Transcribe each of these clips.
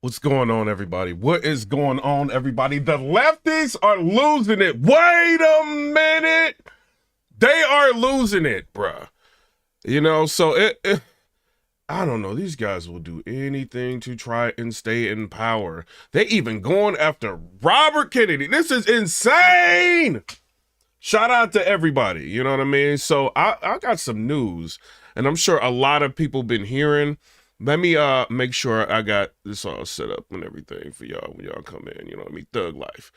What's going on, everybody? What is going on, everybody? The lefties are losing it. Wait a minute. They are losing it, bruh. You know, so I don't know. These guys will do anything to try and stay in power. They even going after Robert Kennedy. This is insane. Shout out to everybody. You know what I mean? So I got some news, and I'm sure a lot of people been hearing. Let me make sure I got this all set up and everything for y'all when y'all come in. You know what I mean? Thug life.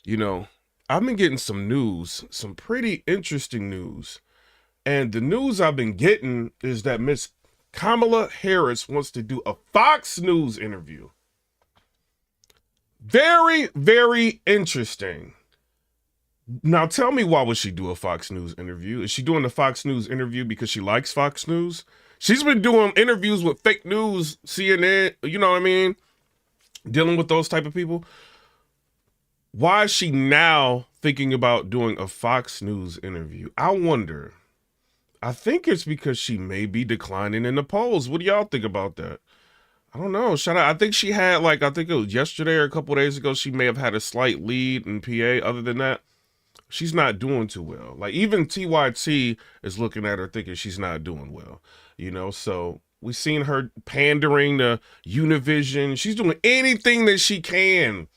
You know, I've been getting some news, some pretty interesting news. And the news I've been getting is that Miss Kamala Harris wants to do a Fox News interview. Very, very interesting. Now tell me, why would she do a Fox News interview? Is she doing the Fox News interview because she likes Fox News? She's been doing interviews with fake news, CNN, you know what I mean? Dealing with those type of people. Why is she now thinking about doing a Fox News interview? I wonder. I think it's because she may be declining in the polls. What do y'all think about that? I don't know. Shout out. I think she had, like, I think it was yesterday or a couple of days ago, she may have had a slight lead in PA. Other than that, she's not doing too well. Like, even TYT is looking at her thinking she's not doing well. You know, so we've seen her pandering to Univision. She's doing anything that she can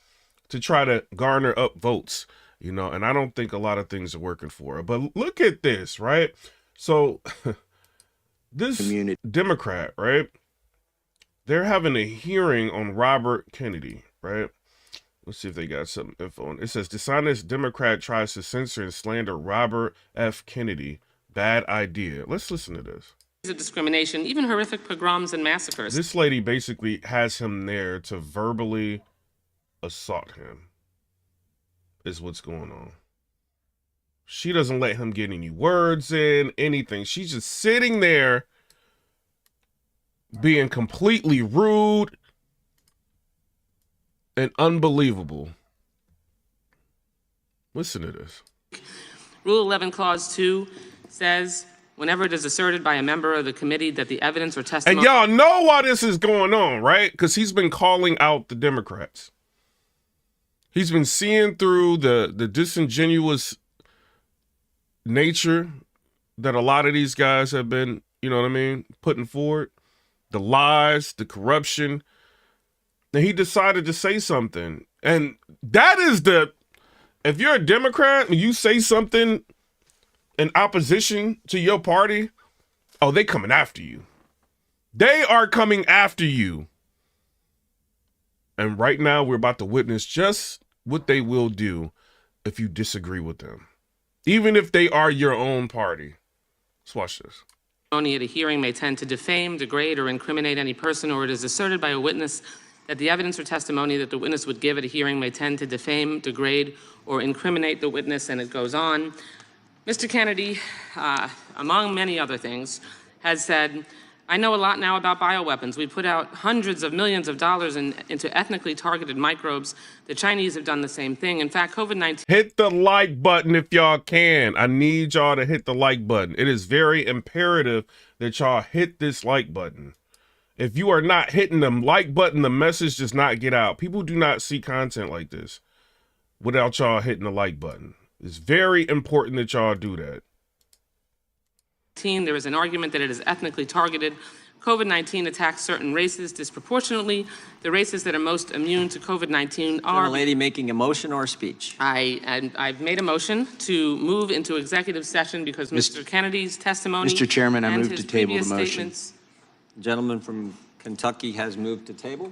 to try to garner up votes, you know, and I don't think a lot of things are working for her. But look at this, right? So this Democrat, right? They're having a hearing on Robert Kennedy, right? Let's see if they got some info on it. It says, dishonest Democrat tries to censor and slander Robert F. Kennedy. Bad idea. Let's listen to this. Of discrimination, even horrific pogroms and massacres. This lady basically has him there to verbally assault him, is what's going on. She doesn't let him get any words in, anything. She's just sitting there being completely rude and unbelievable. Listen to this. Rule 11, Clause 2 says, whenever it is asserted by a member of the committee that the evidence or testimony... And y'all know why this is going on, right? Because he's been calling out the Democrats. He's been seeing through the disingenuous nature that a lot of these guys have been, you know what I mean, putting forward. The lies, the corruption. And he decided to say something. And that is if you're a Democrat and you say something in opposition to your party, oh, they coming after you. They are coming after you. And right now we're about to witness just what they will do if you disagree with them, even if they are your own party. Let's watch this. Testimony at a hearing may tend to defame, degrade, or incriminate any person, or it is asserted by a witness that the evidence or testimony that the witness would give at a hearing may tend to defame, degrade, or incriminate the witness, and it goes on. Mr. Kennedy, among many other things, has said, I know a lot now about bioweapons. We put out hundreds of millions of dollars into ethnically targeted microbes. The Chinese have done the same thing. In fact, COVID-19... Hit the like button if y'all can. I need y'all to hit the like button. It is very imperative that y'all hit this like button. If you are not hitting the like button, the message does not get out. People do not see content like this without y'all hitting the like button. It's very important that y'all do that. There is an argument that it is ethnically targeted. COVID-19 attacks certain races disproportionately. The races that are most immune to COVID-19 are... Lady making a motion or a speech? I've made a motion to move into executive session because Mr. Kennedy's testimony... Mr. Chairman, I move to table the motion. The gentleman from Kentucky has moved to table.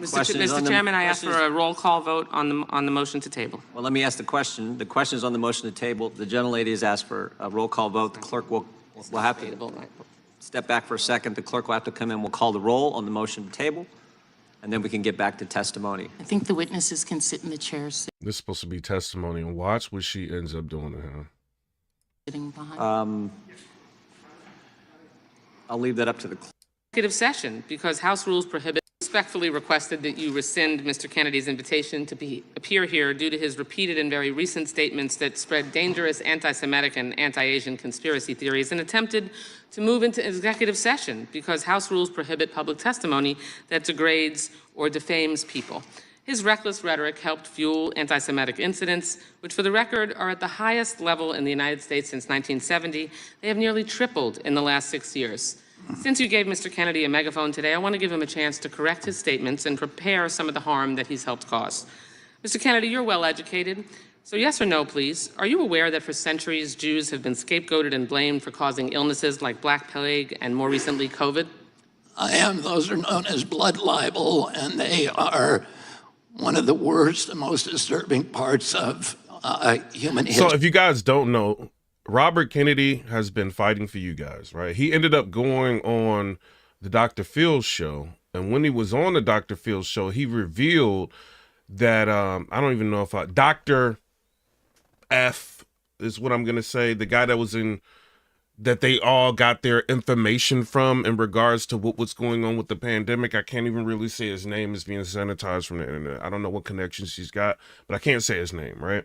Mr. Chairman, I ask for a roll call vote on the motion to table. Well, let me ask the question. The question is on the motion to table. The gentlelady has asked for a roll call vote. The clerk will have to step back for a second. The clerk will have to come in. We'll call the roll on the motion to table, and then we can get back to testimony. I think the witnesses can sit in the chairs. This is supposed to be testimony, and watch what she ends up doing to him. Sitting behind. I'll leave that up to the clerk. Executive session because House rules prohibit respectfully requested that you rescind Mr. Kennedy's invitation to appear here due to his repeated and very recent statements that spread dangerous anti-Semitic and anti-Asian conspiracy theories and attempted to move into executive session because House rules prohibit public testimony that degrades or defames people. His reckless rhetoric helped fuel anti-Semitic incidents, which for the record are at the highest level in the United States since 1970. They have nearly tripled in the last 6 years. Since you gave Mr. Kennedy a megaphone today, I want to give him a chance to correct his statements and prepare some of the harm that he's helped cause. Mr. Kennedy, you're well educated, so yes or no, please. Are you aware that for centuries Jews have been scapegoated and blamed for causing illnesses like Black Plague and more recently COVID? I am. Those are known as blood libel, and they are one of the worst and most disturbing parts of human history. So if you guys don't know, Robert Kennedy has been fighting for you guys, right? He ended up going on the Dr. Phil show. And when he was on the Dr. Phil show, he revealed that, I don't even know if Dr. F is what I'm going to say, the guy that was in, that they all got their information from in regards to what was going on with the pandemic. I can't even really say his name is being sanitized from the internet. I don't know what connections he's got, but I can't say his name, right?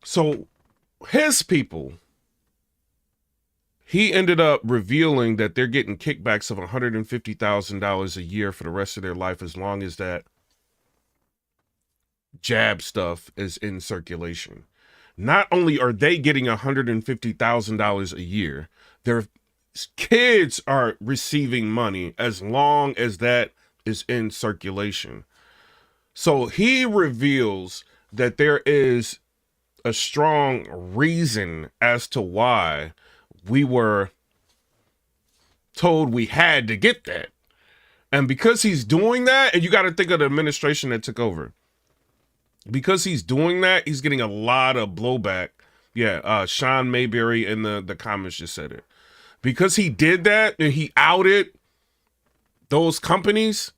So his people, he ended up revealing that they're getting kickbacks of $150,000 a year for the rest of their life as long as that jab stuff is in circulation. Not only are they getting $150,000 a year, their kids are receiving money as long as that is in circulation. So he reveals that there is a strong reason as to why we were told we had to get that. And because he's doing that, and you got to think of the administration that took over. Because he's doing that, he's getting a lot of blowback. Yeah, Sean Mayberry in the comments just said it. Because he did that and he outed those companies,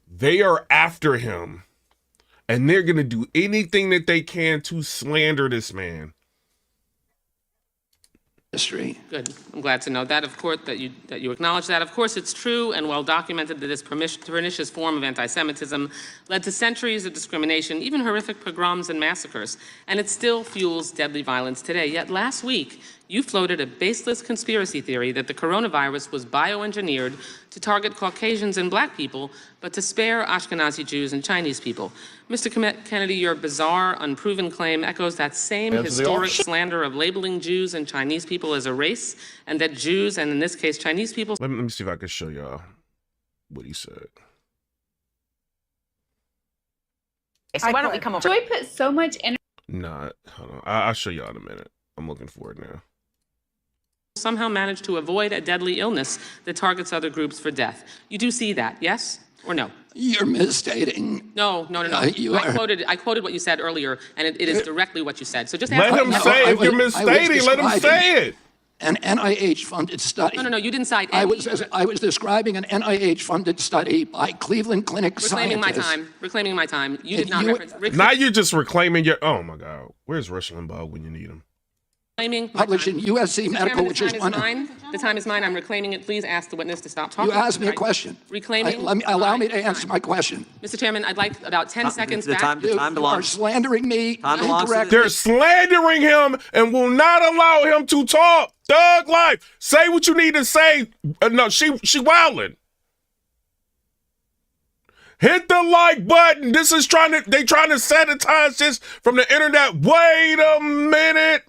they are after him. And they're going to do anything that they can to slander this man. History. Good. I'm glad to know that, of course, that you acknowledge that. Of course, it's true and well documented that this pernicious form of anti-Semitism led to centuries of discrimination, even horrific pogroms and massacres, and it still fuels deadly violence today. Yet last week, you floated a baseless conspiracy theory that the coronavirus was bioengineered to target Caucasians and Black people, but to spare Ashkenazi Jews and Chinese people. Mr. Kennedy, your bizarre, unproven claim echoes that same historic slander of labeling Jews and Chinese people as a race, and that Jews, and in this case Chinese people... Let me see if I can show y'all what he said. So why don't we come over? Joy put so much energy. Nah, hold on. I'll show y'all in a minute. I'm looking for it now. Somehow managed to avoid a deadly illness that targets other groups for death. You do see that, yes or no? You're misstating. No. I quoted what you said earlier, and it is directly what you said. So just let him say it. If you're misstating, let him say it. An NIH-funded study. No, you didn't cite any. I was describing an NIH-funded study by Cleveland Clinic scientists. Reclaiming my time. You did not reference... Now you're just reclaiming your... Oh, my God. Where's Rush Limbaugh when you need him? Published in USC Medical, which is one. The time is mine. I'm reclaiming it. Please ask the witness to stop talking. You asked me a question. Reclaiming. Allow me to answer my question. Mr. Chairman, I'd like about 10 seconds back. The time You are slandering me. They're slandering him and will not allow him to talk. Thug life. Say what you need to say. No, she wildin'. Hit the like button. They trying to sanitize this from the internet. Wait a minute.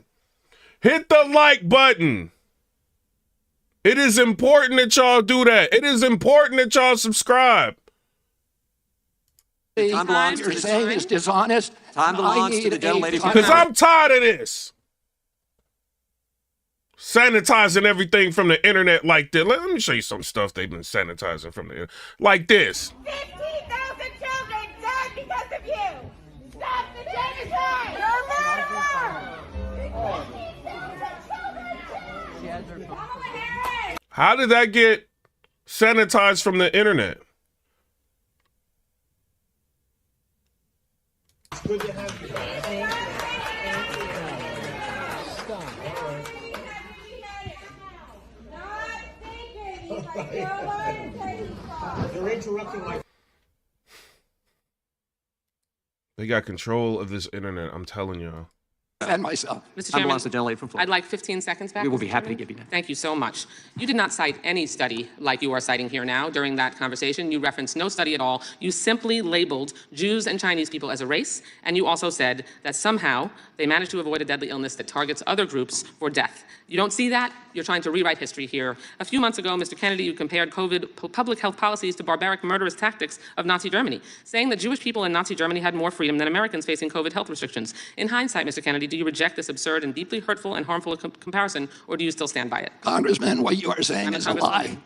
Hit the like button. It is important that y'all do that. It is important that y'all subscribe. What you're saying is dishonest. Time belongs to the gentlelady. Because I'm tired of this. Sanitizing everything from the internet like this. Let me show you some stuff they've been sanitizing from the internet. Like this. 15,000 children died because of you. Stop the genocide. You're a murderer. 15,000 children died. How did that get sanitized from the internet? Good to have you. Not thinking. You're interrupting my... They got control of this internet, I'm telling y'all. And myself. Mr. Time Chairman, belongs to the gentlelady from Florida. I'd like 15 seconds back. We will Mr. be happy to Chairman. give you that. Thank you so much. You did not cite any study like you are citing here now during that conversation. You referenced no study at all. You simply labeled Jews and Chinese people as a race, and you also said that somehow they managed to avoid a deadly illness that targets other groups for death. You don't see that? You're trying to rewrite history here. A few months ago, Mr. Kennedy, you compared COVID public health policies to barbaric murderous tactics of Nazi Germany, saying that Jewish people in Nazi Germany had more freedom than Americans facing COVID health restrictions. In hindsight, Mr. Kennedy, do you reject this absurd and deeply hurtful and harmful comparison, or do you still stand by it? Congressman, what you are saying is a lie.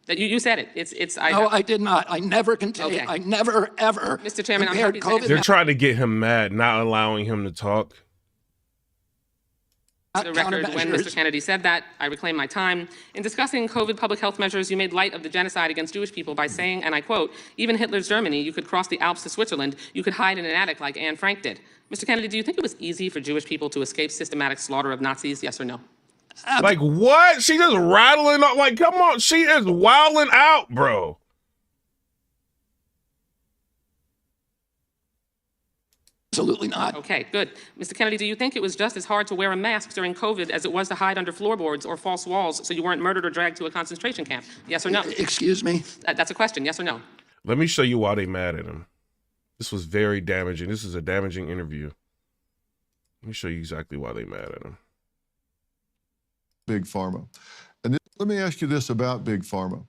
That you said it. No, I did not. I never contained. Okay. I never, ever Mr. Chairman, I'm compared happy to- COVID. They're trying to get him mad, not allowing him to talk. The record, when Mr. Kennedy said that, I reclaim my time. In discussing COVID public health measures, you made light of the genocide against Jewish people by saying, and I quote, even Hitler's Germany, you could cross the Alps to Switzerland, you could hide in an attic like Anne Frank did. Mr. Kennedy, do you think it was easy for Jewish people to escape systematic slaughter of Nazis, yes or no? Like, what? She just rattling up. Like, come on. She is wilding out, bro. Absolutely not. Okay, good. Mr. Kennedy, do you think it was just as hard to wear a mask during COVID as it was to hide under floorboards or false walls so you weren't murdered or dragged to a concentration camp? Yes or no? Excuse me? That's a question, yes or no? Let me show you why they mad at him. This was very damaging. This is a damaging interview. Let me show you exactly why they mad at him. Big Pharma. And let me ask you this about Big Pharma.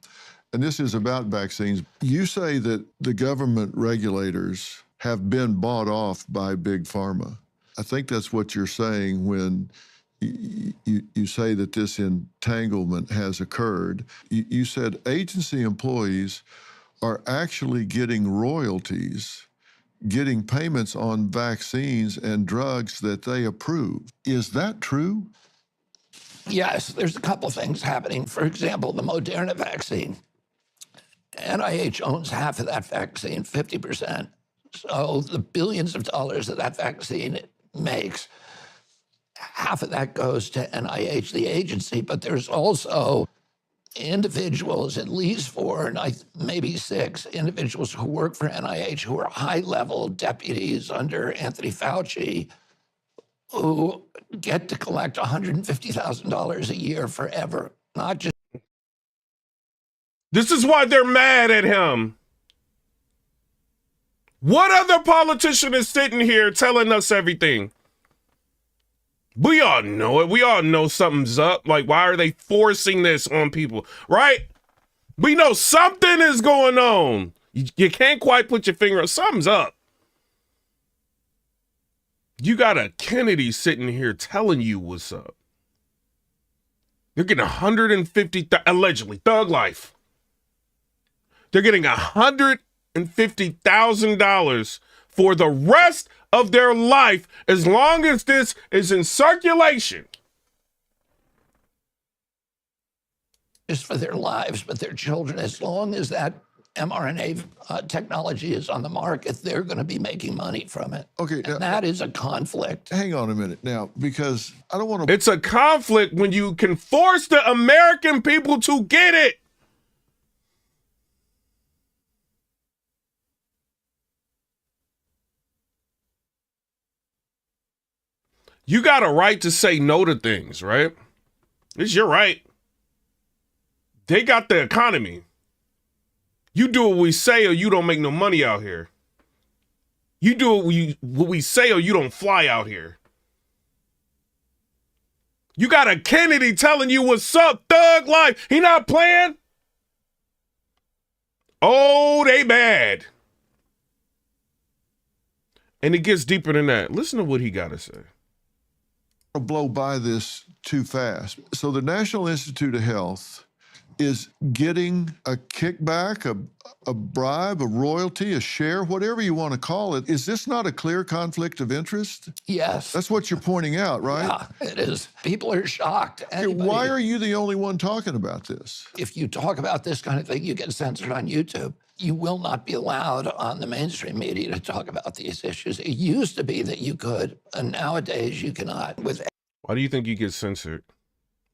And this is about vaccines. You say that the government regulators have been bought off by Big Pharma. I think that's what you're saying when you say that this entanglement has occurred. You said agency employees are actually getting royalties, getting payments on vaccines and drugs that they approve. Is that true? Yes, there's a couple things happening. For example, the Moderna vaccine. NIH owns half of that vaccine, 50%. So the billions of dollars that that vaccine makes, half of that goes to NIH, the agency, but there's also individuals, at least 4 and maybe 6 individuals who work for NIH who are high-level deputies under Anthony Fauci who get to collect $150,000 a year forever, not just... This is why they're mad at him. What other politician is sitting here telling us everything? We all know it. We all know something's up. Like, why are they forcing this on people, right? We know something is going on. You can't quite put your finger on something's up. You got a Kennedy sitting here telling you what's up. They're getting $150,000, allegedly, thug life. They're getting $150,000 for the rest of their life as long as this is in circulation. Just for their lives, but their children, as long as that mRNA technology is on the market, they're going to be making money from it. Okay. And that is a conflict. Hang on a minute now, because I don't want to... It's a conflict when you can force the American people to get it. You got a right to say no to things, right? It's your right. They got the economy. You do what we say or you don't make no money out here. You do what we say or you don't fly out here. You got a Kennedy telling you what's up, thug life. He not playing? Oh, they mad. And it gets deeper than that. Listen to what he got to say. Blow by this too fast. So the National Institute of Health is getting a kickback, a bribe, a royalty, a share, whatever you want to call it. Is this not a clear conflict of interest? Yes. That's what you're pointing out, right? Yeah, it is. People are shocked. Why are you the only one talking about this? If you talk about this kind of thing, you get censored on YouTube. You will not be allowed on the mainstream media to talk about these issues. It used to be that you could, and nowadays you cannot. Why do you think you get censored?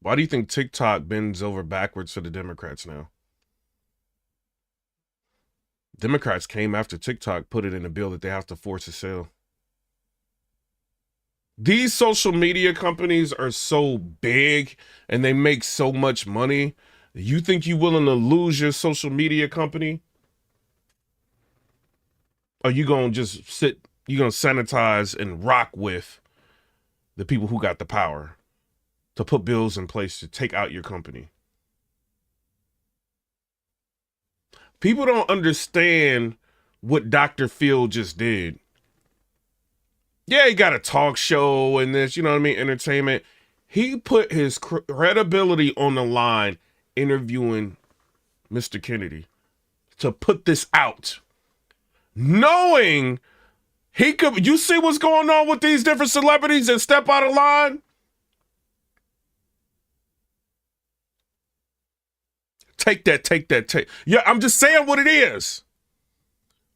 Why do you think TikTok bends over backwards for the Democrats now? Democrats came after TikTok, put it in a bill that they have to force a sale. These social media companies are so big and they make so much money. You think you're willing to lose your social media company? Or you gonna just sit, you gonna sanitize and rock with the people who got the power to put bills in place to take out your company? People don't understand what Dr. Phil just did. Yeah, he got a talk show and this, you know what I mean, entertainment. He put his credibility on the line interviewing Mr. Kennedy to put this out, knowing he could. You see what's going on with these different celebrities that step out of line? Take that. Yeah, I'm just saying what it is.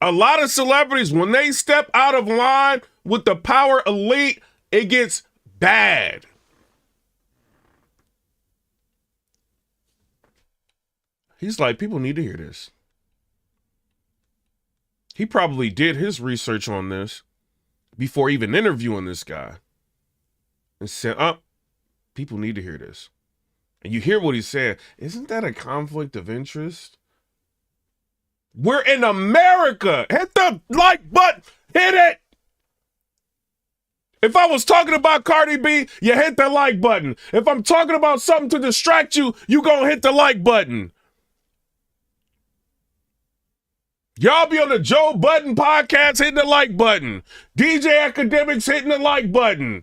A lot of celebrities, when they step out of line with the power elite, it gets bad. He's like, people need to hear this. He probably did his research on this before even interviewing this guy and said, people need to hear this. And you hear what he said. Isn't that a conflict of interest? We're in America. Hit the like button. Hit it. If I was talking about Cardi B, you hit the like button. If I'm talking about something to distract you, you gonna hit the like button. Y'all be on the Joe Budden podcast hitting the like button. DJ Academics hitting the like button.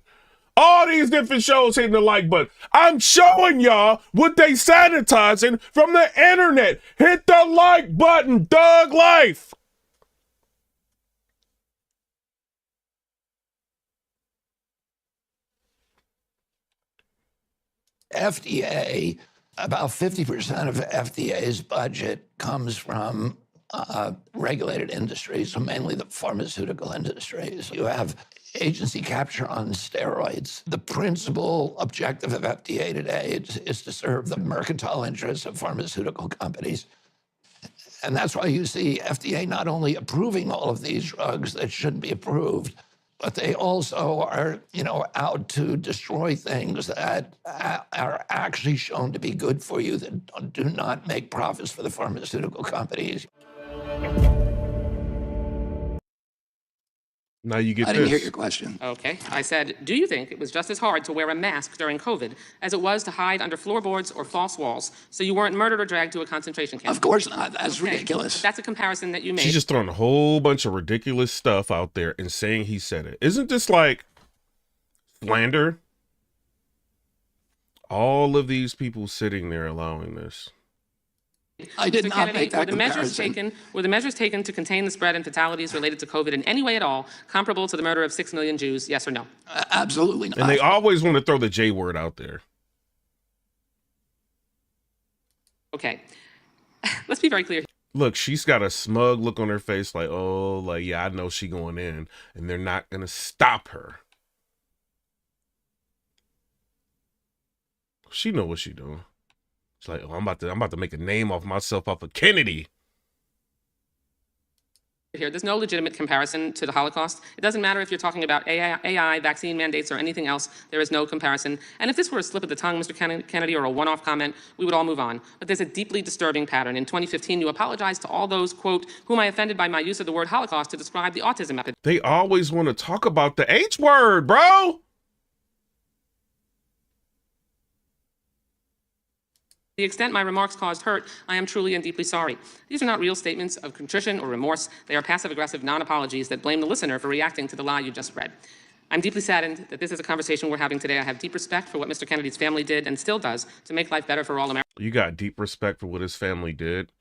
All these different shows hitting the like button. I'm showing y'all what they sanitizing from the internet. Hit the like button, Thug Life. FDA, about 50% of FDA's budget comes from regulated industries, so mainly the pharmaceutical industries. You have agency capture on steroids. The principal objective of FDA today is to serve the mercantile interests of pharmaceutical companies. And that's why you see FDA not only approving all of these drugs that shouldn't be approved, but they also are, out to destroy things that are actually shown to be good for you, that do not make profits for the pharmaceutical companies. Now you get I didn't hear your question. Okay. I said, do you think it was just as hard to wear a mask during COVID as it was to hide under floorboards or false walls so you weren't murdered or dragged to a concentration camp? Of course not. That's ridiculous. But that's a comparison that you made. She's just throwing a whole bunch of ridiculous stuff out there and saying he said it. Isn't this like slander? All of these people sitting there allowing this. I did not make that comparison. Were the measures taken to contain the spread and fatalities related to COVID in any way at all comparable to the murder of 6 million Jews, yes or no? Absolutely not. And they always want to throw the J word out there. Okay. Let's be very clear. Look, she's got a smug look on her face like, yeah, I know she going in, and they're not going to stop her. She know what she doing. It's like, I'm about to make a name off myself off of Kennedy. Here, there's no legitimate comparison to the Holocaust. It doesn't matter if you're talking about AI, vaccine mandates, or anything else. There is no comparison. And if this were a slip of the tongue, Mr. Kennedy, or a one-off comment, we would all move on. But there's a deeply disturbing pattern. In 2015, you apologized to all those, quote, whom I offended by my use of the word Holocaust to describe the autism epidemic. They always want to talk about the H word, bro. To the extent my remarks caused hurt, I am truly and deeply sorry. These are not real statements of contrition or remorse. They are passive-aggressive non-apologies that blame the listener for reacting to the lie you just read. I'm deeply saddened that this is a conversation we're having today. I have deep respect for what Mr. Kennedy's family did and still does to make life better for all Americans. You got deep respect for what his family did,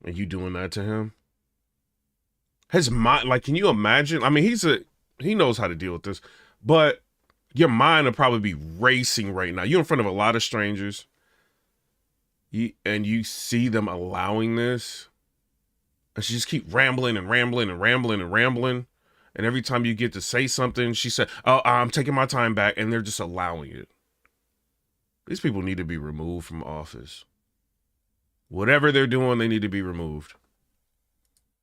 and you doing that to him? His mind, like, can you imagine? I mean, he knows how to deal with this, but your mind will probably be racing right now. You're in front of a lot of strangers. And you see them allowing this, and she just keep rambling and rambling and rambling and rambling. And every time you get to say something, she said, "Oh, I'm taking my time back," and they're just allowing it. These people need to be removed from office. Whatever they're doing, they need to be removed.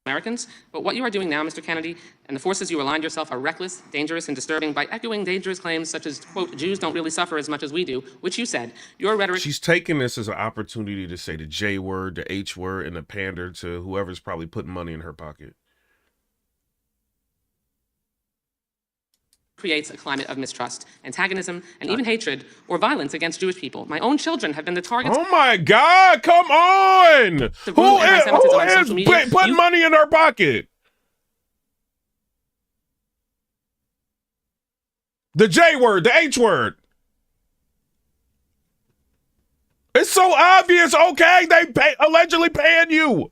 Americans. But what you are doing now, Mr. Kennedy, and the forces you aligned yourself are reckless, dangerous, and disturbing by echoing dangerous claims such as, quote, Jews don't really suffer as much as we do, which you said. Your rhetoric... She's taking this as an opportunity to say the J word, the H word, and to pander to whoever's probably putting money in her pocket. Creates a climate of mistrust, antagonism, and even hatred or violence against Jewish people. My own children have been the targets... Oh my God, come on! Who is putting money in her pocket? The J word, the H word. It's so obvious, okay? They allegedly paying you.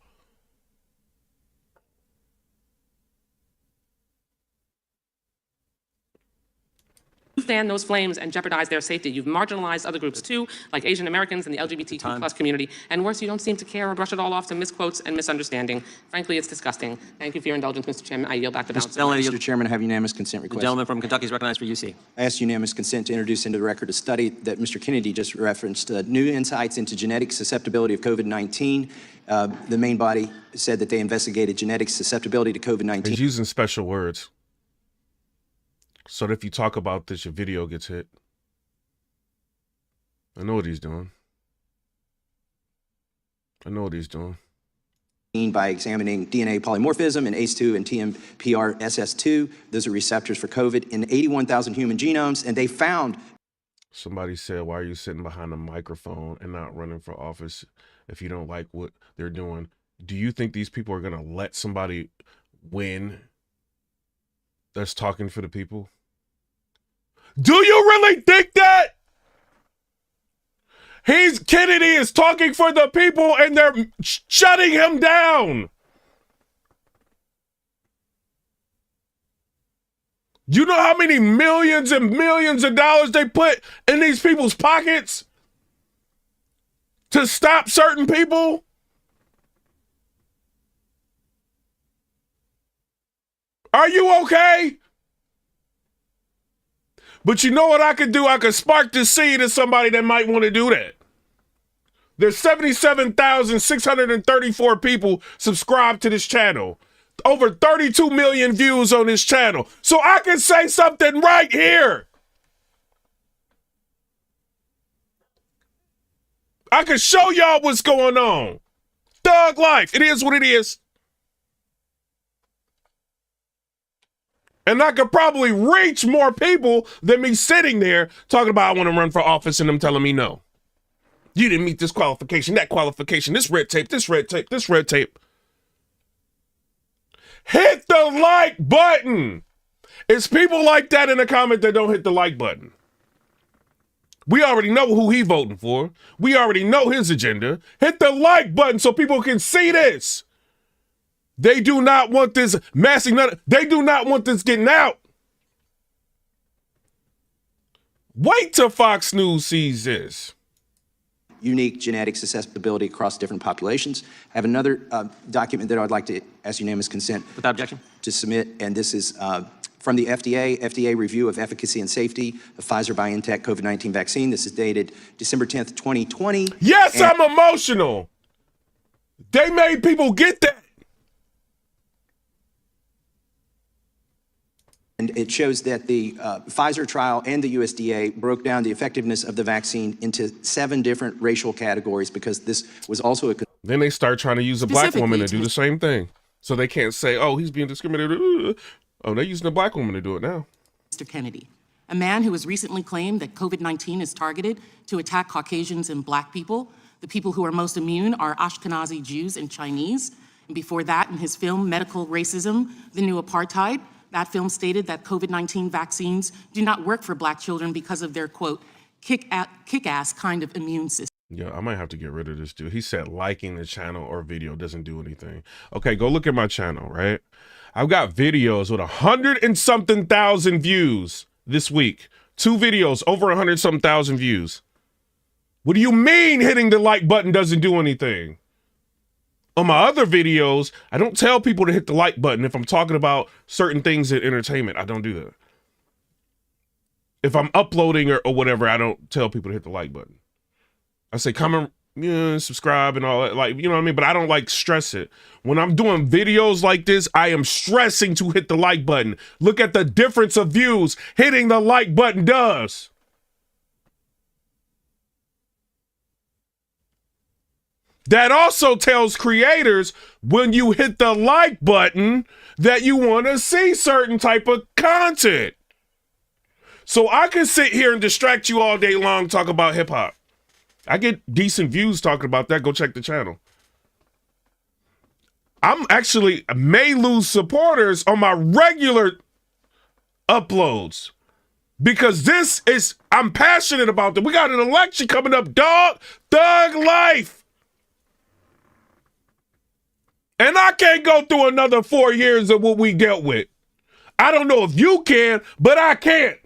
Fan those flames and jeopardize their safety. You've marginalized other groups too, like Asian Americans and the LGBTQ plus community. And worse, you don't seem to care or brush it all off to misquotes and misunderstanding. Frankly, it's disgusting. Thank you for your indulgence, Mr. Chairman. I yield back the balance. Mr. Chairman, I have unanimous consent request. The gentleman from Kentucky is recognized for UC. I ask unanimous consent to introduce into the record a study that Mr. Kennedy just referenced, new insights into genetic susceptibility of COVID-19. The main body said that they investigated genetic susceptibility to COVID-19. He's using special words. So that if you talk about this, your video gets hit. I know what he's doing. I know what he's doing. By examining DNA polymorphism in ACE2 and TMPRSS2. Those are receptors for COVID in 81,000 human genomes, and they found... Somebody said, why are you sitting behind a microphone and not running for office if you don't like what they're doing? Do you think these people are going to let somebody win that's talking for the people? Do you really think that? Kennedy is talking for the people and they're shutting him down. You know how many millions and millions of dollars they put in these people's pockets to stop certain people? Are you okay? But you know what I could do? I could spark the seed of somebody that might want to do that. There's 77,634 people subscribed to this channel. Over 32 million views on this channel. So I can say something right here. I can show y'all what's going on. Thug life. It is what it is. And I could probably reach more people than me sitting there talking about I want to run for office and them telling me no. You didn't meet this qualification, that qualification, this red tape, this red tape, this red tape. Hit the like button. It's people like that in the comment that don't hit the like button. We already know who he voting for. We already know his agenda. Hit the like button so people can see this. They do not want this massing. They do not want this getting out. Wait till Fox News sees this. Unique genetic susceptibility across different populations. I have another document that I'd like to ask unanimous consent Without objection. to submit, and this is from the FDA review of efficacy and safety of Pfizer-BioNTech COVID-19 vaccine. This is dated December 10th, 2020. Yes, I'm emotional. They made people get that. And it shows that the Pfizer trial and the USDA broke down the effectiveness of the vaccine into 7 different racial categories because this was also a... Then they start trying to use a black woman to do the same thing. So they can't say, oh, he's being discriminated. Oh, they're using a black woman to do it now. Mr. Kennedy, a man who has recently claimed that COVID-19 is targeted to attack Caucasians and black people. The people who are most immune are Ashkenazi Jews and Chinese. And before that, in his film, Medical Racism, The New Apartheid, that film stated that COVID-19 vaccines do not work for black children because of their, quote, kick-ass kind of immune system. Yeah, I might have to get rid of this dude. He said liking the channel or video doesn't do anything. Okay, go look at my channel, right? I've got videos with 100 and something thousand views this week. 2 videos, over 100 something thousand views. What do you mean hitting the like button doesn't do anything? On my other videos, I don't tell people to hit the like button if I'm talking about certain things in entertainment. I don't do that. If I'm uploading or whatever, I don't tell people to hit the like button. I say comment, subscribe and all that. Like, you know what I mean? But I don't like stress it. When I'm doing videos like this, I am stressing to hit the like button. Look at the difference of views hitting the like button does. That also tells creators when you hit the like button that you want to see certain type of content. So I can sit here and distract you all day long, talk about hip hop. I get decent views talking about that. Go check the channel. I'm actually may lose supporters on my regular uploads because I'm passionate about that. We got an election coming up, dog. Thug life. And I can't go through another 4 years of what we dealt with. I don't know if you can, but I can't.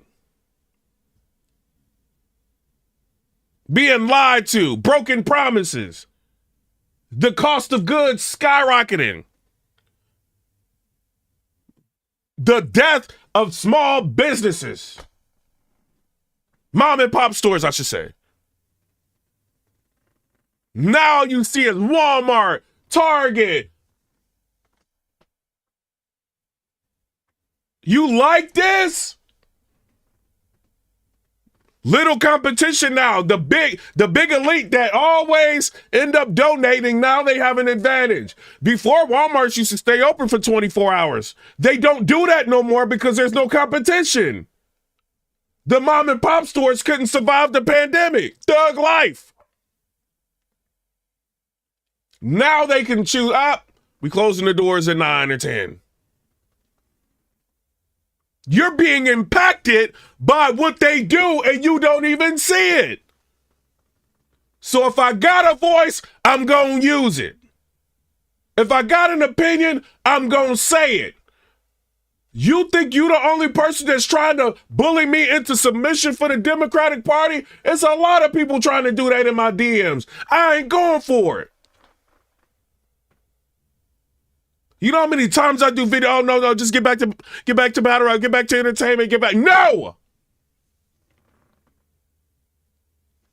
Being lied to, broken promises, the cost of goods skyrocketing, the death of small businesses, mom and pop stores, I should say. Now you see it Walmart, Target. You like this? Little competition now. The big elite that always end up donating, now they have an advantage. Before, Walmart used to stay open for 24 hours. They don't do that no more because there's no competition. The mom and pop stores couldn't survive the pandemic. Thug life. Now they can choose up. We closing the doors at 9 or 10. You're being impacted by what they do and you don't even see it. So if I got a voice, I'm going to use it. If I got an opinion, I'm going to say it. You think you the only person that's trying to bully me into submission for the Democratic Party? It's a lot of people trying to do that in my DMs. I ain't going for it. You know how many times I do video? Oh, no, just get back to battle rap, get back to entertainment, get back. No!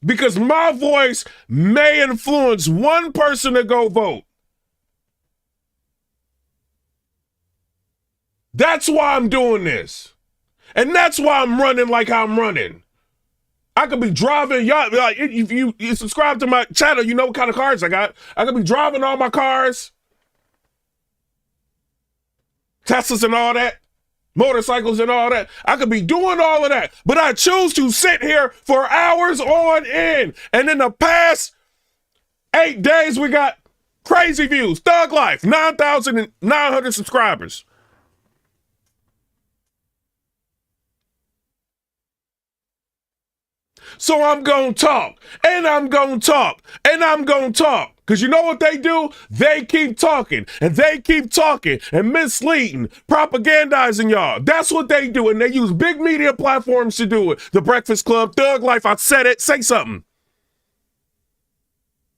Because my voice may influence one person to go vote. That's why I'm doing this. And that's why I'm running like I'm running. I could be driving, y'all, like, if you subscribe to my channel, you know what kind of cars I got. I could be driving all my cars. Teslas and all that, motorcycles and all that. I could be doing all of that, but I choose to sit here for hours on end. And in the past 8 days, we got crazy views. Thug Life, 9,900 subscribers. So I'm going to talk, and I'm going to talk, and I'm going to talk. Because you know what they do? They keep talking, and they keep talking, and misleading, propagandizing y'all. That's what they do, and they use big media platforms to do it. The Breakfast Club, Thug Life, I said it. Say something.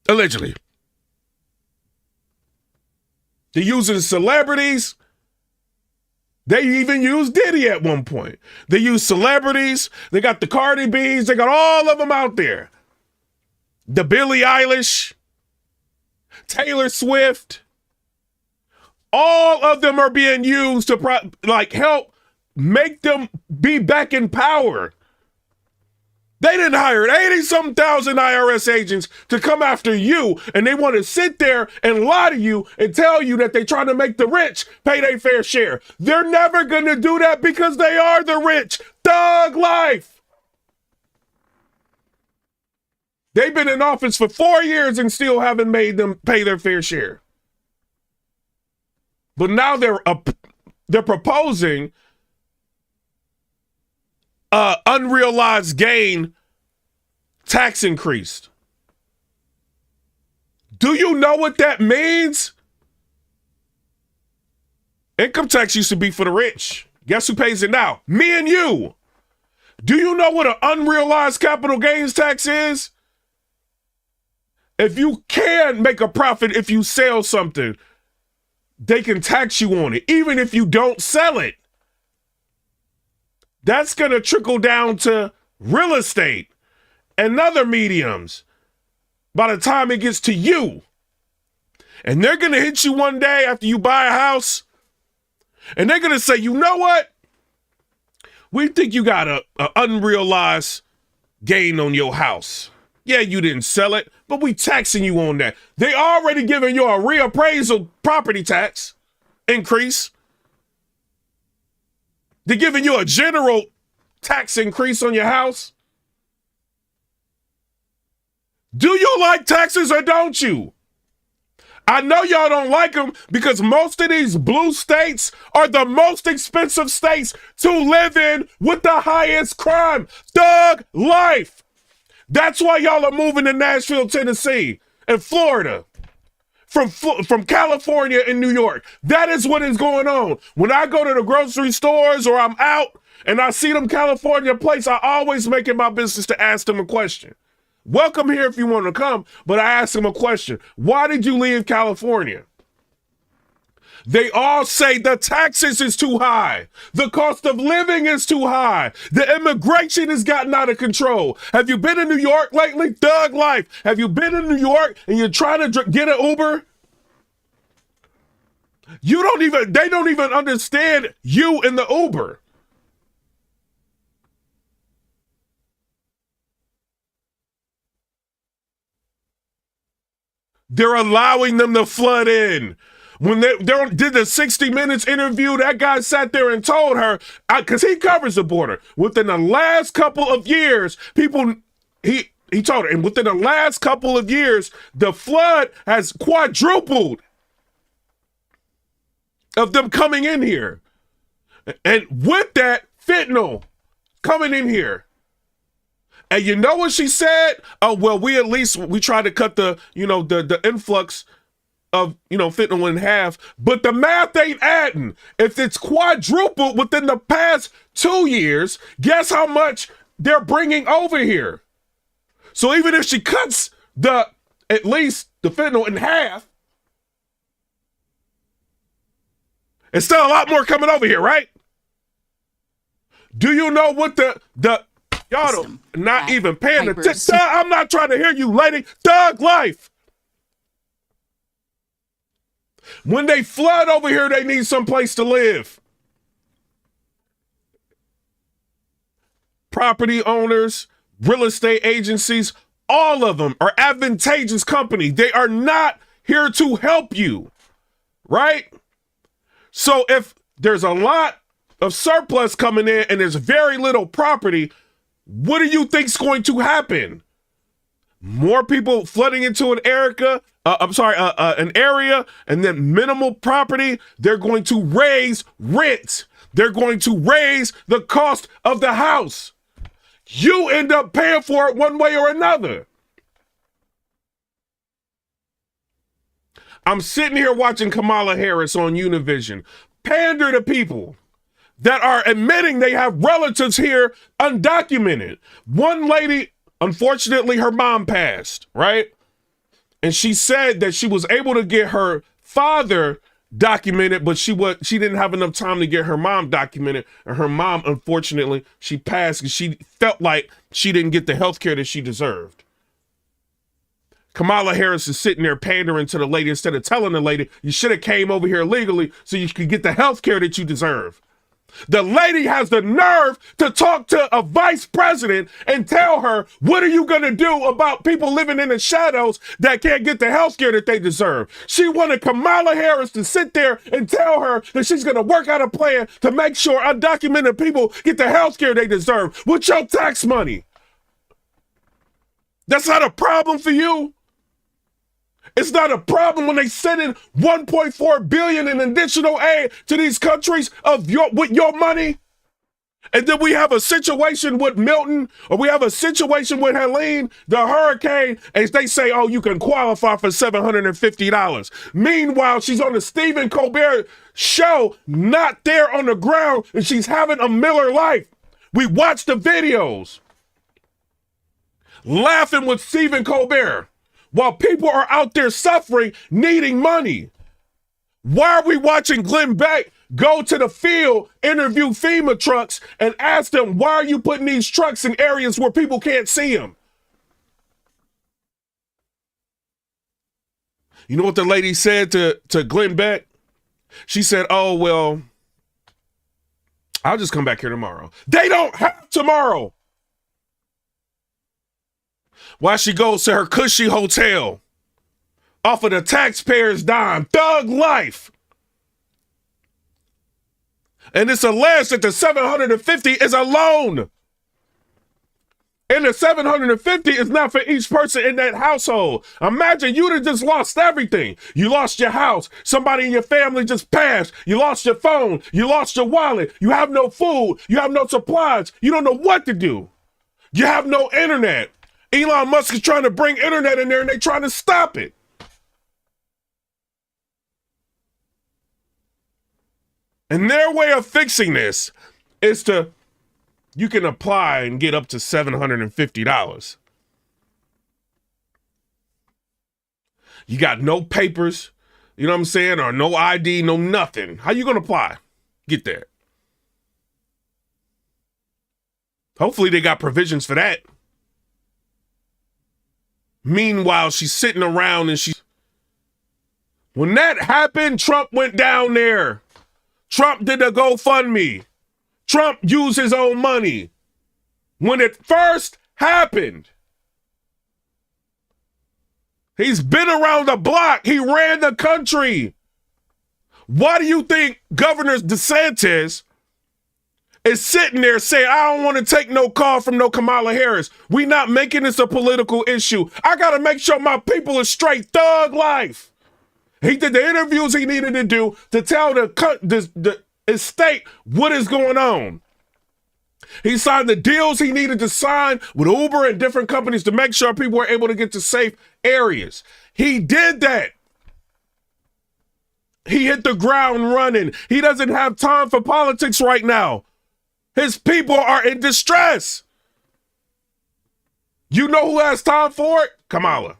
Allegedly. They're using celebrities. They even used Diddy at one point. They use celebrities. They got the Cardi B's. They got all of them out there. The Billie Eilish, Taylor Swift. All of them are being used to help make them be back in power. They didn't hire 80-some thousand IRS agents to come after you, and they want to sit there and lie to you and tell you that they're trying to make the rich pay their fair share. They're never going to do that because they are the rich. Thug life. They've been in office for 4 years and still haven't made them pay their fair share. But now they're proposing unrealized gain tax increase. Do you know what that means? Income tax used to be for the rich. Guess who pays it now? Me and you. Do you know what an unrealized capital gains tax is? If you can make a profit if you sell something, they can tax you on it, even if you don't sell it. That's going to trickle down to real estate and other mediums. by the time it gets to you. And they're going to hit you one day after you buy a house, and they're going to say, you know what? We think you got a unrealized gain on your house. Yeah, you didn't sell it, but we taxing you on that. They already giving you a reappraisal property tax increase. They're giving you a general tax increase on your house. Do you like taxes or don't you? I know y'all don't like them because most of these blue states are the most expensive states to live in with the highest crime. Thug life. That's why y'all are moving to Nashville, Tennessee, and Florida. From California and New York. That is what is going on. When I go to the grocery stores or I'm out and I see them California plates, I always make it my business to ask them a question. Welcome here if you want to come, but I ask them a question. Why did you leave California? They all say the taxes is too high. The cost of living is too high. The immigration has gotten out of control. Have you been in New York lately? Thug life. Have you been in New York and you're trying to get an Uber? They don't even understand you in the Uber. They're allowing them to flood in. When they did the 60 Minutes interview, that guy sat there and told her, because he covers the border, within the last couple of years, he told her, and within the last couple of years, the flood has quadrupled of them coming in here. And with that, fentanyl coming in here. And you know what she said? Oh, well, we tried to cut the influx of, fentanyl in half, but the math ain't adding. If it's quadrupled within the past 2 years, guess how much they're bringing over here? So even if she cuts at least the fentanyl in half, it's still a lot more coming over here, right? Do you know what y'all not even paying attention? I'm not trying to hear you, lady. Thug life. When they flood over here, they need some place to live. Property owners, real estate agencies, all of them are advantageous companies. They are not here to help you, right? So if there's a lot of surplus coming in and there's very little property, what do you think's going to happen? More people flooding into an area, and then minimal property. They're going to raise rent. They're going to raise the cost of the house. You end up paying for it one way or another. I'm sitting here watching Kamala Harris on Univision pander to people that are admitting they have relatives here undocumented. One lady, unfortunately, her mom passed, right? And she said that she was able to get her father documented, but she didn't have enough time to get her mom documented. And her mom, unfortunately, she passed because she felt like she didn't get the health care that she deserved. Kamala Harris is sitting there pandering to the lady instead of telling the lady, you should have came over here legally so you could get the health care that you deserve. The lady has the nerve to talk to a vice president and tell her, what are you going to do about people living in the shadows that can't get the health care that they deserve? She wanted Kamala Harris to sit there and tell her that she's going to work out a plan to make sure undocumented people get the health care they deserve with your tax money. That's not a problem for you. It's not a problem when they send in $1.4 billion in additional aid to these countries with your money. And then we have a situation with Milton, or we have a situation with Helene, the hurricane, and they say, oh, you can qualify for $750. Meanwhile, she's on the Stephen Colbert show, not there on the ground, and she's having a Miller life. We watch the videos, laughing with Stephen Colbert, while people are out there suffering, needing money. Why are we watching Glenn Beck go to the field, interview FEMA trucks, and ask them, why are you putting these trucks in areas where people can't see them? You know what the lady said to Glenn Beck? She said, oh, well, I'll just come back here tomorrow. They don't have tomorrow. While she goes to her cushy hotel off of the taxpayer's dime, thug life. And it's alleged that the $750 is a loan. And the $750 is not for each person in that household. Imagine you'd have just lost everything. You lost your house. Somebody in your family just passed. You lost your phone. You lost your wallet. You have no food. You have no supplies. You don't know what to do. You have no internet. Elon Musk is trying to bring internet in there and they're trying to stop it. And their way of fixing this is you can apply and get up to $750. You got no papers, you know what I'm saying, or no ID, no nothing. How you gonna apply? Get there. Hopefully they got provisions for that. Meanwhile, she's sitting around and when that happened, Trump went down there. Trump did a GoFundMe. Trump used his own money. When it first happened, he's been around the block. He ran the country. Why do you think Governor DeSantis is sitting there saying, I don't want to take no call from no Kamala Harris. We not making this a political issue. I got to make sure my people are straight. Thug life. He did the interviews he needed to do to tell the estate what is going on. He signed the deals he needed to sign with Uber and different companies to make sure people were able to get to safe areas. He did that. He hit the ground running. He doesn't have time for politics right now. His people are in distress. You know who has time for it? Kamala.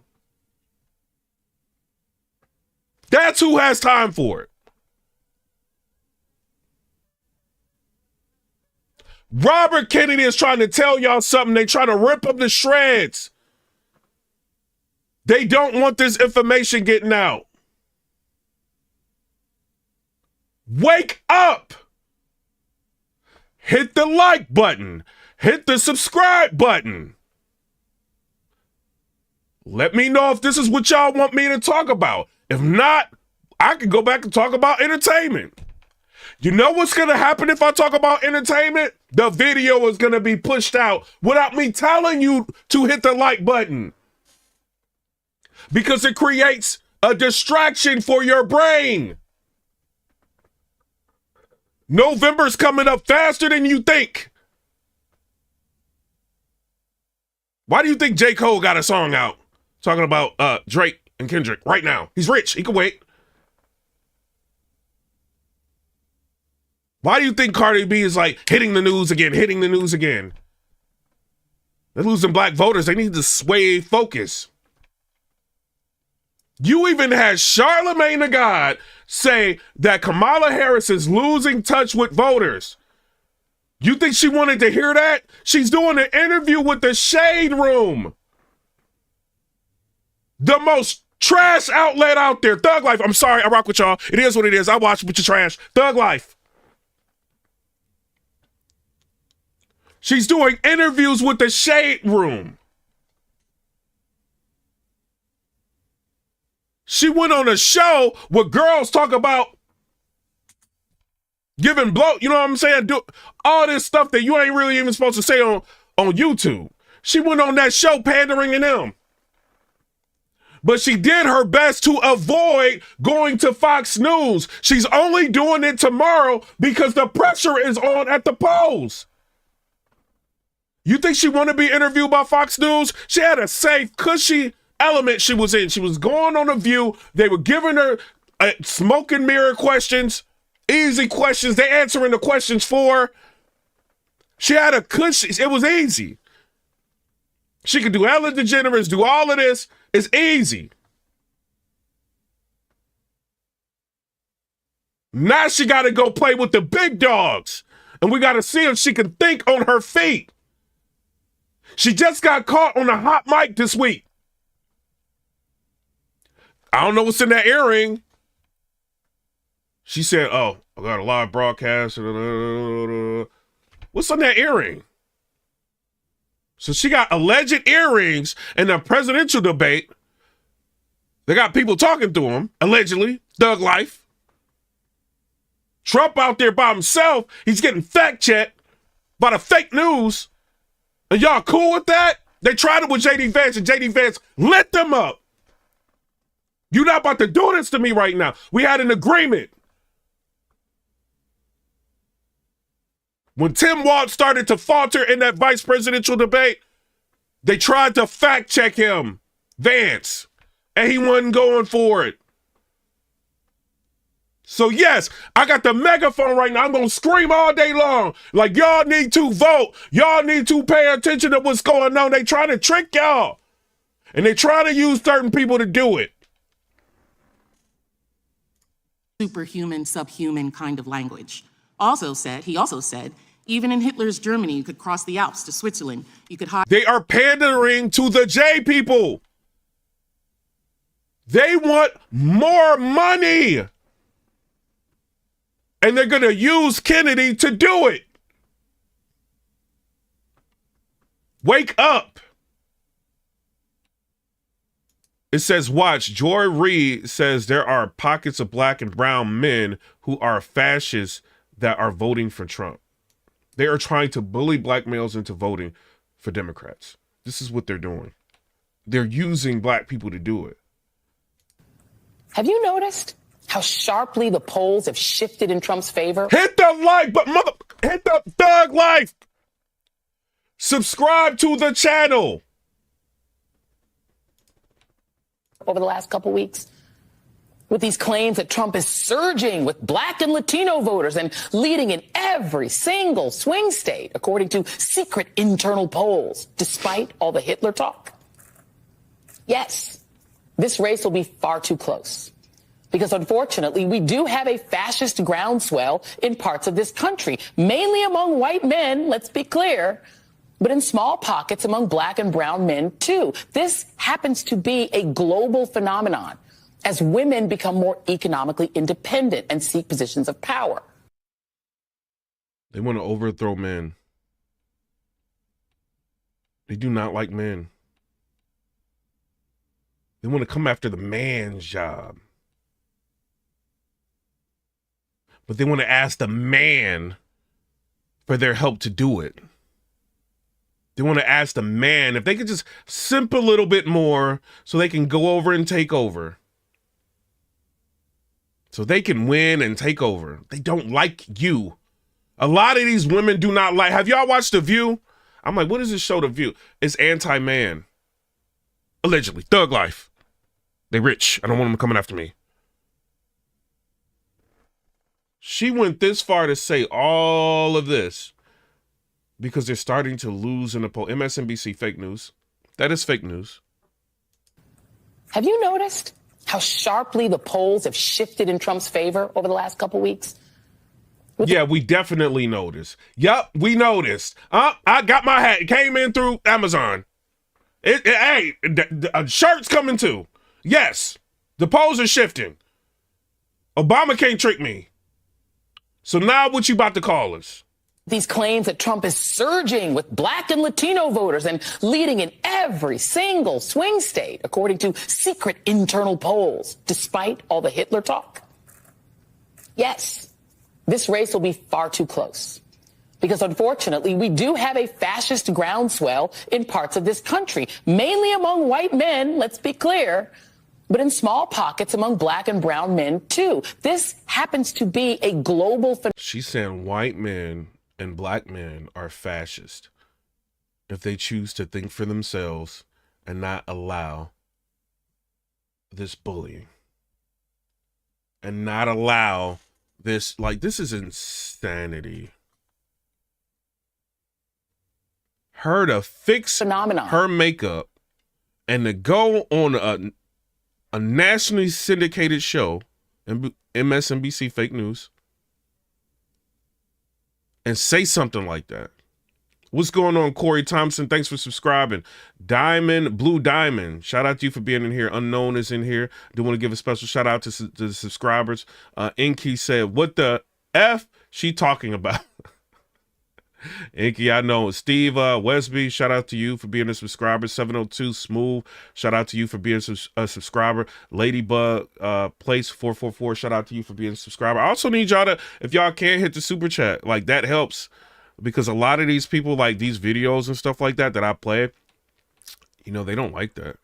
That's who has time for it. Robert Kennedy is trying to tell y'all something. They trying to rip up the shreds. They don't want this information getting out. Wake up. Hit the like button. Hit the subscribe button. Let me know if this is what y'all want me to talk about. If not, I can go back and talk about entertainment. You know what's going to happen if I talk about entertainment? The video is going to be pushed out without me telling you to hit the like button. Because it creates a distraction for your brain. November's coming up faster than you think. Why do you think J. Cole got a song out talking about Drake and Kendrick right now? He's rich. He can wait. Why do you think Cardi B is like hitting the news again? They're losing black voters. They need to sway focus. You even had Charlamagne the God say that Kamala Harris is losing touch with voters. You think she wanted to hear that? She's doing an interview with the Shade Room. The most trash outlet out there. Thug Life. I'm sorry, I rock with y'all. It is what it is. I watch with your trash. Thug Life. She's doing interviews with the Shade Room. She went on a show where girls talk about giving blow, you know what I'm saying? Do all this stuff that you ain't really even supposed to say on YouTube. She went on that show pandering to them. But she did her best to avoid going to Fox News. She's only doing it tomorrow because the pressure is on at the polls. You think she wanted to be interviewed by Fox News? She had a safe, cushy element she was in. She was going on a View. They were giving her smoke and mirror questions, easy questions. They answering the questions for her. She had a cushy, it was easy. She could do Ellen DeGeneres, do all of this. It's easy. Now she got to go play with the big dogs. And we got to see if she can think on her feet. She just got caught on a hot mic this week. I don't know what's in that earring. She said, oh, I got a live broadcast. What's on that earring? So she got alleged earrings in a presidential debate. They got people talking to him, allegedly, thug life. Trump out there by himself. He's getting fact-checked by the fake news. And y'all cool with that? They tried it with J.D. Vance, and J.D. Vance lit them up. You're not about to do this to me right now. We had an agreement. When Tim Walz started to falter in that vice presidential debate, they tried to fact check him, Vance, and he wasn't going for it. So yes, I got the megaphone right now. I'm going to scream all day long. Like, y'all need to vote. Y'all need to pay attention to what's going on. They trying to trick y'all. And they trying to use certain people to do it. Superhuman, subhuman kind of language. He also said, even in Hitler's Germany, you could cross the Alps to Switzerland. You could hide. They are pandering to the J people. They want more money. And they're going to use Kennedy to do it. Wake up. It says, watch, Joy Reid says there are pockets of black and brown men who are fascists that are voting for Trump. They are trying to bully black males into voting for Democrats. This is what they're doing. They're using black people to do it. Have you noticed how sharply the polls have shifted in Trump's favor? Hit the like, hit the thug life. Subscribe to the channel. Over the last couple weeks, with these claims that Trump is surging with black and Latino voters and leading in every single swing state, according to secret internal polls, despite all the Hitler talk. Yes, this race will be far too close. Because unfortunately, we do have a fascist groundswell in parts of this country, mainly among white men, let's be clear, but in small pockets among black and brown men, too. This happens to be a global phenomenon as women become more economically independent and seek positions of power. They want to overthrow men. They do not like men. They want to come after the man's job. But they want to ask the man for their help to do it. They want to ask the man if they could just simp a little bit more so they can go over and take over. So they can win and take over. They don't like you. A lot of these women do not like. Have y'all watched The View? I'm like, what is this show, The View? It's anti-man. Allegedly. Thug life. They rich. I don't want them coming after me. She went this far to say all of this because they're starting to lose in the poll. MSNBC fake news. That is fake news. Have you noticed how sharply the polls have shifted in Trump's favor over the last couple weeks? Yeah, we definitely noticed. Yup, we noticed. I got my hat. It came in through Amazon. Hey, a shirt's coming too. Yes, the polls are shifting. Obama can't trick me. So now what you about to call us? These claims that Trump is surging with black and Latino voters and leading in every single swing state, according to secret internal polls, despite all the Hitler talk. Yes, this race will be far too close. Because unfortunately, we do have a fascist groundswell in parts of this country, mainly among white men, let's be clear, but in small pockets among black and brown men, too. This happens to be a global phenomenon. She's saying white men and black men are fascist if they choose to think for themselves and not allow this bullying and not allow this. Like, this is insanity. Her to fix her makeup and to go on a nationally syndicated show, MSNBC fake news, and say something like that. What's going on, Corey Thompson? Thanks for subscribing. Blue Diamond, shout out to you for being in here. Unknown is in here. I do want to give a special shout out to the subscribers. Inky said, what the F she talking about? Inky, I know. Steve Wesby, shout out to you for being a subscriber. 702 Smooth, shout out to you for being a subscriber. Ladybug Place 444, shout out to you for being a subscriber. I also need y'all to, if y'all can, hit the super chat. Like, that helps, because a lot of these people, like these videos and stuff like that I play, you know, they don't like that.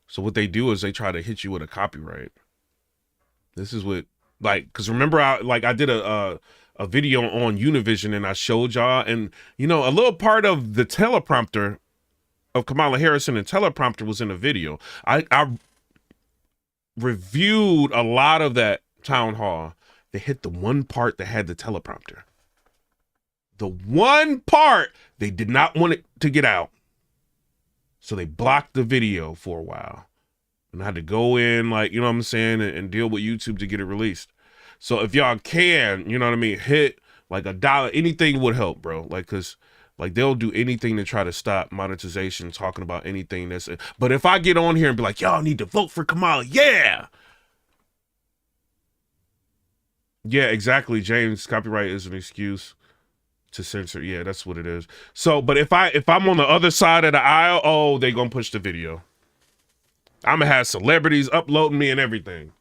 So what they do is they try to hit you with a copyright. This is what, like, because remember, I did a video on Univision and I showed y'all, and you know, a little part of the teleprompter of Kamala Harris and the teleprompter was in the video. I reviewed a lot of that town hall. They hit the one part that had the teleprompter. The one part they did not want it to get out. So they blocked the video for a while. And I had to go in, like, you know what I'm saying, and deal with YouTube to get it released. So if y'all can, you know what I mean, hit like $1, anything would help, bro. Like, cause like they'll do anything to try to stop monetization, talking about anything that's, but if I get on here and be like, y'all need to vote for Kamala. Yeah. Yeah, exactly. James, copyright is an excuse to censor. Yeah, that's what it is. So, but if I'm on the other side of the aisle, oh, they gonna push the video. I'm gonna have celebrities uploading me and everything.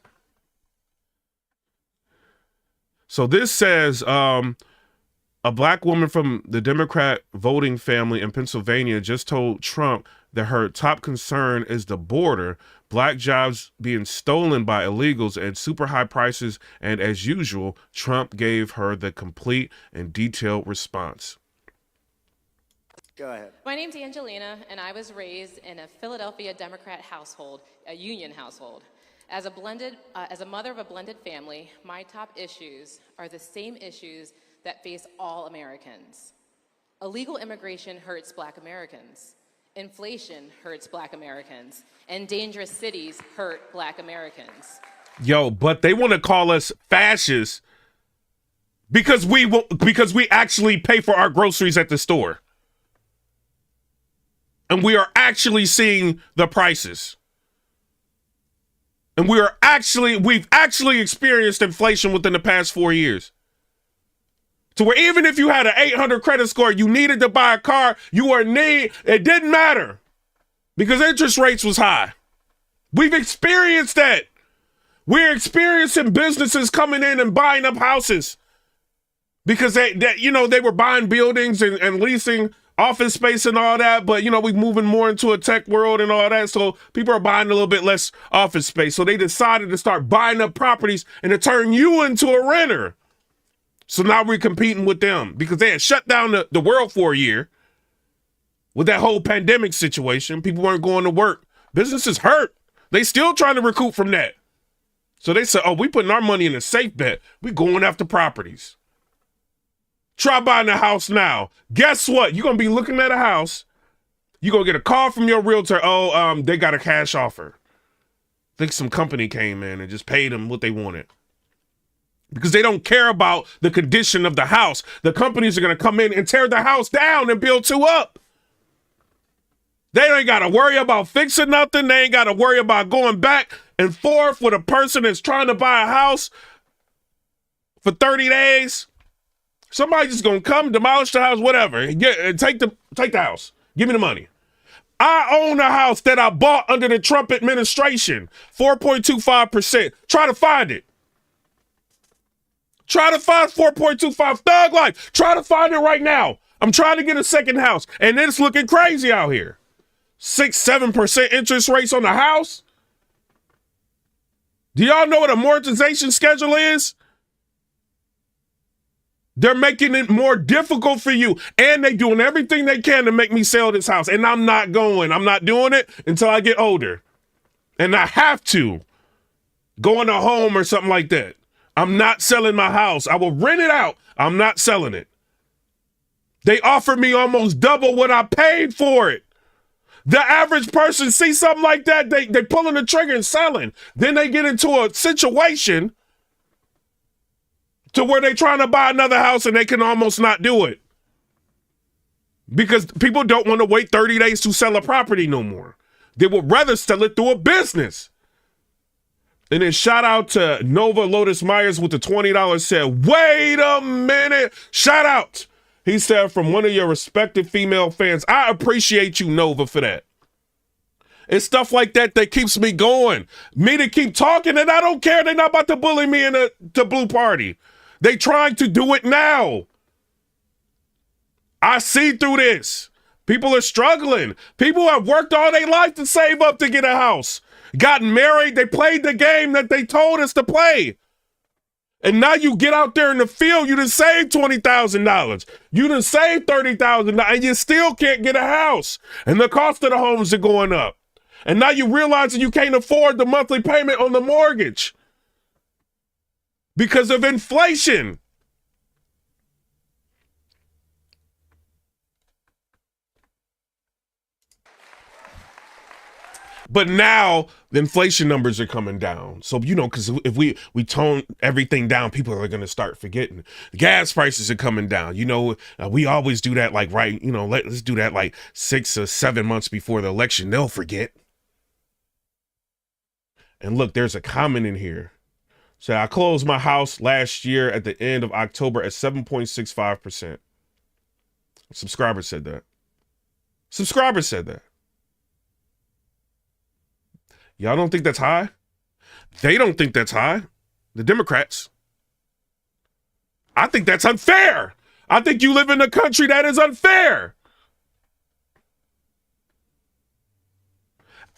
So this says, a black woman from the Democrat voting family in Pennsylvania just told Trump that her top concern is the border, black jobs being stolen by illegals, and super high prices. And as usual, Trump gave her the complete and detailed response. Go ahead. My name's Angelina, and I was raised in a Philadelphia Democrat household, a union household. As a mother of a blended family, my top issues are the same issues that face all Americans. Illegal immigration hurts Black Americans. Inflation hurts Black Americans. And dangerous cities hurt Black Americans. Yo, but they want to call us fascists because we actually pay for our groceries at the store. And we are actually seeing the prices. And we've actually experienced inflation within the past 4 years. To where even if you had an 800 credit score, you needed to buy a car, it didn't matter because interest rates was high. We've experienced that. We're experiencing businesses coming in and buying up houses because they were buying buildings and leasing office space and all that, but you know, we're moving more into a tech world and all that, so people are buying a little bit less office space. So they decided to start buying up properties and to turn you into a renter. So now we're competing with them because they had shut down the world for a year with that whole pandemic situation. People weren't going to work. Businesses hurt. They still trying to recoup from that. So they said, oh, we putting our money in a safe bet. We going after properties. Try buying a house now. Guess what? You're going to be looking at a house. You're going to get a call from your realtor. Oh, they got a cash offer. I think some company came in and just paid them what they wanted. Because they don't care about the condition of the house. The companies are going to come in and tear the house down and build two up. They ain't got to worry about fixing nothing. They ain't got to worry about going back and forth with a person that's trying to buy a house for 30 days. Somebody just gonna come, demolish the house, whatever. Take the house. Give me the money. I own a house that I bought under the Trump administration, 4.25%. Try to find it. Try to find 4.25. Thug life. Try to find it right now. I'm trying to get a second house, and it's looking crazy out here. 6-7% interest rates on the house. Do y'all know what amortization schedule is? They're making it more difficult for you, and they're doing everything they can to make me sell this house, and I'm not going. I'm not doing it until I get older, and I have to go in a home or something like that. I'm not selling my house. I will rent it out. I'm not selling it. They offered me almost double what I paid for it. The average person sees something like that, they pulling the trigger and selling. Then they get into a situation to where they're trying to buy another house and they can almost not do it because people don't want to wait 30 days to sell a property no more. They would rather sell it through a business. And then shout out to Nova Lotus Myers with the $20 said, wait a minute. Shout out. He said from one of your respected female fans. I appreciate you, Nova, for that. It's stuff like that that keeps me going. Me to keep talking, and I don't care. They're not about to bully me in the Blue Party. They trying to do it now. I see through this. People are struggling. People have worked all their life to save up to get a house. Got married. They played the game that they told us to play. And now you get out there in the field, you done saved $20,000. You done saved $30,000, and you still can't get a house. And the cost of the homes are going up. And now you realize that you can't afford the monthly payment on the mortgage because of inflation. But now the inflation numbers are coming down. So, you know, because if we tone everything down, people are going to start forgetting. Gas prices are coming down. You know, we always do that like, right, you know, let's do that like 6 or 7 months before the election. They'll forget. And look, there's a comment in here. So I closed my house last year at the end of October at 7.65%. Subscriber said that. Subscriber said that. Y'all don't think that's high? They don't think that's high. The Democrats. I think that's unfair. I think you live in a country that is unfair.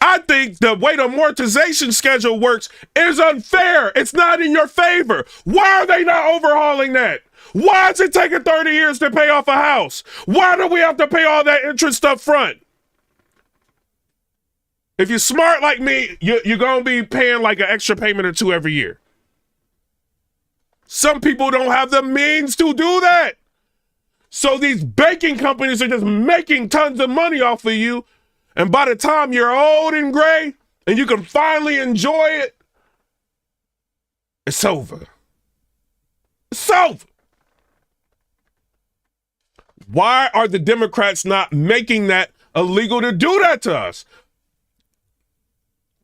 I think the way the amortization schedule works is unfair. It's not in your favor. Why are they not overhauling that? Why is it taking 30 years to pay off a house? Why do we have to pay all that interest up front? If you're smart like me, you're going to be paying like an extra payment or two every year. Some people don't have the means to do that. So these banking companies are just making tons of money off of you. And by the time you're old and gray and you can finally enjoy it, it's over. It's over. Why are the Democrats not making that illegal to do that to us?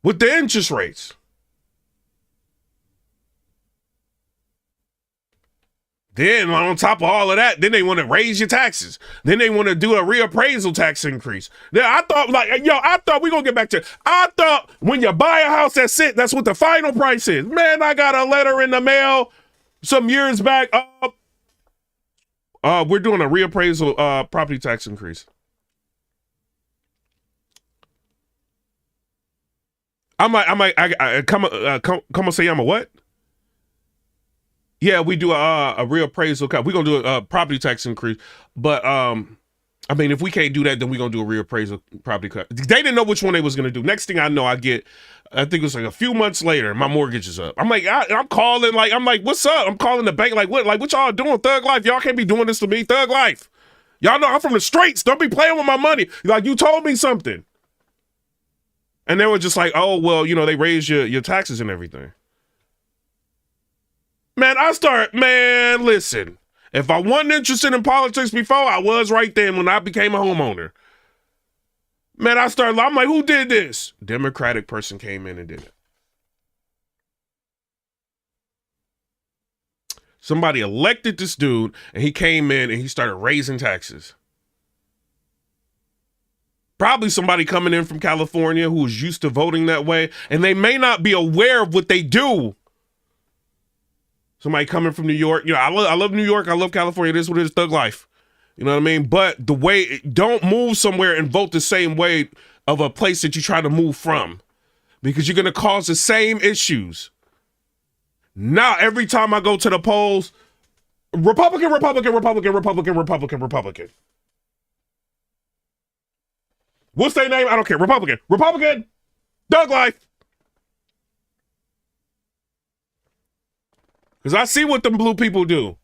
With the interest rates. Then on top of all of that, then they want to raise your taxes. Then they want to do a reappraisal tax increase. Then I thought we're going to get back to, I thought when you buy a house, that's it. That's what the final price is. Man, I got a letter in the mail some years back. We're doing a reappraisal property tax increase. I come and say I'm a what? Yeah, we do a reappraisal. We're gonna do a property tax increase, but I mean, if we can't do that, then we're gonna do a reappraisal property cut. They didn't know which one they was gonna do. Next thing I know, I think it was like a few months later, my mortgage is up. I'm like, I'm calling, like, I'm like, what's up? I'm calling the bank, like, what y'all doing? Thug life, y'all can't be doing this to me. Thug life, y'all know I'm from the streets. Don't be playing with my money. Like, you told me something. And they were just like, oh, well, you know, they raised your taxes and everything. Man, listen, if I wasn't interested in politics before, I was right then when I became a homeowner. Man, I'm like, who did this? Democratic person came in and did it. Somebody elected this dude, and he came in and he started raising taxes. Probably somebody coming in from California who is used to voting that way, and they may not be aware of what they do. Somebody coming from New York, you know, I love New York, I love California. This is what it is, thug life. You know what I mean? But don't move somewhere and vote the same way of a place that you try to move from, because you're gonna cause the same issues. Now, every time I go to the polls, Republican. What's their name? I don't care. Republican. Thug life. Because I see what them blue people do.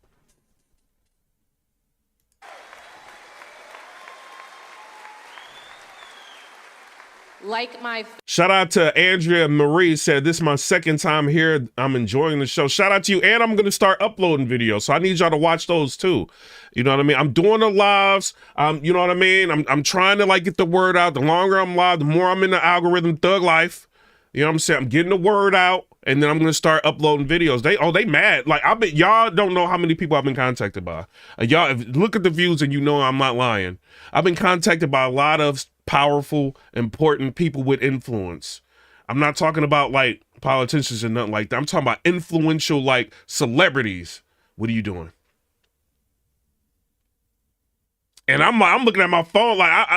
Like my Shout out to Andrea Marie, said, this is my second time here. I'm enjoying the show. Shout out to you. And I'm going to start uploading videos. So I need y'all to watch those too. You know what I mean? I'm doing the lives. You know what I mean? I'm trying to like get the word out. The longer I'm live, the more I'm in the algorithm, thug life. You know what I'm saying? I'm getting the word out. And then I'm going to start uploading videos. They mad. Like, I bet y'all don't know how many people I've been contacted by. Y'all, look at the views and you know I'm not lying. I've been contacted by a lot of powerful, important people with influence. I'm not talking about like politicians and nothing like that. I'm talking about influential, like celebrities. What are you doing? And I'm looking at my phone like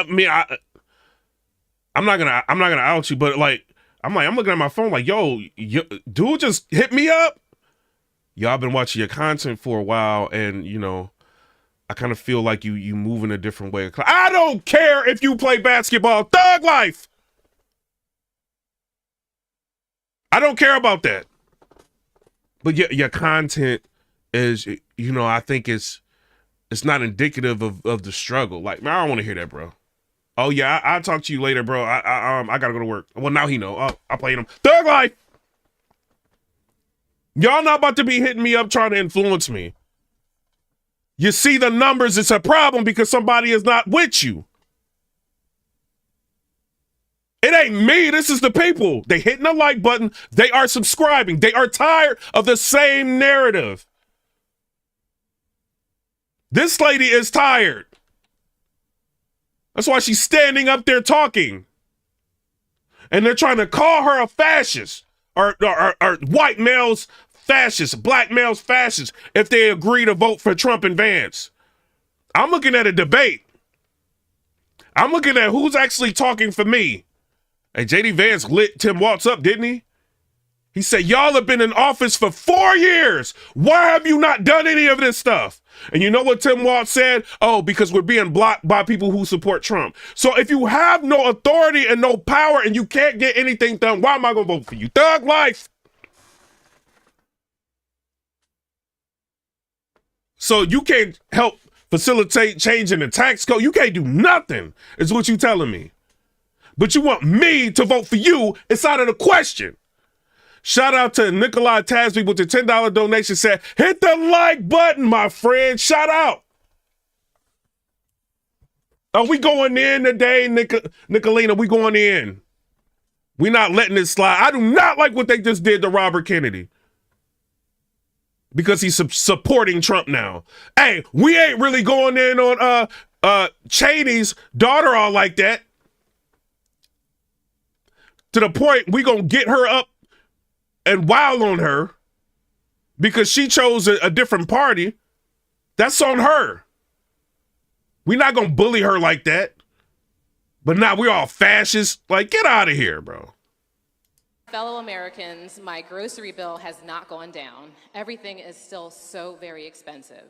I'm not gonna out you, but like I'm looking at my phone like, yo, dude just hit me up. Y'all been watching your content for a while, and you know, I kind of feel like you move in a different way. I don't care if you play basketball, thug life. I don't care about that. But your content is, you know, I think it's not indicative of the struggle. Like, man, I don't want to hear that, bro. Oh yeah, I'll talk to you later, bro. I gotta go to work. Well, now he know. Oh, I played him. Thug life. Y'all not about to be hitting me up trying to influence me. You see the numbers, it's a problem because somebody is not with you. It ain't me, this is the people. They hitting the like button, they are subscribing. They are tired of the same narrative. This lady is tired. That's why she's standing up there talking. And they're trying to call her a fascist or white males fascist, black males fascist if they agree to vote for Trump and Vance. I'm looking at a debate. I'm looking at who's actually talking for me. Hey, J.D. Vance lit Tim Walz up, didn't he? He said, y'all have been in office for 4 years. Why have you not done any of this stuff? And you know what Tim Walz said? Oh, because we're being blocked by people who support Trump. So if you have no authority and no power and you can't get anything done, why am I going to vote for you? Thug life. So you can't help facilitate changing the tax code. You can't do nothing, is what you telling me. But you want me to vote for you. It's out of the question. Shout out to Nikolai Tasby with the $10 donation, said, hit the like button, my friend. Shout out. Are we going in today, Nicolina? We going in. We not letting this slide. I do not like what they just did to Robert Kennedy. Because he's supporting Trump now. Hey, we ain't really going in on Cheney's daughter all like that. To the point we gonna get her up and wild on her because she chose a different party. That's on her. We're not gonna bully her like that. But now we're all fascists. Like, get out of here, bro. fellow Americans, my grocery bill has not gone down. Everything is still so very expensive.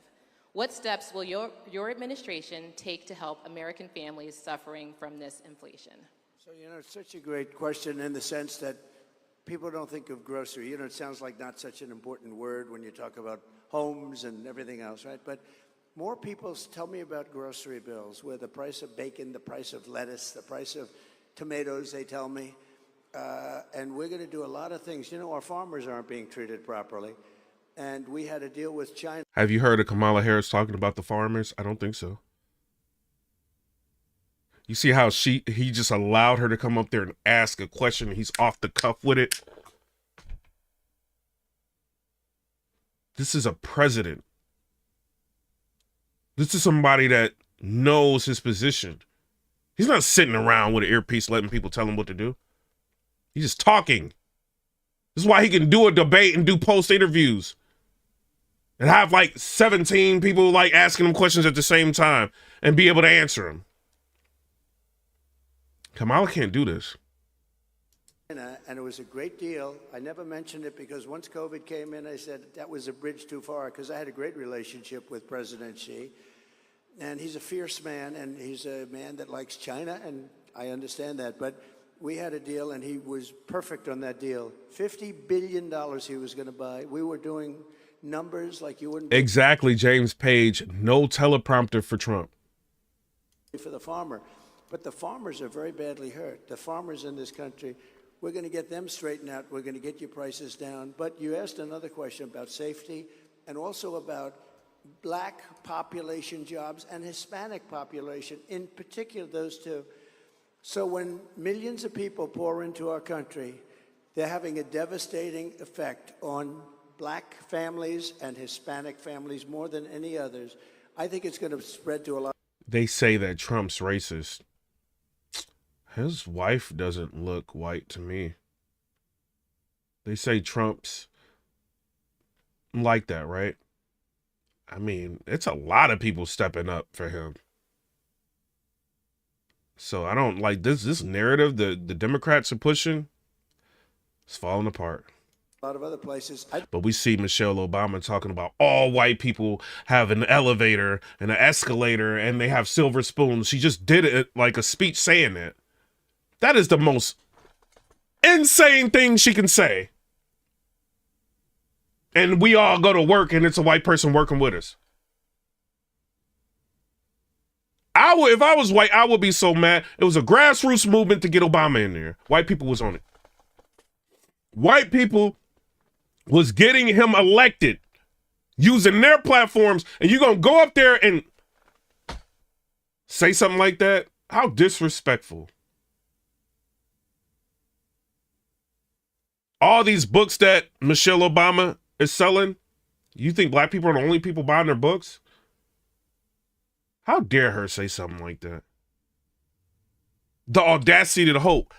What steps will your administration take to help American families suffering from this inflation? So, you know, it's such a great question in the sense that people don't think of grocery. You know, it sounds like not such an important word when you talk about homes and everything else, right? But more people tell me about grocery bills, where the price of bacon, the price of lettuce, the price of tomatoes, they tell me. And we're going to do a lot of things. You know, our farmers aren't being treated properly. And we had to deal with China. Have you heard of Kamala Harris talking about the farmers? I don't think so. You see how he just allowed her to come up there and ask a question and he's off the cuff with it? This is a president. This is somebody that knows his position. He's not sitting around with an earpiece letting people tell him what to do. He's just talking. This is why he can do a debate and do post interviews and have like 17 people like asking him questions at the same time and be able to answer them. Kamala can't do this. And it was a great deal. I never mentioned it because once COVID came in, I said that was a bridge too far because I had a great relationship with President Xi. And he's a fierce man, and he's a man that likes China, and I understand that. But we had a deal, and he was perfect on that deal. $50 billion he was going to buy. We were doing numbers like you wouldn't. Exactly, James Page. No teleprompter for Trump. For the farmer. But the farmers are very badly hurt. The farmers in this country, we're going to get them straightened out. We're going to get your prices down. But you asked another question about safety and also about black population jobs and Hispanic population, in particular those two. So when millions of people pour into our country, they're having a devastating effect on black families and Hispanic families more than any others. I think it's going to spread to a lot. They say that Trump's racist. His wife doesn't look white to me. They say Trump's like that, right? I mean, it's a lot of people stepping up for him. So I don't like this narrative the Democrats are pushing. It's falling apart. A lot of other places. But we see Michelle Obama talking about all white people have an elevator and an escalator and they have silver spoons. She just did it like a speech saying it. That is the most insane thing she can say. And we all go to work and it's a white person working with us. If I was white, I would be so mad. It was a grassroots movement to get Obama in there. White people was on it. White people was getting him elected using their platforms, and you're going to go up there and say something like that? How disrespectful. All these books that Michelle Obama is selling, you think black people are the only people buying their books? How dare her say something like that? The audacity to hope.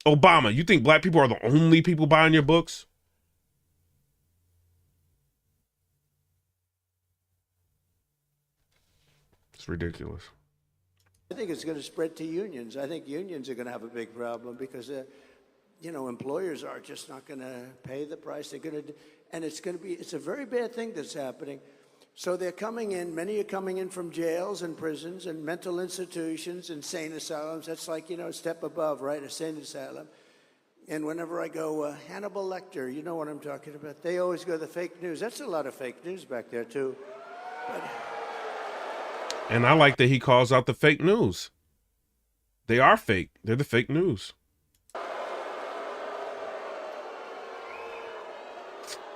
Obama, you think black people are the only people buying your books? It's ridiculous. I think it's going to spread to unions. I think unions are going to have a big problem because, employers are just not going to pay the price. They're going to, and it's a very bad thing that's happening. So they're coming in, many are coming in from jails and prisons and mental institutions, insane asylums. That's like, a step above, right? Insane asylum. And whenever I go, Hannibal Lecter, you know what I'm talking about. They always go the fake news. That's a lot of fake news back there, too. And I like that he calls out the fake news. They are fake. They're the fake news.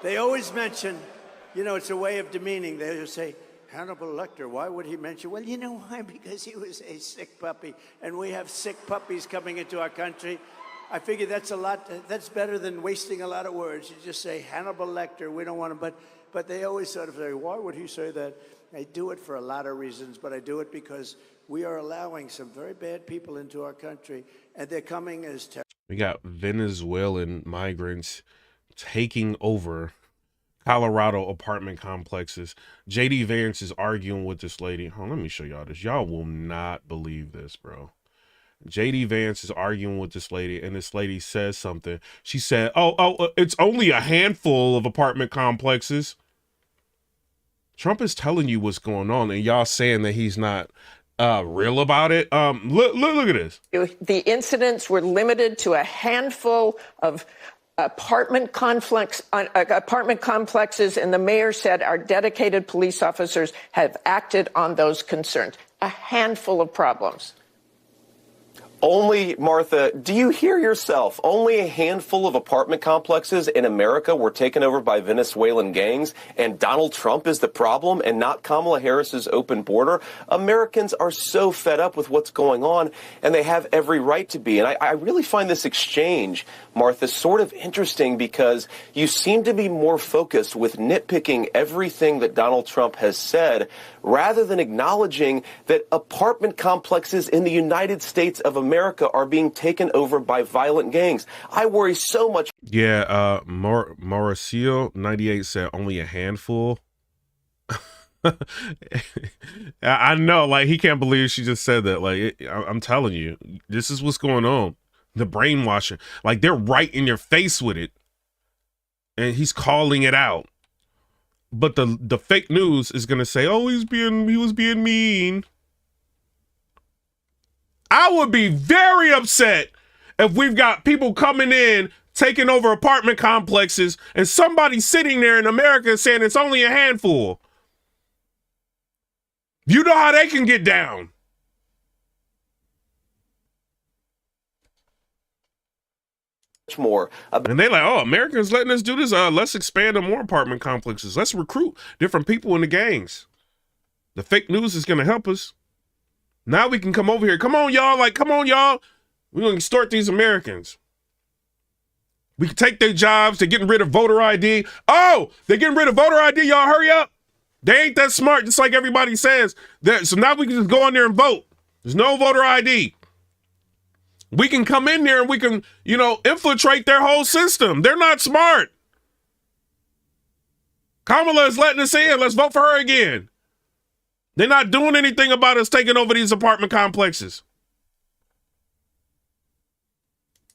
They always mention, it's a way of demeaning. They just say, Hannibal Lecter, why would he mention? Well, you know why? Because he was a sick puppy. And we have sick puppies coming into our country. I figure that's better than wasting a lot of words. You just say Hannibal Lecter, we don't want him. But they always sort of say, why would he say that? I do it for a lot of reasons, but I do it because we are allowing some very bad people into our country, and they're coming as terrorists. We got Venezuelan migrants taking over Colorado apartment complexes. JD Vance is arguing with this lady. Hold on, let me show y'all this. Y'all will not believe this, bro. JD Vance is arguing with this lady, and this lady says something. She said, it's only a handful of apartment complexes. Trump is telling you what's going on, and y'all saying that he's not real about it. Look at this. The incidents were limited to a handful of apartment complexes, and the mayor said our dedicated police officers have acted on those concerns. A handful of problems. Only, Martha, do you hear yourself? Only a handful of apartment complexes in America were taken over by Venezuelan gangs, and Donald Trump is the problem and not Kamala Harris's open border. Americans are so fed up with what's going on, and they have every right to be. And I really find this exchange, Martha, sort of interesting because you seem to be more focused with nitpicking everything that Donald Trump has said rather than acknowledging that apartment complexes in the United States of America are being taken over by violent gangs. I worry so much. Yeah, Mauricio 98 said only a handful. I know, like, he can't believe she just said that. Like, I'm telling you, this is what's going on. The brainwashing. Like, they're right in your face with it. And he's calling it out. But the fake news is gonna say, oh, he was being mean. I would be very upset if we've got people coming in, taking over apartment complexes, and somebody sitting there in America saying it's only a handful. You know how they can get down. more. And they're like, oh, Americans letting us do this. Let's expand to more apartment complexes. Let's recruit different people in the gangs. The fake news is going to help us. Now we can come over here. Come on, y'all. Like, come on, y'all. We're going to extort these Americans. We can take their jobs. They're getting rid of voter ID. Oh, they're getting rid of voter ID. Y'all hurry up. They ain't that smart, just like everybody says. So now we can just go in there and vote. There's no voter ID. We can come in there and we can, you know, infiltrate their whole system. They're not smart. Kamala is letting us in. Let's vote for her again. They're not doing anything about us taking over these apartment complexes.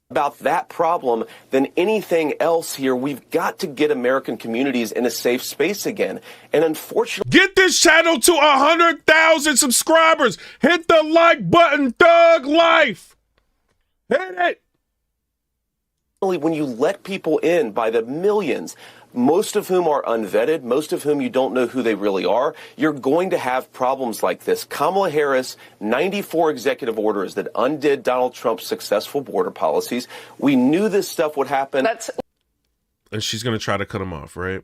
About that problem than anything else here. We've got to get American communities in a safe space again. And unfortunately, get this channel to 100,000 subscribers. Hit the like button, Thug Life. Hit it. When you let people in by the millions, most of whom are unvetted, most of whom you don't know who they really are, you're going to have problems like this. Kamala Harris, 94 executive orders that undid Donald Trump's successful border policies. We knew this stuff would happen. And she's going to try to cut him off, right?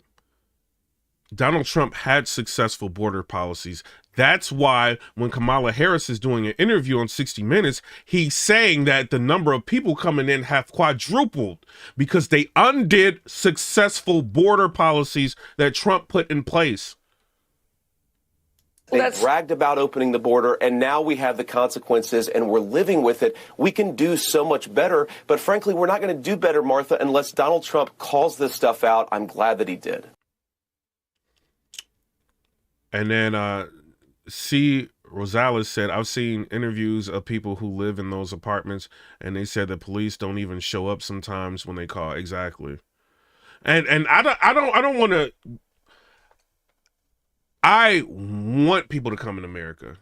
Donald Trump had successful border policies. That's why when Kamala Harris is doing an interview on 60 Minutes, he's saying that the number of people coming in have quadrupled because they undid successful border policies that Trump put in place. They bragged about opening the border, and now we have the consequences, and we're living with it. We can do so much better, but frankly, we're not going to do better, Martha, unless Donald Trump calls this stuff out. I'm glad that he did. And then C. Rosales said, I've seen interviews of people who live in those apartments, and they said the police don't even show up sometimes when they call. Exactly. And I don't want to. I want people to come in America,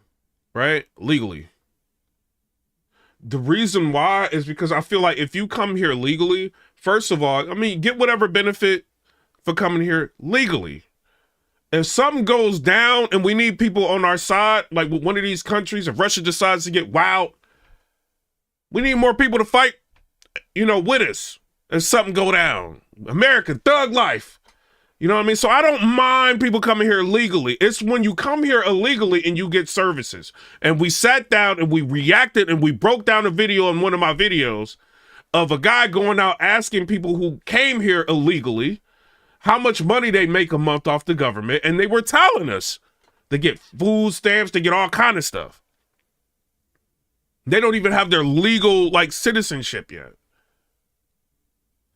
right? Legally. The reason why is because I feel like if you come here legally, first of all, I mean, get whatever benefit for coming here legally. If something goes down and we need people on our side, like with one of these countries, if Russia decides to get wild, we need more people to fight, you know, with us if something go down. American thug life. You know what I mean? So I don't mind people coming here legally. It's when you come here illegally and you get services. And we sat down and we reacted and we broke down a video in one of my videos of a guy going out asking people who came here illegally how much money they make a month off the government, and they were telling us they get food stamps, they get all kind of stuff. They don't even have their legal, like, citizenship yet.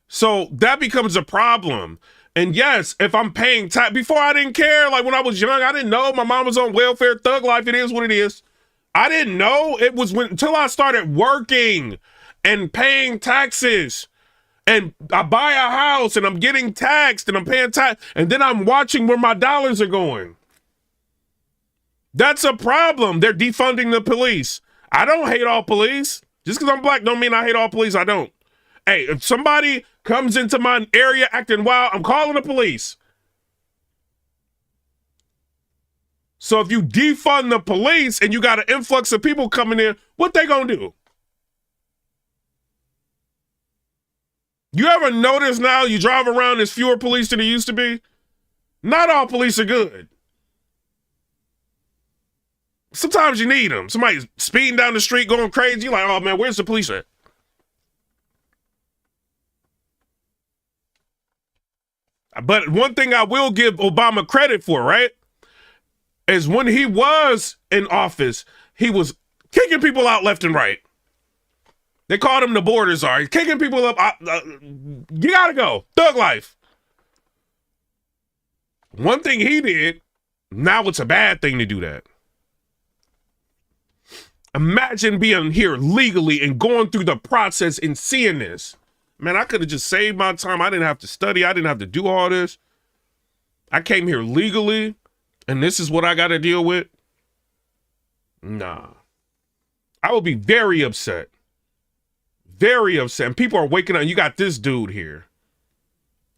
So that becomes a problem. And yes, if I'm paying tax, before I didn't care, like when I was young, I didn't know my mom was on welfare, thug life, it is what it is. I didn't know. It was until I started working and paying taxes. And I buy a house and I'm getting taxed and I'm paying tax, and then I'm watching where my dollars are going. That's a problem. They're defunding the police. I don't hate all police. Just because I'm black don't mean I hate all police. I don't. Hey, if somebody comes into my area acting wild, I'm calling the police. So if you defund the police and you got an influx of people coming in, what they gonna do? You ever notice now you drive around, there's fewer police than there used to be? Not all police are good. Sometimes you need them. Somebody's speeding down the street going crazy. You're like, oh man, where's the police at? But one thing I will give Obama credit for, right, is when he was in office, he was kicking people out left and right. They called him the border czar. He's kicking people up. You gotta go. Thug life. One thing he did, now it's a bad thing to do that. Imagine being here legally and going through the process and seeing this. Man, I could have just saved my time. I didn't have to study. I didn't have to do all this. I came here legally, and this is what I got to deal with? Nah. I would be very upset. Very upset. And people are waking up. You got this dude here.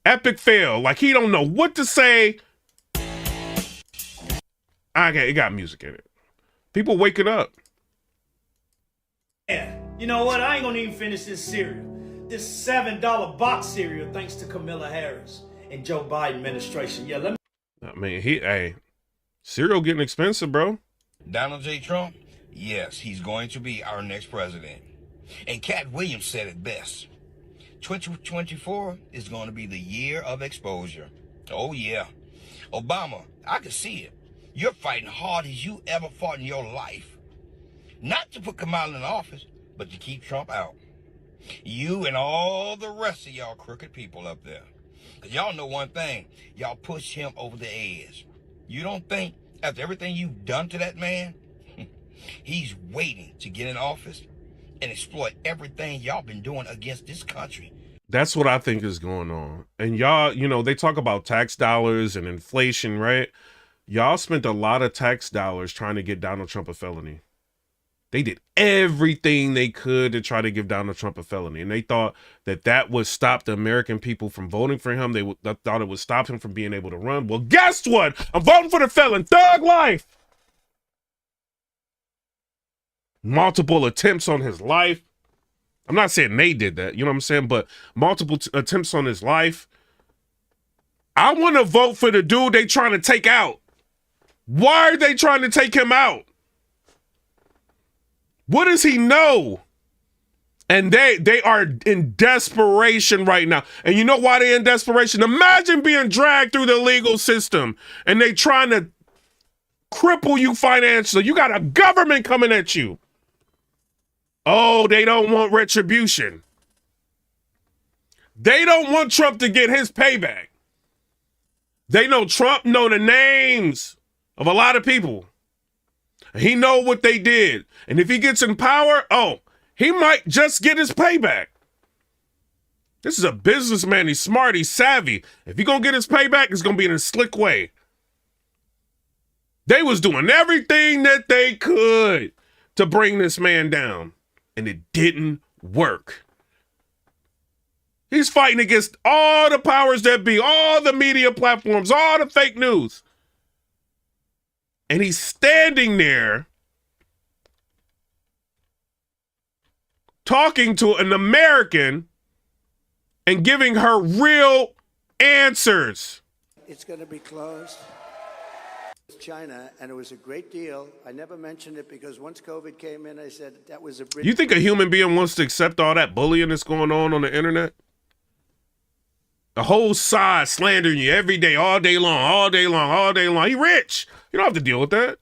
Epic fail. Like, he don't know what to say. Okay, it got music in it. People waking up. Yeah, you know what? I ain't gonna even finish this cereal. this $7 box cereal thanks to Kamala Harris and Joe Biden administration. Yeah, let me. I mean, cereal getting expensive, bro. Donald J. Trump, yes, he's going to be our next president. And Cat Williams said it best. 2024 is going to be the year of exposure. Oh, yeah. Obama, I can see it. You're fighting hard as you ever fought in your life. Not to put Kamala in office, but to keep Trump out. You and all the rest of y'all crooked people up there. Because y'all know one thing. Y'all push him over the edge. You don't think, after everything you've done to that man, he's waiting to get in office and exploit everything y'all been doing against this country? That's what I think is going on. And y'all, you know, they talk about tax dollars and inflation, right? Y'all spent a lot of tax dollars trying to get Donald Trump a felony. They did everything they could to try to give Donald Trump a felony. And they thought that that would stop the American people from voting for him. They thought it would stop him from being able to run. Well, guess what? I'm voting for the felon. Thug life. Multiple attempts on his life. I'm not saying they did that, you know what I'm saying? But multiple attempts on his life. I want to vote for the dude they trying to take out. Why are they trying to take him out? What does he know? And they are in desperation right now. And you know why they're in desperation? Imagine being dragged through the legal system and they trying to cripple you financially. You got a government coming at you. Oh, they don't want retribution. They don't want Trump to get his payback. They know Trump know the names of a lot of people. He know what they did. And if he gets in power, he might just get his payback. This is a businessman. He's smart. He's savvy. If he gonna get his payback, it's gonna be in a slick way. They was doing everything that they could to bring this man down, and it didn't work. He's fighting against all the powers that be, all the media platforms, all the fake news. And he's standing there talking to an American and giving her real answers. It's going to be closed. China, and it was a great deal. I never mentioned it because once COVID came in, I said that was a bridge. You think a human being wants to accept all that bullying that's going on the internet? The whole side slandering you every day, all day long, all day long, all day long. He rich. You don't have to deal with that.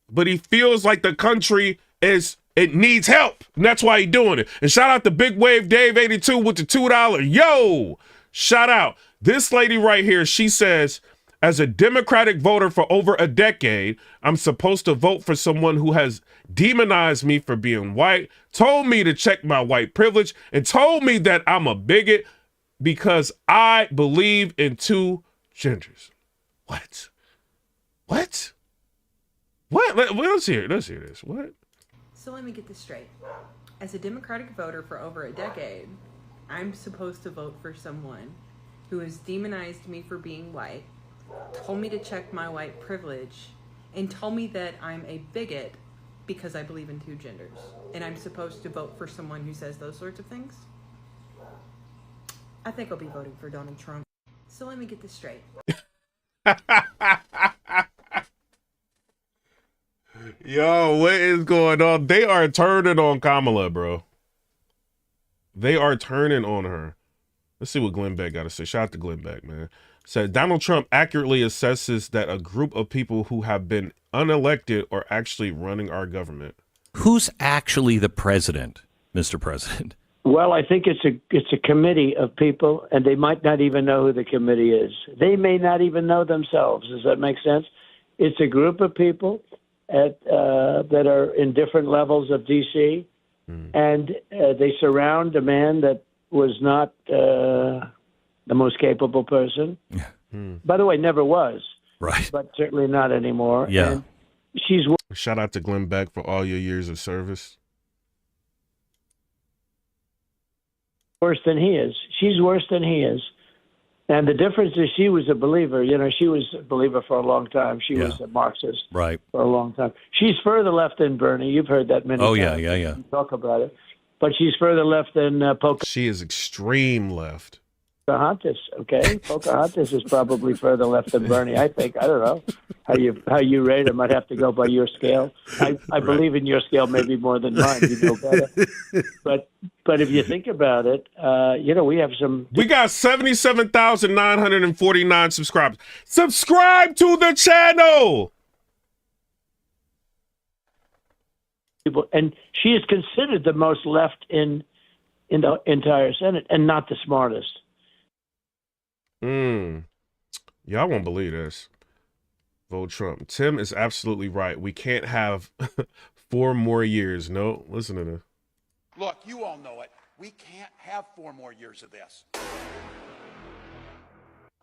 But he feels like the country it needs help. And that's why he's doing it. And shout out to Big Wave Dave 82 with the $2. Yo, shout out. This lady right here, she says, as a Democratic voter for over a decade, I'm supposed to vote for someone who has demonized me for being white, told me to check my white privilege, and told me that I'm a bigot because I believe in two genders. What? What? Let's hear this. What? So let me get this straight. As a Democratic voter for over a decade, I'm supposed to vote for someone who has demonized me for being white, told me to check my white privilege, and told me that I'm a bigot because I believe in two genders. And I'm supposed to vote for someone who says those sorts of things? I think I'll be voting for Donald Trump. So let me get this straight. Yo, what is going on? They are turning on Kamala, bro. They are turning on her. Let's see what Glenn Beck got to say. Shout out to Glenn Beck, man. Said Donald Trump accurately assesses that a group of people who have been unelected are actually running our government. Who's actually the president, Mr. President? Well, I think it's a committee of people, and they might not even know who the committee is. They may not even know themselves. Does that make sense? It's a group of people that are in different levels of D.C., and they surround a man that was not the most capable person. By the way, never was. Right. But certainly not anymore. Yeah. And she's Shout out to Glenn Beck for all your years of service. worse than he is. She's worse than he is. And the difference is she was a believer. You know, she was a believer for a long time. She was a Marxist for a long time. She's further left than Bernie. You've heard that many times. Yeah. You talk about it. but she's further left than She is extreme left. Pocahontas. Okay, Pocahontas is probably further left than Bernie. I think. I don't know how you rate him. I'd have to go by your scale. I believe in your scale maybe more than mine. You know better. But if you think about it, we have some. We got 77,949 subscribers. Subscribe to the channel. People, and she is considered the most left in the entire Senate, and not the smartest. Y'all won't believe this. Vote Trump. Tim is absolutely right. We can't have 4 more years. No, listen to this. Look, you all know it. We can't have 4 more years of this.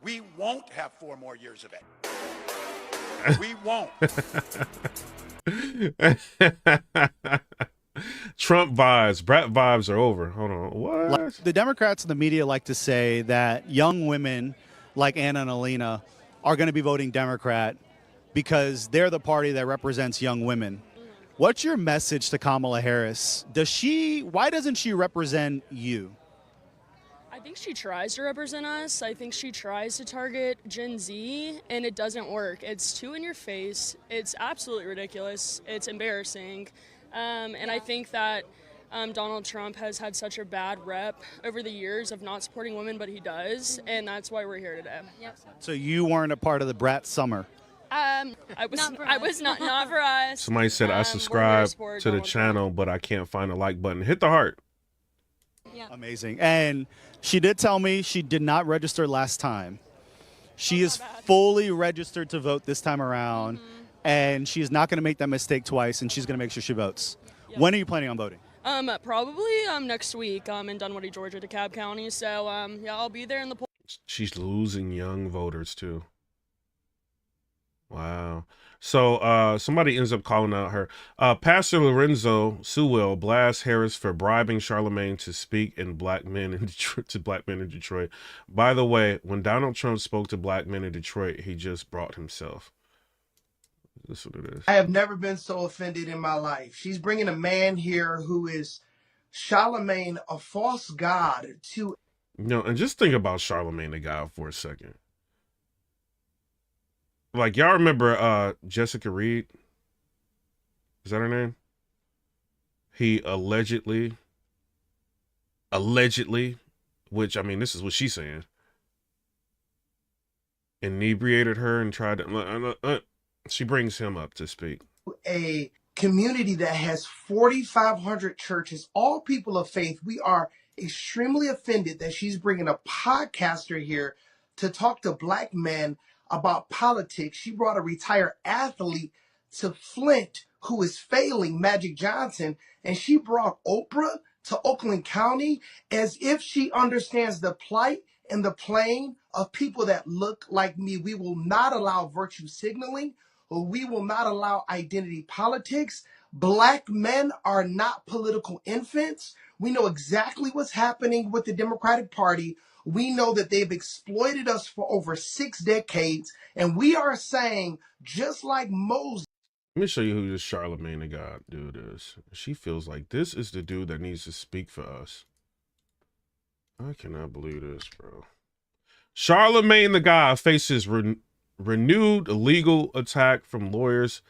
We won't have 4 more years of it. We won't. Trump vibes, Brett vibes are over. Hold on. What? The Democrats and the media like to say that young women like Anna and Alina are going to be voting Democrat because they're the party that represents young women. What's your message to Kamala Harris? Why doesn't she represent you? I think she tries to represent us. I think she tries to target Gen Z, and it doesn't work. It's too in your face. It's absolutely ridiculous. It's embarrassing. And I think that Donald Trump has had such a bad rep over the years of not supporting women, but he does, and that's why we're here today. Yep. So you weren't a part of the brat summer. I was not for us. Somebody said I subscribe to the channel, but I can't find a like button. Hit the heart. Yeah. Amazing. And she did tell me she did not register last time. She is fully registered to vote this time around, and she is not going to make that mistake twice, and she's going to make sure she votes. Yep. When are you planning on voting? Probably next week. In Dunwoody, Georgia, DeKalb County. So yeah, I'll be there in the poll. She's losing young voters too. Wow. So somebody ends up calling out her. Pastor Lorenzo Sewell blasts Harris for bribing Charlamagne to speak in black men in Detroit, to black men in Detroit. By the way, when Donald Trump spoke to black men in Detroit, he just brought himself. This is what it is. I have never been so offended in my life. She's bringing a man here who is Charlamagne, a false god, to. No, and just think about Charlamagne the God for a second. Like, y'all remember Jessica Reed? Is that her name? He allegedly, which, I mean, this is what she's saying, inebriated her and tried to, she brings him up to speak. A community that has 4,500 churches, all people of faith. We are extremely offended that she's bringing a podcaster here to talk to black men about politics. She brought a retired athlete to Flint who is failing, Magic Johnson, and she brought Oprah to Oakland County as if she understands the plight and the pain of people that look like me. We will not allow virtue signaling, or we will not allow identity politics. Black men are not political infants. We know exactly what's happening with the Democratic Party. We know that they've exploited us for over 6 decades, and we are saying, just like Moses. Let me show you who this Charlamagne the God dude is. She feels like this is the dude that needs to speak for us. I cannot believe this, bro. Charlamagne the God faces renewed legal attack from lawyers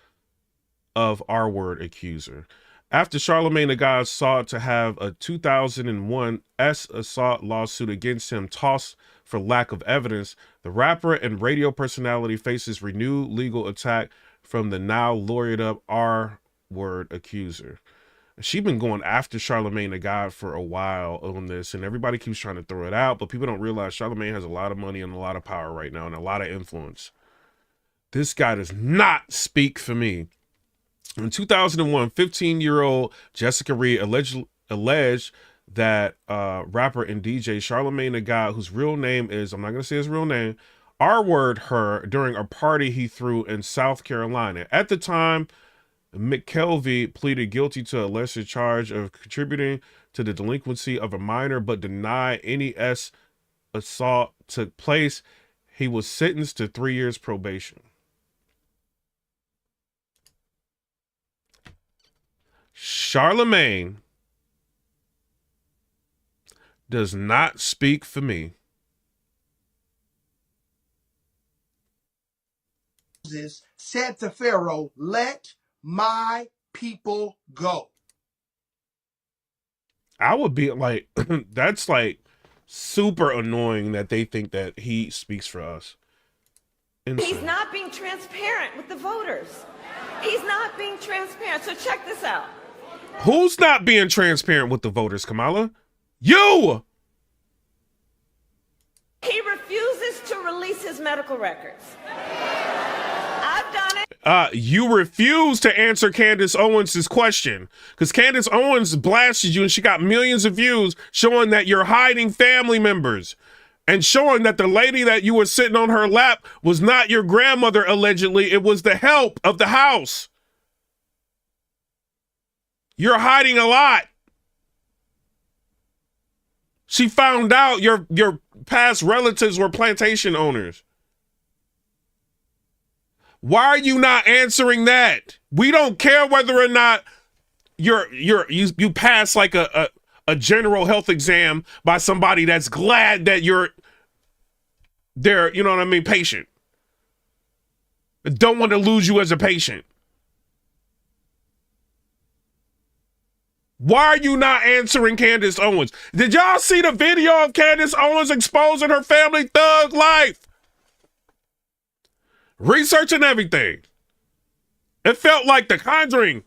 of R-word accuser. After Charlamagne the God sought to have a 2001 assault lawsuit against him tossed for lack of evidence, the rapper and radio personality faces renewed legal attack from the now lawyered up R-word accuser. She's been going after Charlamagne the God for a while on this, and everybody keeps trying to throw it out, but people don't realize Charlamagne has a lot of money and a lot of power right now and a lot of influence. This guy does not speak for me. In 2001, 15-year-old Jessica Reed alleged that rapper and DJ Charlamagne the God, whose real name is, I'm not going to say his real name, R-word her during a party he threw in South Carolina. At the time, McKelvey pleaded guilty to a lesser charge of contributing to the delinquency of a minor, but denied any assault took place. He was sentenced to 3 years probation. Charlamagne does not speak for me. Said to Pharaoh, let my people go. I would be like, that's like super annoying that they think that he speaks for us. Insane. He's not being transparent with the voters. He's not being transparent. So check this out. Who's not being transparent with the voters, Kamala? You! He refuses to release his medical records. I've done it. You refuse to answer Candace Owens' question because Candace Owens blasted you and she got millions of views showing that you're hiding family members and showing that the lady that you were sitting on her lap was not your grandmother, allegedly. It was the help of the house. You're hiding a lot. She found out your past relatives were plantation owners. Why are you not answering that? We don't care whether or not you pass like a general health exam by somebody that's glad that you're there, you know what I mean, patient. Don't want to lose you as a patient. Why are you not answering Candace Owens? Did y'all see the video of Candace Owens exposing her family thug life? Researching everything. It felt like The Conjuring.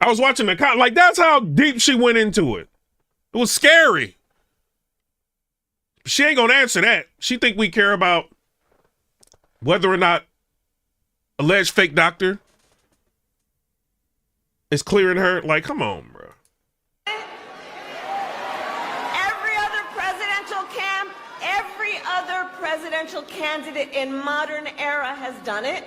I was watching The Conjuring. Like, that's how deep she went into it. It was scary. She ain't gonna answer that. She think we care about whether or not alleged fake doctor is clearing her. Like, come on, bro. Every other presidential candidate in modern era has done it.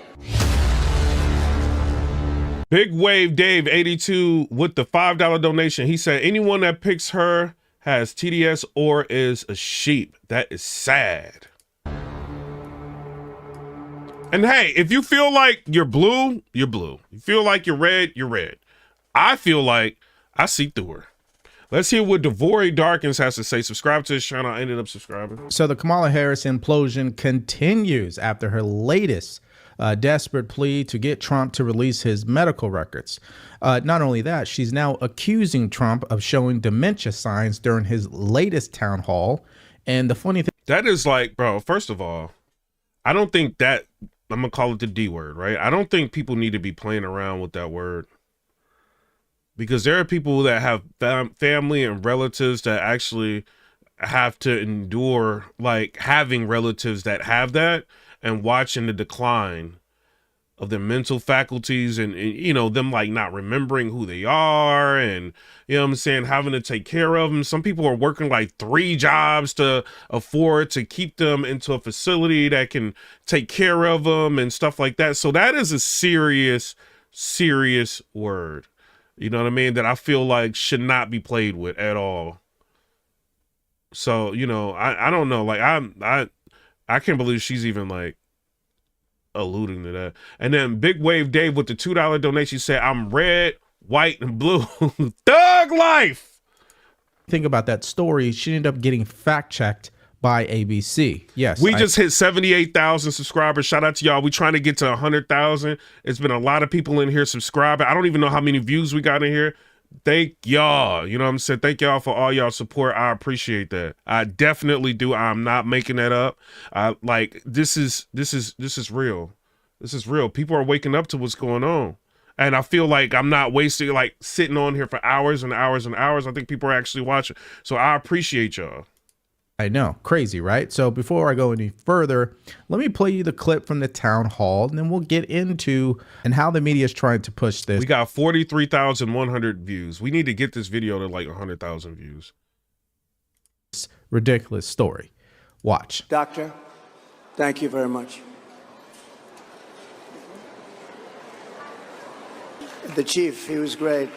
Big Wave Dave 82 with the $5 donation. He said anyone that picks her has TDS or is a sheep. That is sad. And hey, if you feel like you're blue, you're blue. You feel like you're red, you're red. I feel like I see through her. Let's hear what Devori Darkins has to say. Subscribe to his channel. I ended up subscribing. So the Kamala Harris implosion continues after her latest desperate plea to get Trump to release his medical records. Not only that, she's now accusing Trump of showing dementia signs during his latest town hall. And the funny thing— that is like, bro, first of all, I don't think that, I'm going to call it the D word, right? I don't think people need to be playing around with that word. Because there are people that have family and relatives that actually have to endure, like, having relatives that have that and watching the decline of their mental faculties and, you know, them, like, not remembering who they are and, you know what I'm saying, having to take care of them. Some people are working, like, 3 jobs to afford to keep them into a facility that can take care of them and stuff like that. So that is a serious, serious word. You know what I mean? That I feel like should not be played with at all. So, you know, I don't know. Like, I can't believe she's even, like, alluding to that. And then Big Wave Dave with the $2 donation said, I'm red, white, and blue. Thug life! Think about that story. She ended up getting fact-checked by ABC. Yes. We just hit 78,000 subscribers. Shout out to y'all. We trying to get to 100,000. It's been a lot of people in here subscribing. I don't even know how many views we got in here. Thank y'all. You know what I'm saying? Thank y'all for all y'all support. I appreciate that. I definitely do. I'm not making that up. Like, this is real. This is real. People are waking up to what's going on. And I feel like I'm not wasting, like, sitting on here for hours and hours and hours. I think people are actually watching. So I appreciate y'all. I know, crazy, right? So before I go any further, let me play you the clip from the town hall, and then we'll get into and how the media is trying to push this. We got 43,100 views. We need to get this video to like 100,000 views. Ridiculous story. Watch. Doctor, thank you very much. The chief, he was great.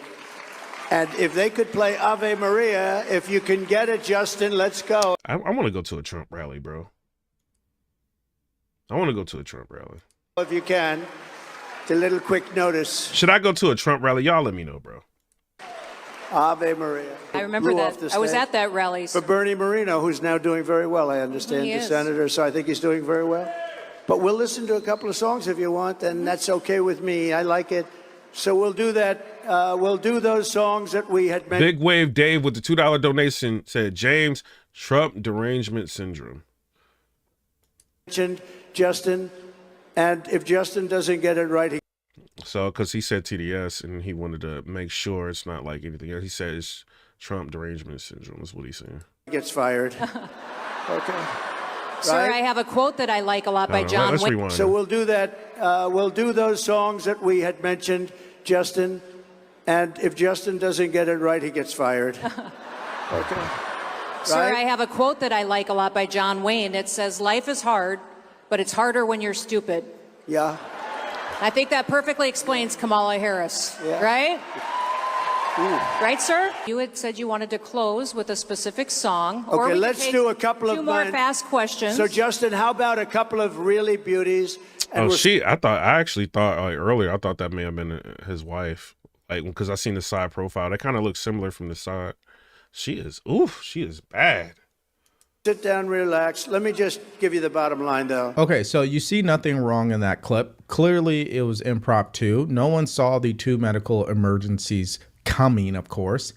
And if they could play Ave Maria, if you can get it, Justin, let's go. I want to go to a Trump rally, bro. I want to go to a Trump rally. If you can, it's a little quick notice. Should I go to a Trump rally? Y'all let me know, bro. Ave Maria. I remember that. I was at that rally. For Bernie Moreno, who's now doing very well, I understand, He the is. senator, so I think he's doing very well. But we'll listen to a couple of songs if you want, and that's okay with me. I like it. So we'll do that. We'll do those songs that we had mentioned. Big Wave Dave with the $2 donation said, James, Trump derangement syndrome. Justin, and if Justin doesn't get it right, So, because he said TDS and he wanted to make sure it's not like anything else. He said it's Trump derangement syndrome is what he's saying. he gets fired. Okay. Sir, I have a quote that I like a lot by John let's Wayne. rewind. So we'll do that. We'll do those songs that we had mentioned, Justin. And if Justin doesn't get it right, he gets fired. Okay. Sir, I have a quote that I like a lot by John Wayne. It says, life is hard, but it's harder when you're stupid. Yeah. I think that perfectly explains Kamala Harris, right? Right, sir? You had said you wanted to close with a specific song. or Okay, we could let's take do a couple of two more mine. fast questions. So, Justin, how about a couple of really beauties? And Oh, I actually thought like, earlier, I thought that may have been his wife. Like, because I seen the side profile. That kind of looks similar from the side. She is bad. Sit down, relax. Let me just give you the bottom line, though. Okay, so you see nothing wrong in that clip. Clearly, it was impromptu. No one saw the two medical emergencies coming, of course.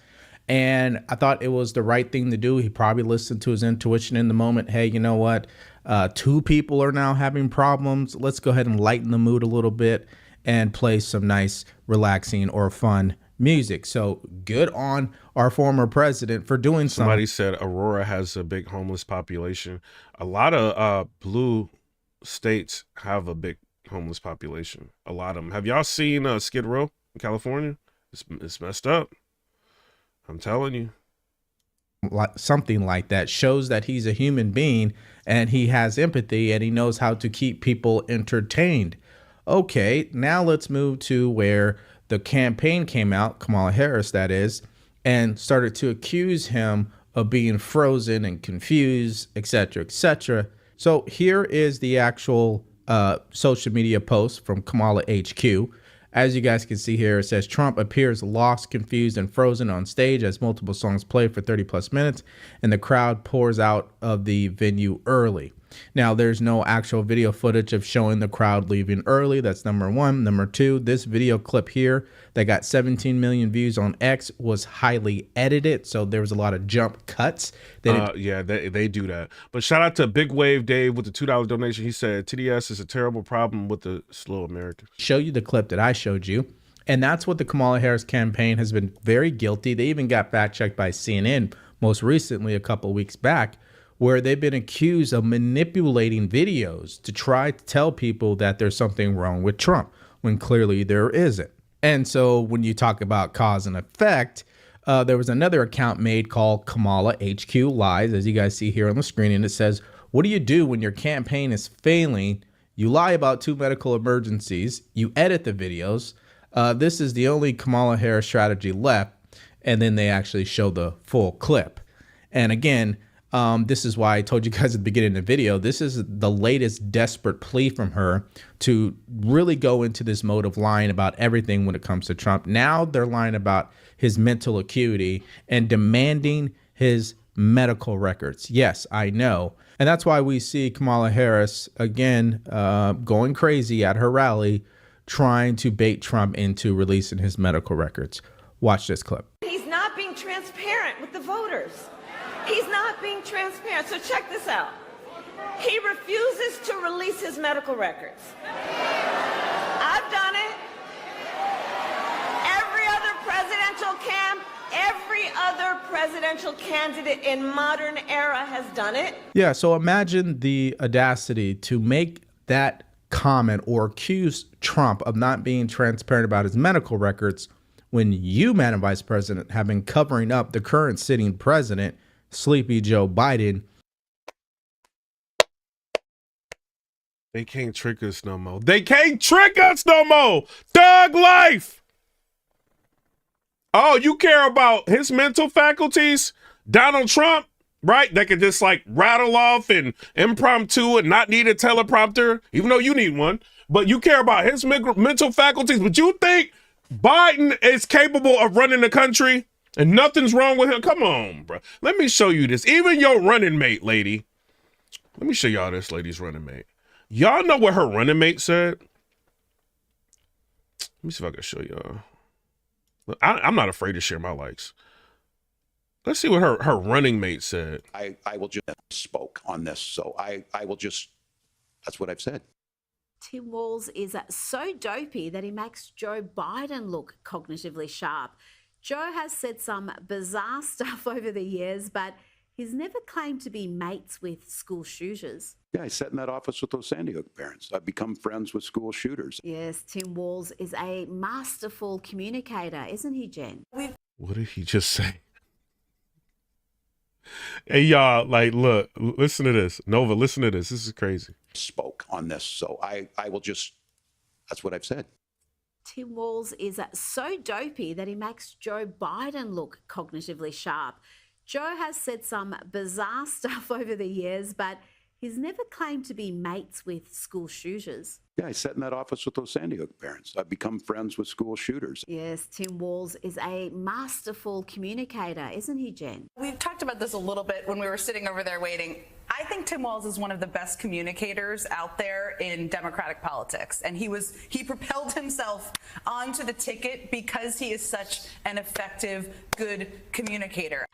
And I thought it was the right thing to do. He probably listened to his intuition in the moment. Hey, you know what? Two people are now having problems. Let's go ahead and lighten the mood a little bit and play some nice, relaxing, or fun music. So good on our former president for doing something. Somebody said Aurora has a big homeless population. A lot of blue states have a big homeless population. A lot of them. Have y'all seen Skid Row in California? It's messed up. I'm telling you. Something like that shows that he's a human being and he has empathy and he knows how to keep people entertained. Okay, now let's move to where the campaign came out, Kamala Harris that is, and started to accuse him of being frozen and confused, etc., etc. So here is the actual social media post from Kamala HQ. As you guys can see here, it says Trump appears lost, confused, and frozen on stage as multiple songs play for 30 plus minutes and the crowd pours out of the venue early. Now, there's no actual video footage of showing the crowd leaving early. That's number one. Number two, this video clip here that got 17 million views on X was highly edited. So there was a lot of jump cuts. Yeah, they do that. But shout out to Big Wave Dave with the $2 donation. He said, TDS is a terrible problem with the slow Americans. Show you the clip that I showed you. And that's what the Kamala Harris campaign has been very guilty. They even got fact checked by CNN most recently a couple weeks back, where they've been accused of manipulating videos to try to tell people that there's something wrong with Trump when clearly there isn't. And so when you talk about cause and effect, there was another account made called Kamala HQ Lies, as you guys see here on the screen. And it says, what do you do when your campaign is failing? You lie about two medical emergencies. You edit the videos. This is the only Kamala Harris strategy left. And then they actually show the full clip. And again, this is why I told you guys at the beginning of the video, this is the latest desperate plea from her to really go into this mode of lying about everything when it comes to Trump. Now they're lying about his mental acuity and demanding his medical records. Yes, I know. And that's why we see Kamala Harris, again, going crazy at her rally, trying to bait Trump into releasing his medical records. Watch this clip. He's not being transparent with the voters. He's not being transparent. So check this out. He refuses to release his medical records. I've done it. Every other presidential candidate in modern era has done it. Yeah, so imagine the audacity to make that comment or accuse Trump of not being transparent about his medical records when you, Madam Vice President, have been covering up the current sitting president, Sleepy Joe Biden. They can't trick us no more. They can't trick us no more. Thug life. Oh, you care about his mental faculties? Donald Trump, right? That could just like rattle off and impromptu and not need a teleprompter, even though you need one. But you care about his mental faculties. But you think Biden is capable of running the country? And nothing's wrong with him. Come on, bro. Let me show you this. Even your running mate, lady. Let me show y'all this lady's running mate. Y'all know what her running mate said? Let me see if I can show y'all. I'm not afraid to share my likes. Let's see what her running mate said. I will just spoke on this, so I will just, that's what I've said. Tim Walz is so dopey that he makes Joe Biden look cognitively sharp. Joe has said some bizarre stuff over the years, but he's never claimed to be mates with school shooters. Yeah, I sat in that office with those Sandy Hook parents. I've become friends with school shooters. Yes, Tim Walz is a masterful communicator, isn't he, Jen? What did he just say? Hey, y'all, like, look, listen to this. Nova, listen to this. This is crazy. Spoke on this, so I will just, that's what I've said. Tim Walz is so dopey that he makes Joe Biden look cognitively sharp. Joe has said some bizarre stuff over the years, but he's never claimed to be mates with school shooters. Yeah, I sat in that office with those Sandy Hook parents. I've become friends with school shooters. Yes, Tim Walz is a masterful communicator, isn't he, Jen? We've talked about this a little bit when we were sitting over there waiting. I think Tim Walz is one of the best communicators out there in Democratic politics. And he propelled himself onto the ticket because he is such an effective, good communicator.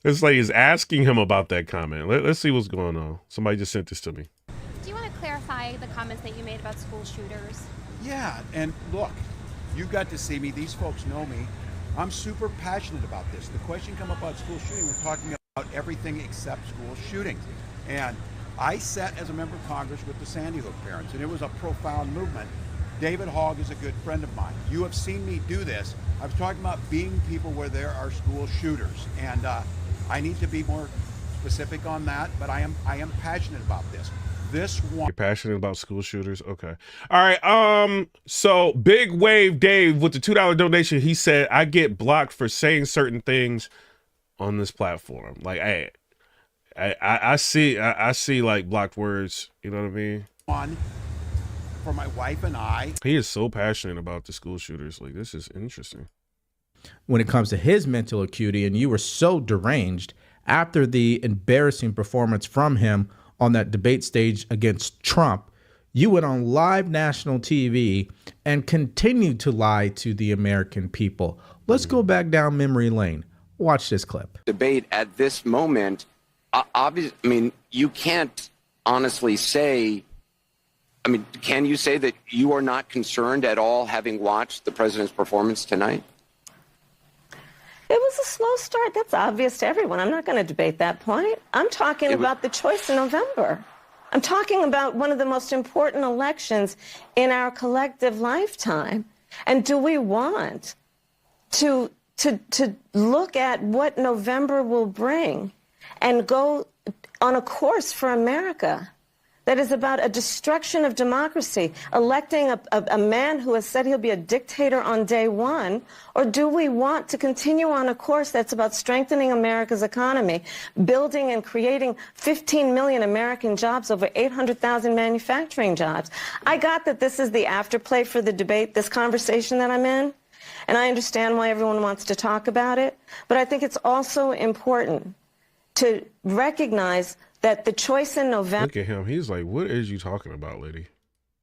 This lady is asking him about that comment. Let's see what's going on. Somebody just sent this to me. Do you want to clarify the comments that you made about school shooters? Yeah, and look, you got to see me. These folks know me. I'm super passionate about this. The question come up about school shooting. We're talking about everything except school shootings. And I sat as a member of Congress with the Sandy Hook parents, and it was a profound movement. David Hogg is a good friend of mine. You have seen me do this. I was talking about being people where there are school shooters, and I need to be more specific on that, but I am passionate about this. This one. You're passionate about school shooters? Okay. All right. So Big Wave Dave with the $2 donation, he said, I get blocked for saying certain things on this platform. Like, hey, I see like blocked words. You know what I mean? One for my wife and I. He is so passionate about the school shooters. Like, this is interesting. When it comes to his mental acuity, and you were so deranged after the embarrassing performance from him on that debate stage against Trump, you went on live national TV and continued to lie to the American people. Let's go back down memory lane. Watch this clip. Debate at this moment, obviously, I mean, you can't honestly say, I mean, can you say that you are not concerned at all having watched the president's performance tonight? It was a slow start. That's obvious to everyone. I'm not going to debate that point. I'm talking about the choice in November. I'm talking about one of the most important elections in our collective lifetime. And do we want to look at what November will bring and go on a course for America that is about a destruction of democracy, electing a man who has said he'll be a dictator on day one? Or do we want to continue on a course that's about strengthening America's economy, building and creating 15 million American jobs, over 800,000 manufacturing jobs? I got that this is the afterplay for the debate, this conversation that I'm in, and I understand why everyone wants to talk about it, but I think it's also important to recognize that the choice in November. Look at him. He's like, what is you talking about, lady?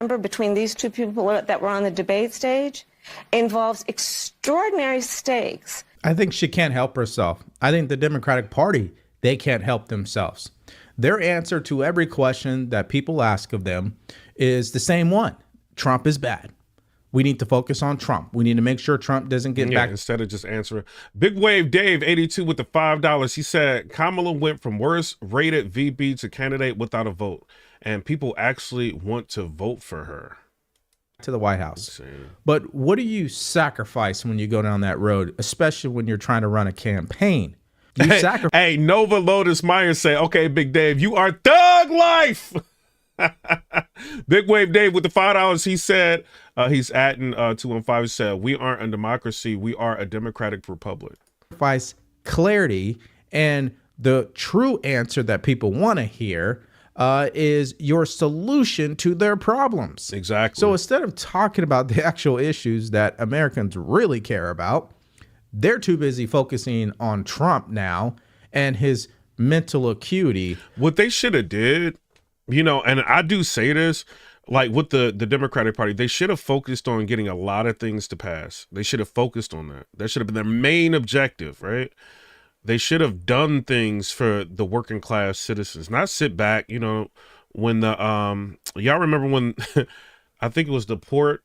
Between these two people that were on the debate stage involves extraordinary stakes. I think she can't help herself. I think the Democratic Party, they can't help themselves. Their answer to every question that people ask of them is the same one. Trump is bad. We need to focus on Trump. We need to make sure Trump doesn't get back. Instead of just answering. Big Wave Dave, 82 with the $5. He said, Kamala went from worst rated VP to candidate without a vote. And people actually want to vote for her. To the White House. But what do you sacrifice when you go down that road, especially when you're trying to run a campaign? You sacrifice. Hey, Nova Lotus Myers say, okay, Big Dave, you are thug life. Big Wave Dave with the $5. He said, he's adding 215. He said, we aren't a democracy. We are a democratic republic. Sacrifice clarity and the true answer that people want to hear is your solution to their problems. Exactly. So instead of talking about the actual issues that Americans really care about, they're too busy focusing on Trump now and his mental acuity. What they should have did, and I do say this, like with the Democratic Party, they should have focused on getting a lot of things to pass. They should have focused on that. That should have been their main objective, right? They should have done things for the working class citizens, not sit back, when y'all remember when I think it was the port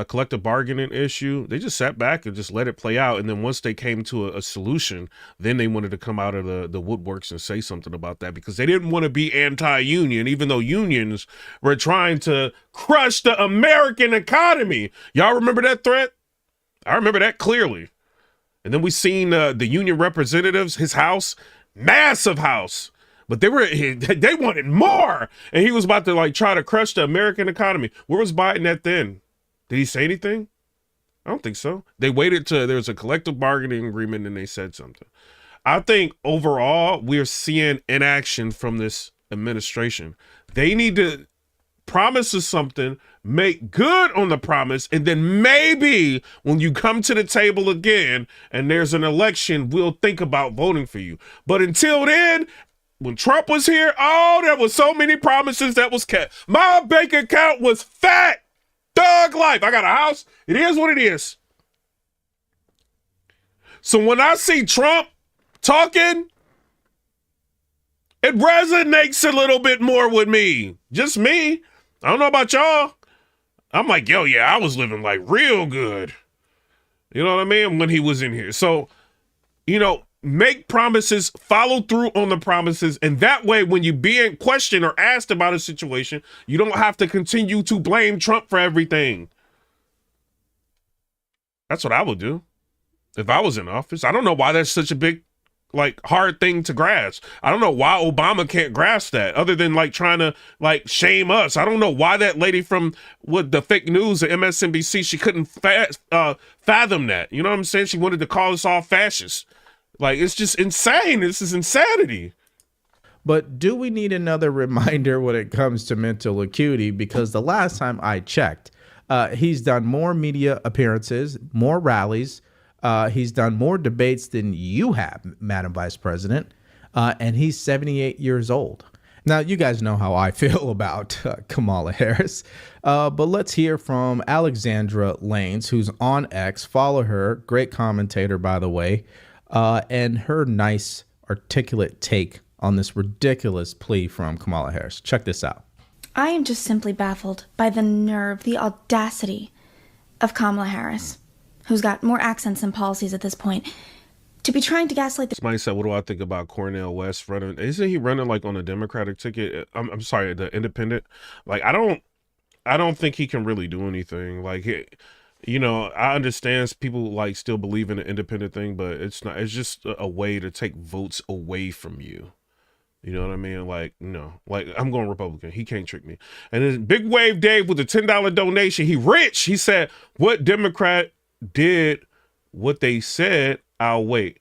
collective bargaining issue, they just sat back and just let it play out. And then once they came to a solution, then they wanted to come out of the woodworks and say something about that, because they didn't want to be anti-union, even though unions were trying to crush the American economy. Y'all remember that threat? I remember that clearly. And then we seen the union representatives, his house, massive house, but they wanted more. And he was about to try to crush the American economy. Where was Biden at then? Did he say anything? I don't think so. They waited till there was a collective bargaining agreement and they said something. I think overall we're seeing inaction from this administration. They need to promise us something, make good on the promise, and then maybe when you come to the table again and there's an election, we'll think about voting for you. But until then, when Trump was here, there was so many promises that was kept. My bank account was fat. Thug life. I got a house. It is what it is. So when I see Trump talking, it resonates a little bit more with me. Just me. I don't know about y'all. I'm like, yo, yeah, I was living real good. You know what I mean? When he was in here. So, make promises, follow through on the promises. And that way, when you being questioned or asked about a situation, you don't have to continue to blame Trump for everything. That's what I would do if I was in office. I don't know why that's such a big, hard thing to grasp. I don't know why Obama can't grasp that, other than trying to shame us. I don't know why that lady from the fake news at MSNBC, she couldn't fathom that. You know what I'm saying? She wanted to call us all fascists. It's just insane. This is insanity. But do we need another reminder when it comes to mental acuity? Because the last time I checked, he's done more media appearances, more rallies. He's done more debates than you have, Madam Vice President, and he's 78 years old. Now, you guys know how I feel about Kamala Harris, but let's hear from Alexandra Lanes, who's on X. Follow her, great commentator, by the way, and her nice, articulate take on this ridiculous plea from Kamala Harris. Check this out. I am just simply baffled by the nerve, the audacity of Kamala Harris, who's got more accents and policies at this point, to be trying to gaslight the... Somebody said, what do I think about Cornel West running? Isn't he running on a Democratic ticket? I'm sorry, the independent. I don't think he can really do anything. I understand people still believe in the independent thing, but it's not. It's just a way to take votes away from you. You know what I mean? No. I'm going Republican. He can't trick me. And then Big Wave Dave with the $10 donation. He rich. He said, what Democrat did what they said? I'll wait.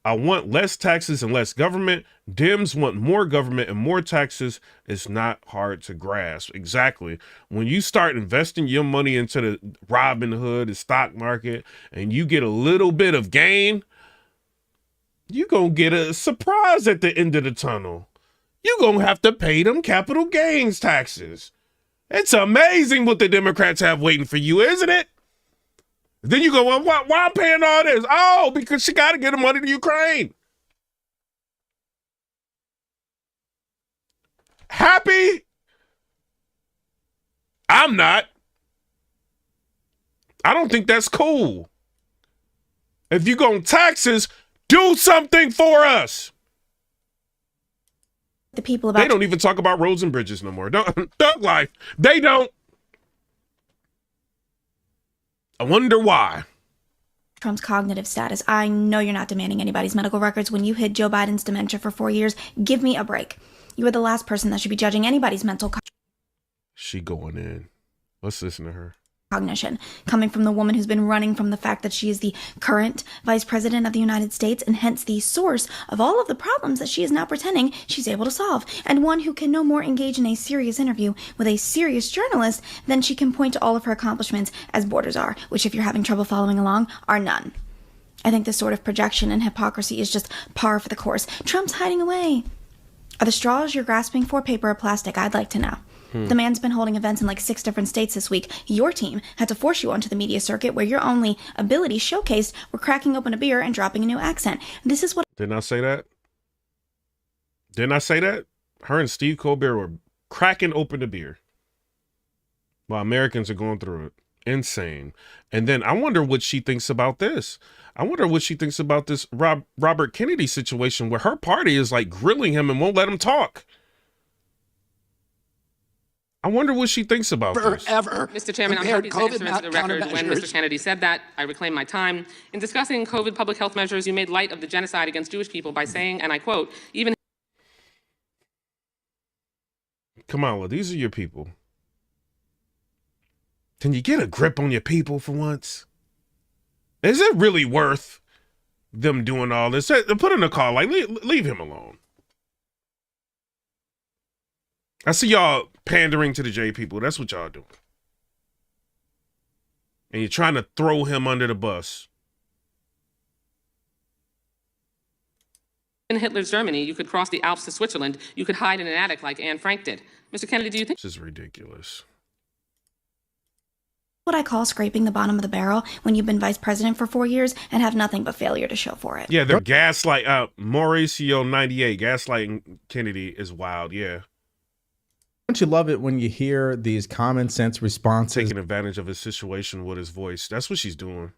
I want less taxes and less government. Dems want more government and more taxes. It's not hard to grasp. Exactly. When you start investing your money into the Robinhood, the stock market, and you get a little bit of gain, you're going to get a surprise at the end of the tunnel. You're going to have to pay them capital gains taxes. It's amazing what the Democrats have waiting for you, isn't it? Then you go, well, why I'm paying all this? Oh, because she got to get the money to Ukraine. Happy? I'm not. I don't think that's cool. If you're going taxes, do something for us. The people about... They don't even talk about roads and bridges no more. Thug life. They don't. I wonder why. Trump's cognitive status. I know you're not demanding anybody's medical records when you hid Joe Biden's dementia for 4 years. Give me a break. You are the last person that should be judging anybody's mental... She going in. Let's listen to her. cognition coming from the woman who's been running from the fact that she is the current vice president of the United States and hence the source of all of the problems that she is now pretending she's able to solve, and one who can no more engage in a serious interview with a serious journalist than she can point to all of her accomplishments as borders are, which, if you're having trouble following along, are none. I think this sort of projection and hypocrisy is just par for the course. Trump's hiding away. Are the straws you're grasping for paper or plastic? I'd like to know. The man's been holding events in like 6 different states this week. Your team had to force you onto the media circuit where your only abilities showcased were cracking open a beer and dropping a new accent. This is what... Didn't I say that? Didn't I say that? Her and Steve Colbert were cracking open the beer while Americans are going through it. Insane. And then I wonder what she thinks about this. I wonder what she thinks about this Robert Kennedy situation where her party is like grilling him and won't let him talk. I wonder what she thinks about this. Mr. Chairman, I'm happy to enter into the record when Mr. Kennedy said that. I reclaim my time. In discussing COVID public health measures, you made light of the genocide against Jewish people by saying, and I quote, even... Kamala, these are your people. Can you get a grip on your people for once? Is it really worth them doing all this? Put in a call, like, leave him alone. I see y'all pandering to the J people. That's what y'all doing. And you're trying to throw him under the bus. In Hitler's Germany, you could cross the Alps to Switzerland. You could hide in an attic like Anne Frank did. Mr. Kennedy, do you think... This is ridiculous. What I call scraping the bottom of the barrel when you've been vice president for 4 years and have nothing but failure to show for it. Yeah, they're Mauricio 98, gaslighting Kennedy is wild, yeah. Don't you love it when you hear these common sense responses? Taking advantage of his situation with his voice. That's what she's doing.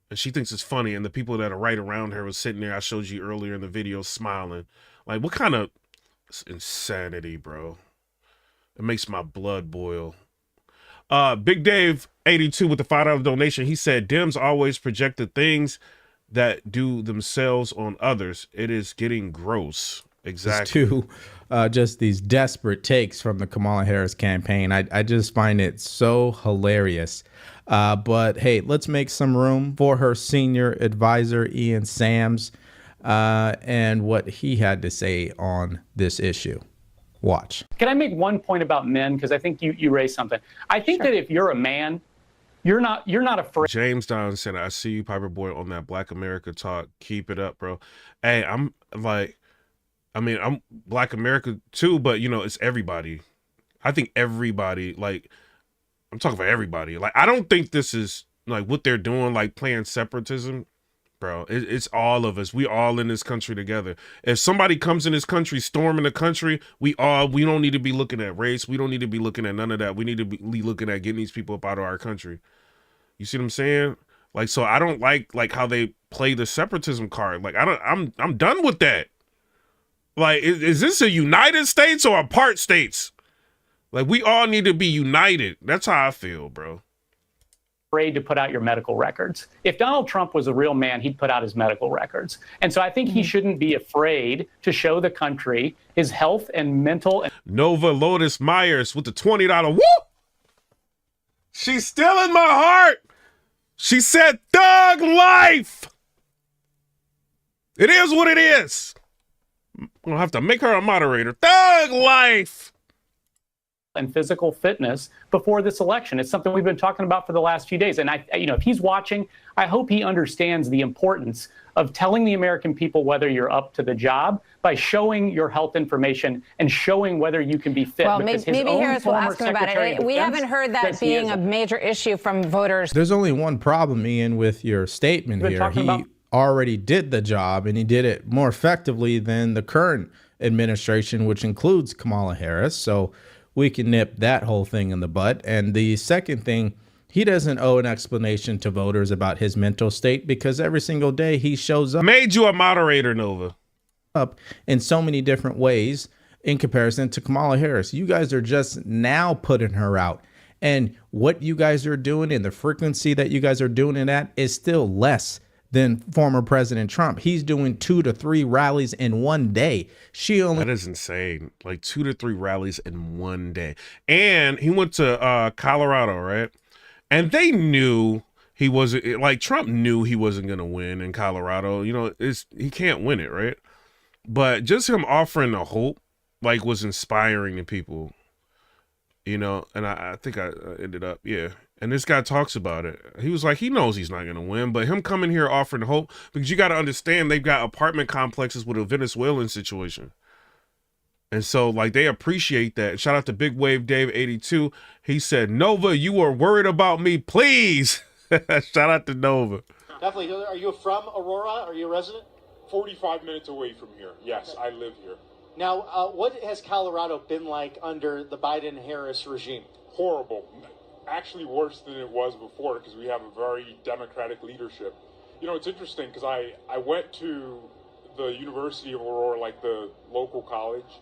And she thinks it's funny, and the people that are right around her was sitting there, I showed you earlier in the video, smiling. Like, what kind of insanity, bro? It makes my blood boil. Big Dave 82 with the $5 donation. He said, Dems always project the things that do themselves on others. It is getting gross. Exactly. To just these desperate takes from the Kamala Harris campaign. I just find it so hilarious. But hey, let's make some room for her senior advisor, Ian Sams, and what he had to say on this issue. Watch. Can I make one point about men? Because I think you raised something. I think that if you're a man, you're not afraid. James Don said, I see you, Piper Boy, on that Black America talk. Keep it up, bro. Hey, I'm Black America too, but you know, it's everybody. I think everybody, like, I'm talking about everybody. Like, I don't think this is like what they're doing, like playing separatism. Bro, it's all of us. We all in this country together. If somebody comes in this country, storming the country, we don't need to be looking at race. We don't need to be looking at none of that. We need to be looking at getting these people up out of our country. You see what I'm saying? Like, so I don't like how they play the separatism card. Like, I'm done with that. Like, is this a United States or a part states? Like, we all need to be united. That's how I feel, bro. Afraid to put out your medical records. If Donald Trump was a real man, he'd put out his medical records. And so I think he shouldn't be afraid to show the country his health and mental. Nova Lotus Myers with the $20. Woo! She's still in my heart. She said, thug life. It is what it is. I'm gonna have to make her a moderator. Thug life. And physical fitness before this election. It's something we've been talking about for the last few days. And if he's watching, I hope he understands the importance of telling the American people whether you're up to the job by showing your health information and showing whether you can be fit. Well, maybe Harris will ask him about it. We haven't heard that being a major issue from voters. There's only one problem, Ian, with your statement here. He already did the job, and he did it more effectively than the current administration, which includes Kamala Harris. So we can nip that whole thing in the butt. And the second thing, he doesn't owe an explanation to voters about his mental state because every single day he shows up. Made you a moderator, Nova. Up in so many different ways in comparison to Kamala Harris. You guys are just now putting her out. And what you guys are doing and the frequency that you guys are doing it at is still less than former President Trump. He's doing 2 to 3 rallies in one day. That is insane. Like 2 to 3 rallies in one day. And he went to Colorado, right? And they knew he wasn't, like Trump knew he wasn't going to win in Colorado. You know, he can't win it, right? But just him offering the hope, like, was inspiring to people, you know? And I think I ended up, yeah. And this guy talks about it. He was like, he knows he's not going to win, but him coming here offering hope, because you got to understand they've got apartment complexes with a Venezuelan situation. And so, like, they appreciate that. Shout out to Big Wave Dave 82. He said, Nova, you were worried about me, please. Shout out to Nova. Definitely. Are you from Aurora? Are you a resident? 45 minutes away from here. Yes, I live here. Now, what has Colorado been like under the Biden-Harris regime? Horrible. Actually worse than it was before, because we have a very Democratic leadership. You know, it's interesting because I went to the University of Aurora, like the local college,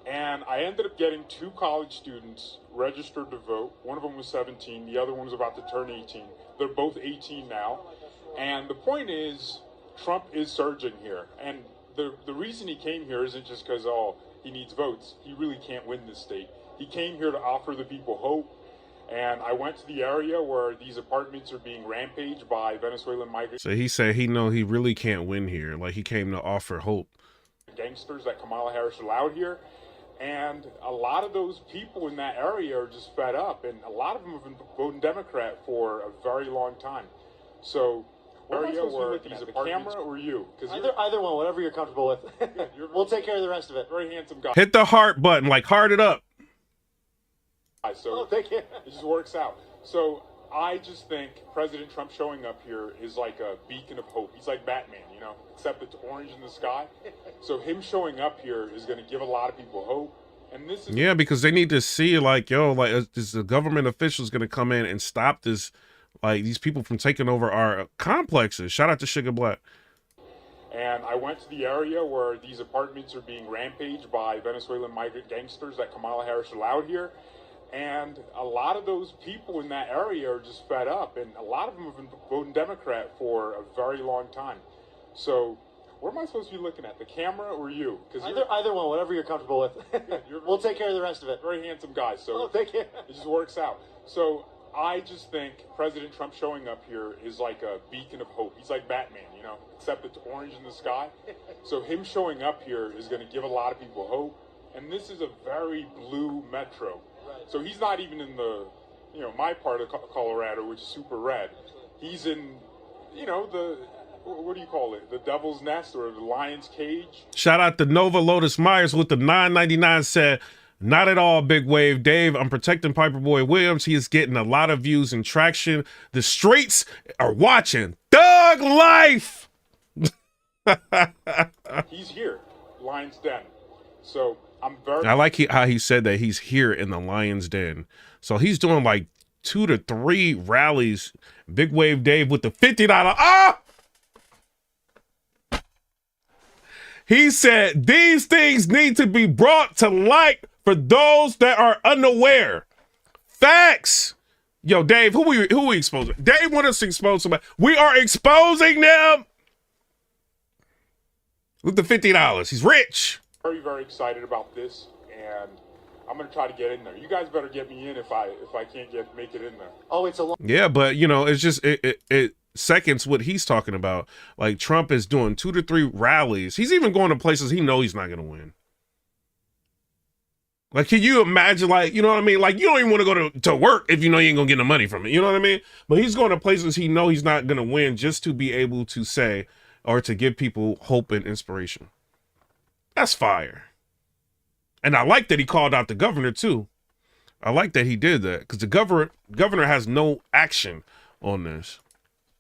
and I ended up getting 2 college students registered to vote. One of them was 17, the other one was about to turn 18. They're both 18 now. And the point is, Trump is surging here. And the reason he came here isn't just because, he needs votes. He really can't win this state. He came here to offer the people hope. And I went to the area where these apartments are being rampaged by Venezuelan migrants. So he said he really can't win here. Like, he came to offer hope. Gangsters that Kamala Harris allowed here. And a lot of those people in that area are just fed up. And a lot of them have been voting Democrat for a very long time. So, area where these apartments, the camera or you? Either one, whatever you're comfortable with. We'll take care of the rest of it. Very handsome guy. Hit the heart button, like, heart it up. So thank you. It just works out. So I just think President Trump showing up here is like a beacon of hope. He's like Batman, you know, except it's orange in the sky. So him showing up here is going to give a lot of people hope. And this is because they need to see, like, yo, like, is the government officials going to come in and stop this, like, these people from taking over our complexes? Shout out to Sugar Black. And I went to the area where these apartments are being rampaged by Venezuelan migrant gangsters that Kamala Harris allowed here. And a lot of those people in that area are just fed up. And a lot of them have been voting Democrat for a very long time. So where am I supposed to be looking at? The camera or you? Either one, whatever you're comfortable with. We'll take care of the rest of it. Very handsome guy. So thank you. It just works out. So I just think President Trump showing up here is like a beacon of hope. He's like Batman, you know, except it's orange in the sky. So him showing up here is going to give a lot of people hope. And this is a very blue metro. So he's not even in the, my part of Colorado, which is super red. He's in, what do you call it? The Devil's Nest or the Lion's Cage. Shout out to Nova Lotus Myers with the $9.99 said, not at all, Big Wave Dave. I'm protecting Piper Boy Williams. He is getting a lot of views and traction. The streets are watching. Thug life. He's here, Lion's Den. So I like how he said that he's here in the Lion's Den. So he's doing like 2 to 3 rallies. Big Wave Dave with the $50. He said these things need to be brought to light for those that are unaware. Facts. Yo, Dave, who we exposing? Dave want us to expose somebody. We are exposing them with the $50. He's rich. Very, very excited about this, and I'm going to try to get in there. You guys better get me in if I can't make it in there. Oh, it's a long. Yeah, but it's just it seconds what he's talking about. Like, Trump is doing 2 to 3 rallies. He's even going to places he knows he's not going to win. Like, can you imagine, like, you know what I mean? Like, you don't even want to go to work if you know you ain't going to get no money from it. You know what I mean? But he's going to places he knows he's not going to win just to be able to say or to give people hope and inspiration. That's fire. And I like that he called out the governor, too. I like that he did that because the governor has no action on this.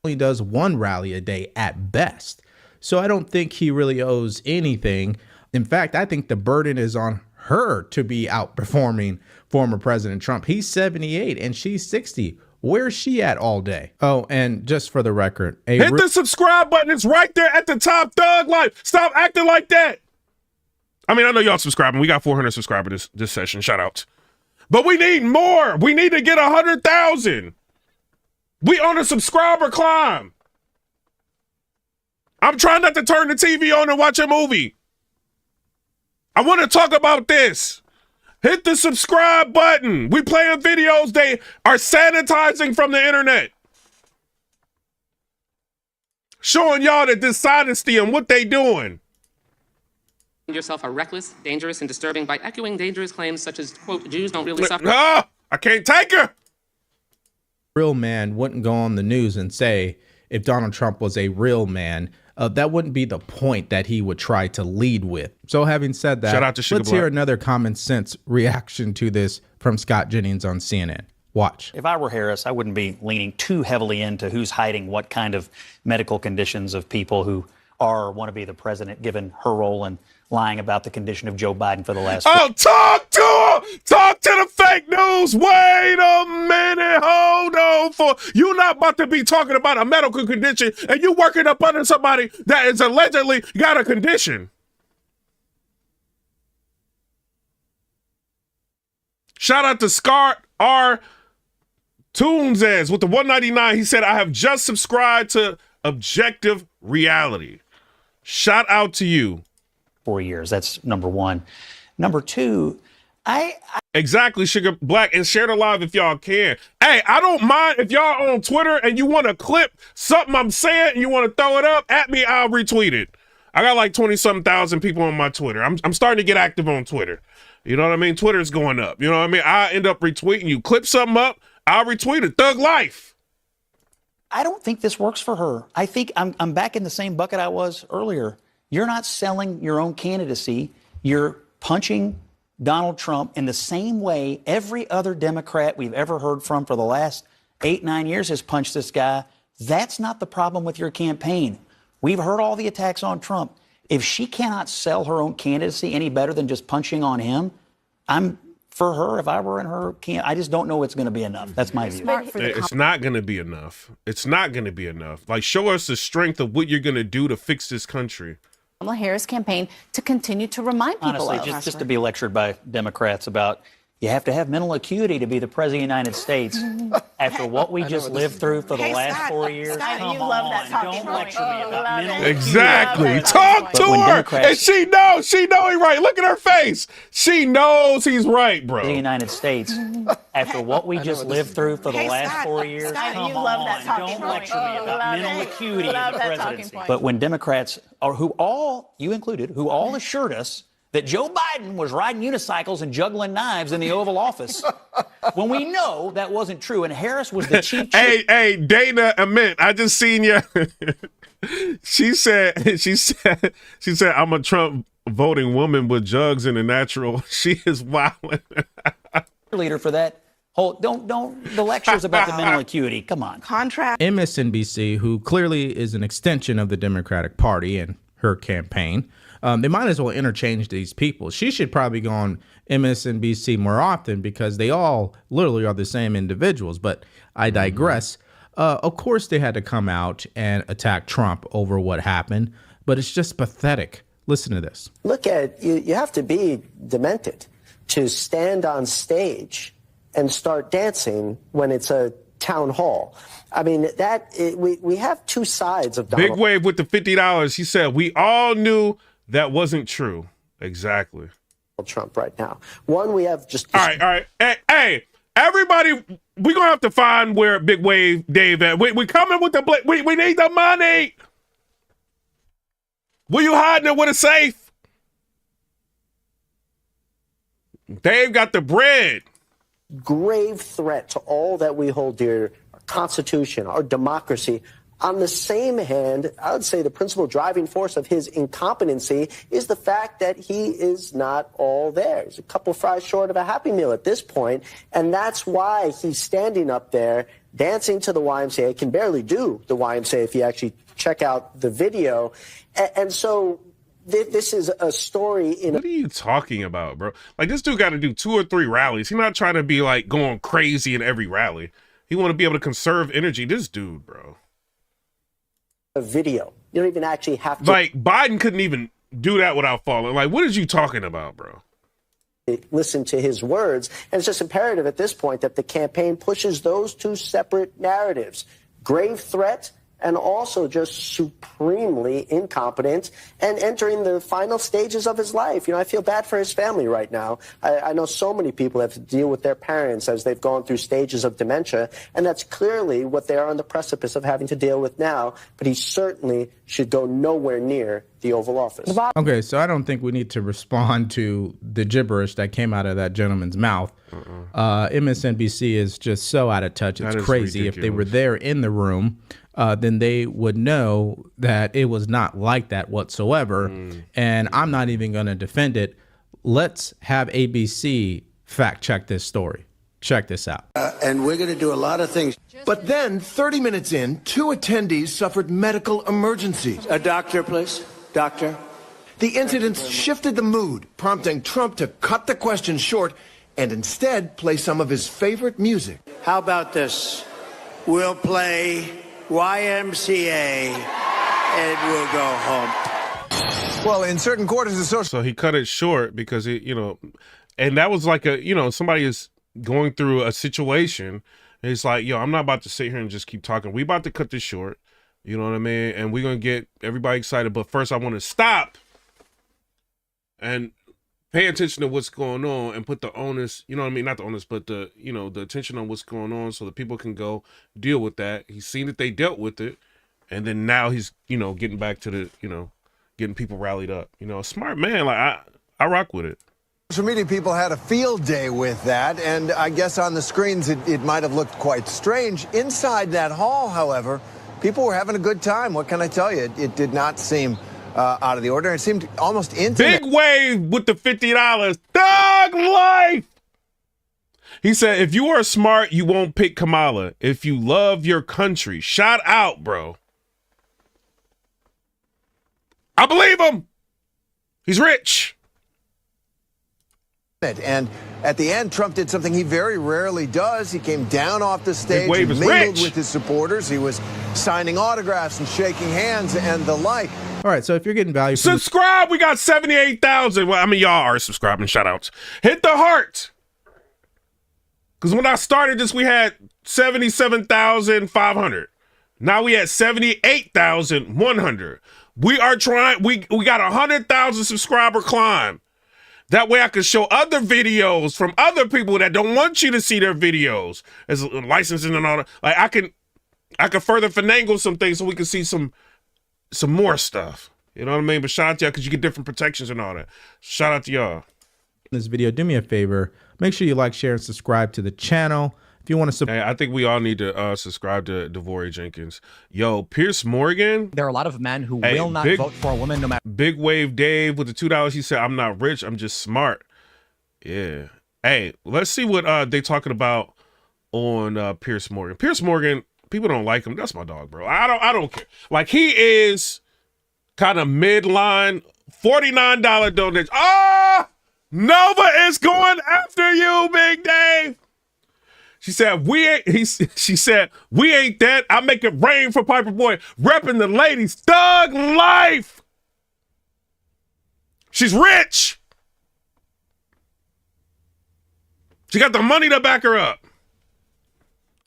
He does 1 rally a day at best. So I don't think he really owes anything. In fact, I think the burden is on her to be outperforming former President Trump. He's 78 and she's 60. Where's she at all day? Oh, and just for the record, hit the subscribe button. It's right there at the top. Thug Life. Stop acting like that. I mean, I know y'all subscribing. We got 400 subscribers this session. Shout out. But we need more. We need to get 100,000. We on a subscriber climb. I'm trying not to turn the TV on and watch a movie. I want to talk about this. Hit the subscribe button. We playing videos they are sanitizing from the internet. Showing y'all the dishonesty and what they doing. Yourself are reckless, dangerous, and disturbing by echoing dangerous claims such as, quote, Jews don't really suffer. Ah, I can't take her. Real man wouldn't go on the news and say if Donald Trump was a real man, that wouldn't be the point that he would try to lead with. So having said that, shout out to let's hear another common sense reaction to this from Scott Jennings on CNN. Watch. If I were Harris, I wouldn't be leaning too heavily into who's hiding what kind of medical conditions of people who are or want to be the president, given her role in lying about the condition of Joe Biden for the last... Oh, talk to her! Talk to the fake news! Wait a minute! Hold on. You're not about to be talking about a medical condition and you working up under somebody that is allegedly got a condition. Shout out to Scott R. Toonses with the 199. He said, I have just subscribed to Objective Reality. Shout out to you. 4 years. That's number one. Number two, Exactly, Sugar Black, and share the live if y'all can. Hey, I don't mind if y'all on Twitter and you want to clip something I'm saying and you want to throw it up at me, I'll retweet it. I got like 20-something thousand people on my Twitter. I'm starting to get active on Twitter. You know what I mean? Twitter's going up. You know what I mean? I end up retweeting you. Clip something up, I'll retweet it. Thug life. I don't think this works for her. I think I'm back in the same bucket I was earlier. You're not selling your own candidacy. You're punching Donald Trump in the same way every other Democrat we've ever heard from for the last 8-9 years has punched this guy. That's not the problem with your campaign. We've heard all the attacks on Trump. If she cannot sell her own candidacy any better than just punching on him, I'm for her. If I were in her camp, I just don't know it's going to be enough. That's my view. It's not going to be enough. It's not going to be enough. Like, show us the strength of what you're going to do to fix this country. Kamala Harris campaign to continue to remind people honestly, just to be lectured by Democrats about you have to have mental acuity to be the president of the United States. After what we just lived through for the last 4 years, come on, don't lecture me about mental acuity. Exactly. Talk to her. And she knows he's right. Look at her face. She knows he's right, bro. The United States. After what we just lived through for the last 4 years, come on, don't lecture me about mental acuity in the presidency. But when Democrats, who all, you included, who all assured us that Joe Biden was riding unicycles and juggling knives in the Oval Office, when we know that wasn't true, and Harris was the chief. Hey, Dana Ament, I just seen you. She said, I'm a Trump voting woman with jugs in the natural. She is wilding. Leader for that whole the lectures about the mental acuity. Come on. MSNBC, who clearly is an extension of the Democratic Party and her campaign, they might as well interchange these people. She should probably go on MSNBC more often because they all literally are the same individuals. But I digress. Of course, they had to come out and attack Trump over what happened, but it's just pathetic. Listen to this. Look at you have to be demented to stand on stage and start dancing when it's a town hall. I mean, we have two sides of Donald. Big Wave with the $50. He said, we all knew that wasn't true. Exactly. Trump right now. One, we have just... All right. Hey, everybody, we're going to have to find where Big Wave Dave at. We coming with the... We need the money. Were you hiding it with a safe? Dave got the bread. Grave threat to all that we hold dear, our Constitution, our democracy. On the same hand, I would say the principal driving force of his incompetency is the fact that he is not all there. He's a couple fries short of a Happy Meal at this point, and that's why he's standing up there dancing to the YMCA. He can barely do the YMCA if you actually check out the video. And so this is a story in... What are you talking about, bro? Like, this dude got to do 2 or 3 rallies. He's not trying to be, like, going crazy in every rally. He want to be able to conserve energy. This dude, bro. A video. You don't even actually have to... Like, Biden couldn't even do that without falling. Like, what is you talking about, bro? Listen to his words. And it's just imperative at this point that the campaign pushes those two separate narratives. Grave threat and also just supremely incompetent and entering the final stages of his life. I feel bad for his family right now. I know so many people have to deal with their parents as they've gone through stages of dementia, and that's clearly what they are on the precipice of having to deal with now. But he certainly should go nowhere near the Oval Office. Okay, so I don't think we need to respond to the gibberish that came out of that gentleman's mouth. MSNBC is just so out of touch. It's crazy. Ridiculous. If they were there in the room, then they would know that it was not like that whatsoever. And I'm not even going to defend it. Let's have ABC fact check this story. Check this out. And we're going to do a lot of things. But then, 30 minutes in, 2 attendees suffered medical emergencies. A doctor, please. Doctor. The incidents shifted the mood, prompting Trump to cut the question short and instead play some of his favorite music. How about this? We'll play YMCA and we'll go home. Well, in certain quarters of social... So he cut it short because, and that was like somebody is going through a situation. And it's like, I'm not about to sit here and just keep talking. We about to cut this short. You know what I mean? And we're going to get everybody excited. But first I want to stop and pay attention to what's going on and put the onus, you know what I mean? Not the onus, but the attention on what's going on so that people can go deal with that. He's seen that they dealt with it. And then now he's, getting back to the, getting people rallied up. A smart man. Like I rock with it. Social media people had a field day with that, and I guess on the screens it might have looked quite strange. Inside that hall, however, people were having a good time. What can I tell you? It did not seem out of the ordinary. It seemed almost intimate. Big wave with the $50. Thug life! He said, if you are smart, you won't pick Kamala. If you love your country, shout out, bro. I believe him. He's rich. And at the end, Trump did something he very rarely does. He came down off the stage and mingled with his supporters. He was signing autographs and shaking hands and the like. All right, so if you're getting value from subscribe, we got 78,000. Well, I mean, y'all are subscribing. Shout outs. Hit the heart. Because when I started this, we had 77,500. Now we at 78,100. We are trying. We got 100,000 subscriber climb. That way I can show other videos from other people that don't want you to see their videos as licensing and all that. Like I can further finagle some things so we can see some more stuff. You know what I mean? But shout out to y'all because you get different protections and all that. Shout out to y'all. This video, do me a favor. Make sure you like, share, and subscribe to the channel. If you want to hey, I think we all need to subscribe to Devory Jenkins. Yo, Pierce Morgan. There are a lot of men who will not vote for a woman no matter. Big Wave Dave with the $2. He said, I'm not rich. I'm just smart. Yeah. Hey, let's see what they talking about on Pierce Morgan. Pierce Morgan, people don't like him. That's my dog, bro. I don't care. Like he is kind of midline. $49 donation. Ah! Nova is going after you, Big Dave. She said, she said, we ain't that. I make it rain for Piper Boy. Repping the ladies. Thug life. She's rich. She got the money to back her up.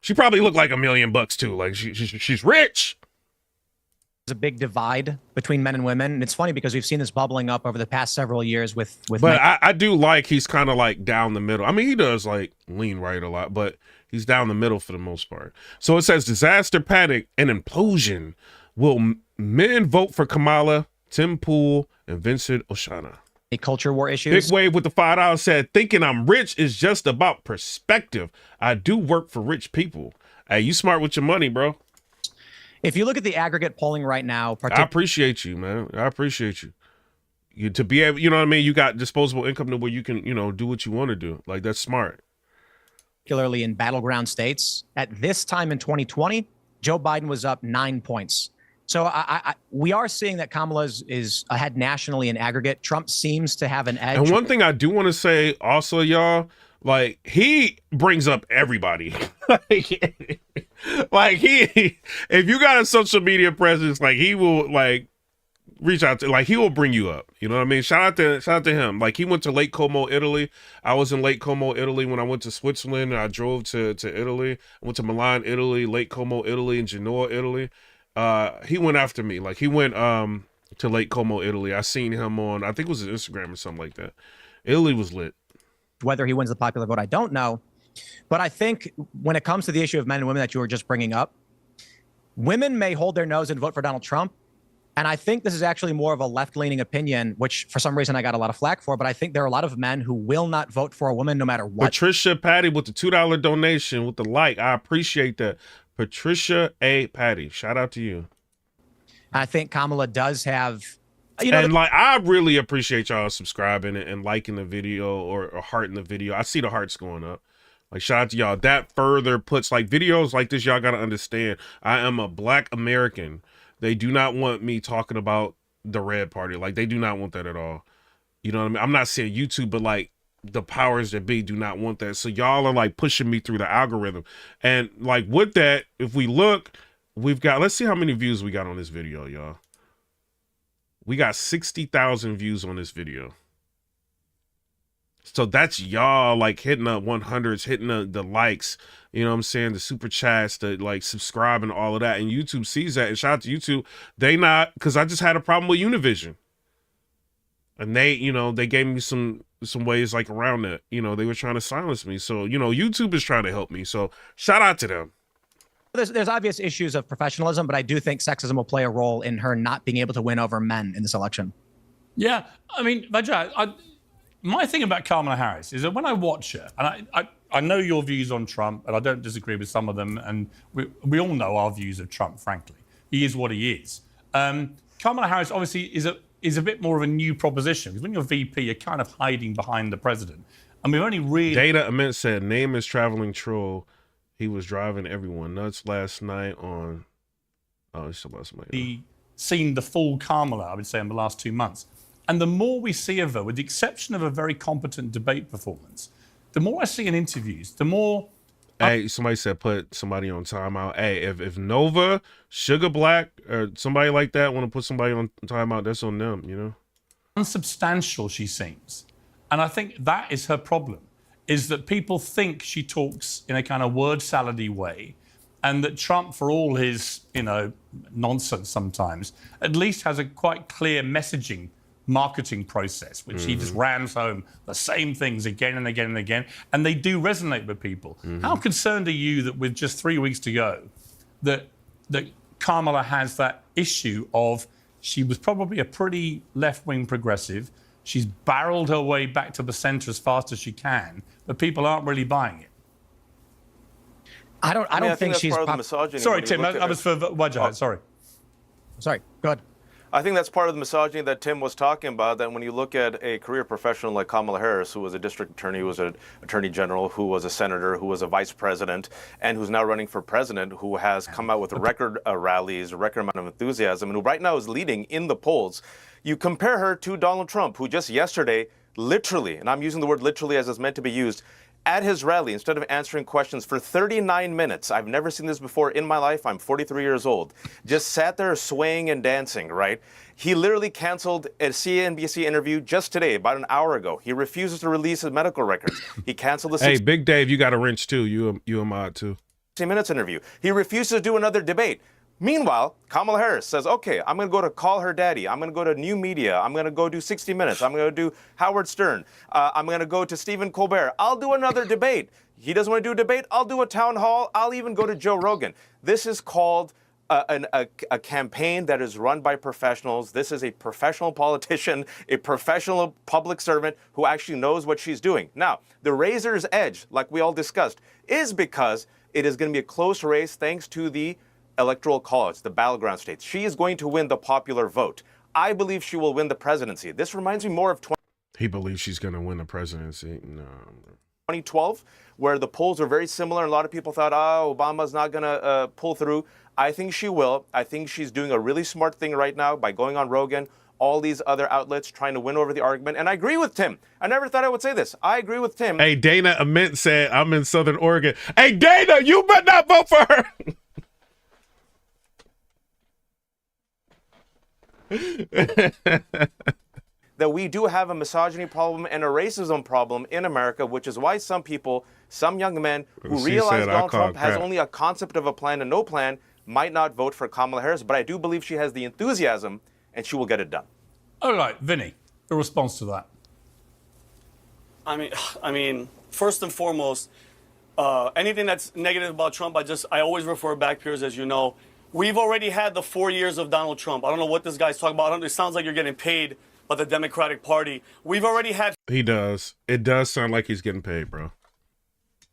She probably looked like $1 million too. Like she's rich. There's a big divide between men and women. And it's funny because we've seen this bubbling up over the past several years with But I do like he's kind of like down the middle. I mean, he does like lean right a lot, but he's down the middle for the most part. So it says disaster, panic, and implosion. Will men vote for Kamala, Tim Pool, and Vincent Oshana? Culture war issues. Big Wave with the $5 said, thinking I'm rich is just about perspective. I do work for rich people. Hey, you smart with your money, bro. If you look at the aggregate polling right now, I appreciate you, man. I appreciate you. You to be able, you know what I mean? You got disposable income to where you can, do what you want to do. Like that's smart. Particularly in battleground states. At this time in 2020, Joe Biden was up 9 points. So we are seeing that Kamala is ahead nationally in aggregate. Trump seems to have an edge. And one thing I do want to say also, y'all, like he brings up everybody. Like he, if you got a social media presence, like he will like reach out to, like he will bring you up. You know what I mean? Shout out to him. Like he went to Lake Como, Italy. I was in Lake Como, Italy when I went to Switzerland. And I drove to Italy. I went to Milan, Italy, Lake Como, Italy, and Genoa, Italy. He went after me. Like he went to Lake Como, Italy. I seen him on, I think it was his Instagram or something like that. Italy was lit. Whether he wins the popular vote, I don't know. But I think when it comes to the issue of men and women that you were just bringing up, women may hold their nose and vote for Donald Trump. And I think this is actually more of a left-leaning opinion, which for some reason I got a lot of flack for. But I think there are a lot of men who will not vote for a woman no matter what. Patricia Patty with the $2 donation with the like. I appreciate that. Patricia A. Patty. Shout out to you. I think Kamala does have... and like, I really appreciate y'all subscribing and liking the video or hearting the video. I see the hearts going up. Like, shout out to y'all. That further puts, like, videos like this, y'all got to understand. I am a Black American. They do not want me talking about the red party. Like, they do not want that at all. You know what I mean? I'm not saying YouTube, but, like, the powers that be do not want that. So y'all are, like, pushing me through the algorithm. And, like, with that, if we look, we've got, let's see how many views we got on this video, y'all. We got 60,000 views on this video. So that's y'all like hitting the 100s, hitting the likes, you know what I'm saying? The super chats, the like subscribe and all of that. And YouTube sees that. And shout out to YouTube. They not, because I just had a problem with Univision. And they, you know, they gave me some ways like around that. You know, they were trying to silence me. So, you know, YouTube is trying to help me. So shout out to them. There's obvious issues of professionalism, but I do think sexism will play a role in her not being able to win over men in this election. Yeah, I mean, Vajra, my thing about Kamala Harris is that when I watch her, and I know your views on Trump, and I don't disagree with some of them, and we all know our views of Trump, frankly. He is what he is. Kamala Harris obviously is a bit more of a new proposition, because when you're VP, you're kind of hiding behind the president. And we've only really... Data Ament said, name is traveling troll. He was driving everyone nuts last night on... Oh, it's last night. He seen the full Kamala, I would say, in the last 2 months. And the more we see of her, with the exception of a very competent debate performance, the more I see in interviews, the more... Hey, somebody said put somebody on timeout. Hey, if Nova, Sugar Black, or somebody like that want to put somebody on timeout, that's on them, you know? Unsubstantial she seems. And I think that is her problem, is that people think she talks in a kind of word salady way, and that Trump, for all his, you know, nonsense sometimes, at least has a quite clear messaging marketing process, which he just rams home the same things again and again and again, and they do resonate with people. How concerned are you that with just 3 weeks to go, that Kamala has that issue of she was probably a pretty left-wing progressive, she's barreled her way back to the center as fast as she can, but people aren't really buying it? I don't think she's... Sorry, Tim, that was for Wajah. Sorry, go ahead. I think that's part of the misogyny that Tim was talking about, that when you look at a career professional like Kamala Harris, who was a district attorney, who was an attorney general, who was a senator, who was a vice president, and who's now running for president, who has come out with record rallies, a record amount of enthusiasm, and who right now is leading in the polls. You compare her to Donald Trump, who just yesterday, literally, and I'm using the word literally as it's meant to be used, at his rally, instead of answering questions for 39 minutes, I've never seen this before in my life, I'm 43 years old, just sat there swaying and dancing, right? He literally canceled a CNBC interview just today, about an hour ago. He refuses to release his medical records. He canceled the... Hey, Big Dave, you got a wrench too. You a mod too. 60 Minutes interview. He refuses to do another debate. Meanwhile, Kamala Harris says, okay, I'm going to go to Call Her Daddy. I'm going to go to New Media. I'm going to go do 60 Minutes. I'm going to do Howard Stern. I'm going to go to Stephen Colbert. I'll do another debate. He doesn't want to do a debate. I'll do a town hall. I'll even go to Joe Rogan. This is called a campaign that is run by professionals. This is a professional politician, a professional public servant who actually knows what she's doing. Now, the razor's edge, like we all discussed, is because it is going to be a close race thanks to the Electoral College, the battleground states. She is going to win the popular vote. I believe she will win the presidency. This reminds me more of He believes she's going to win the presidency. No. 2012, where the polls were very similar, and a lot of people thought, oh, Obama's not going to pull through. I think she will. I think she's doing a really smart thing right now by going on Rogan, all these other outlets, trying to win over the argument. And I agree with Tim. I never thought I would say this. I agree with Tim. Hey, Dana Ament said, I'm in Southern Oregon. Hey, Dana, you better not vote for her. That we do have a misogyny problem and a racism problem in America, which is why some people, some young men who realize Donald Trump has only a concept of a plan and no plan, might not vote for Kamala Harris, but I do believe she has the enthusiasm and she will get it done. All right, Vinny, a response to that. I mean, first and foremost, anything that's negative about Trump, I always refer back, Piers, as you know. We've already had the 4 years of Donald Trump. I don't know what this guy's talking about. It sounds like you're getting paid by the Democratic Party. We've already had... He does. It does sound like he's getting paid, bro.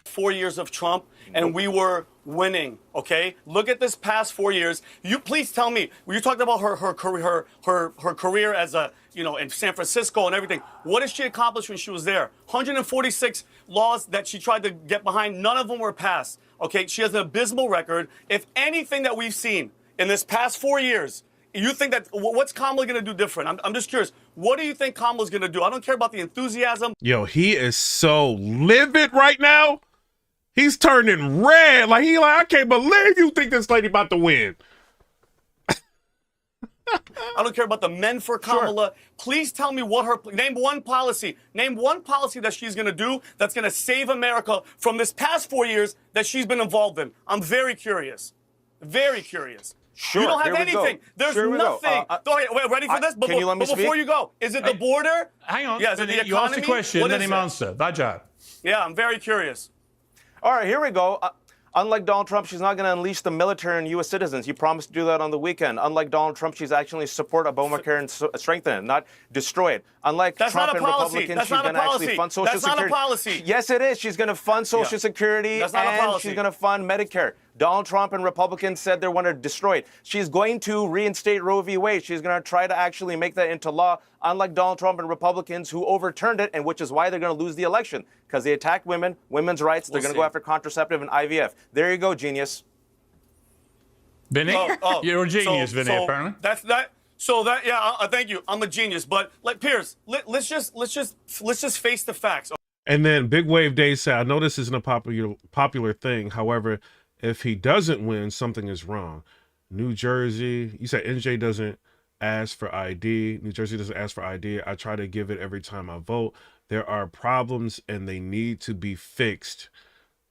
4 years of Trump, and we were winning, okay? Look at this past 4 years. You please tell me, when you talked about her career as a, in San Francisco and everything, what did she accomplish when she was there? 146 laws that she tried to get behind, none of them were passed, okay? She has an abysmal record. If anything that we've seen in this past 4 years, you think that, what's Kamala going to do different? I'm just curious. What do you think Kamala's going to do? I don't care about the enthusiasm. Yo, he is so livid right now. He's turning red. I can't believe you think this lady about to win. I don't care about the men for Kamala. Sure. Please tell me name one policy that she's going to do that's going to save America from this past 4 years that she's been involved in. I'm very curious. Very curious. Sure. You don't have anything. There's nothing. Wait, ready for this? Can you let me speak? Before you go, is it the border? Hang on. Yeah, is it the economy? You asked a question, let him answer. That job. Yeah, I'm very curious. All right, here we go. Unlike Donald Trump, she's not going to unleash the military on U.S. citizens. He promised to do that on the weekend. Unlike Donald Trump, she's actually support Obamacare and strengthen it, not destroy it. Unlike Trump and Republicans, she's going to actually fund Social Security. That's not a policy. Yes, it is. She's going to fund Social Security and she's going to fund Medicare. Donald Trump and Republicans said they want to destroy it. She's going to reinstate Roe v. Wade. She's going to try to actually make that into law, unlike Donald Trump and Republicans who overturned it, and which is why they're going to lose the election, because they attacked women, women's rights. They're going to go after contraceptive and IVF. There you go, genius. Vinny? You're a genius, Vinny, apparently. Thank you. I'm a genius. But Piers, let's just face the facts. And then Big Wave Day said, I know this isn't a popular thing. However, if he doesn't win, something is wrong. New Jersey, you said NJ doesn't ask for ID. New Jersey doesn't ask for ID. I try to give it every time I vote. There are problems and they need to be fixed.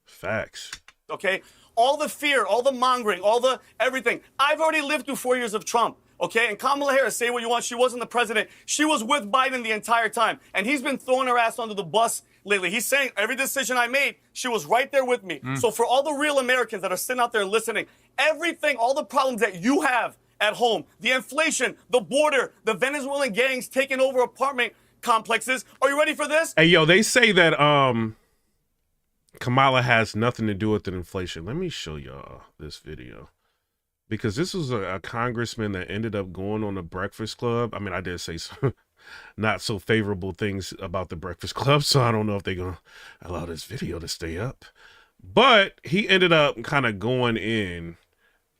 Facts. Okay? All the fear, all the mongering, all the everything. I've already lived through 4 years of Trump. Okay? And Kamala Harris, say what you want. She wasn't the president. She was with Biden the entire time. And he's been throwing her ass under the bus lately. He's saying every decision I made, she was right there with me. So for all the real Americans that are sitting out there listening, everything, all the problems that you have at home, the inflation, the border, the Venezuelan gangs taking over apartment complexes. Are you ready for this? Hey, yo, they say that Kamala has nothing to do with the inflation. Let me show y'all this video. Because this was a congressman that ended up going on the Breakfast Club. I mean, I did say some not so favorable things about the Breakfast Club, so I don't know if they're going to allow this video to stay up. But he ended up kind of going in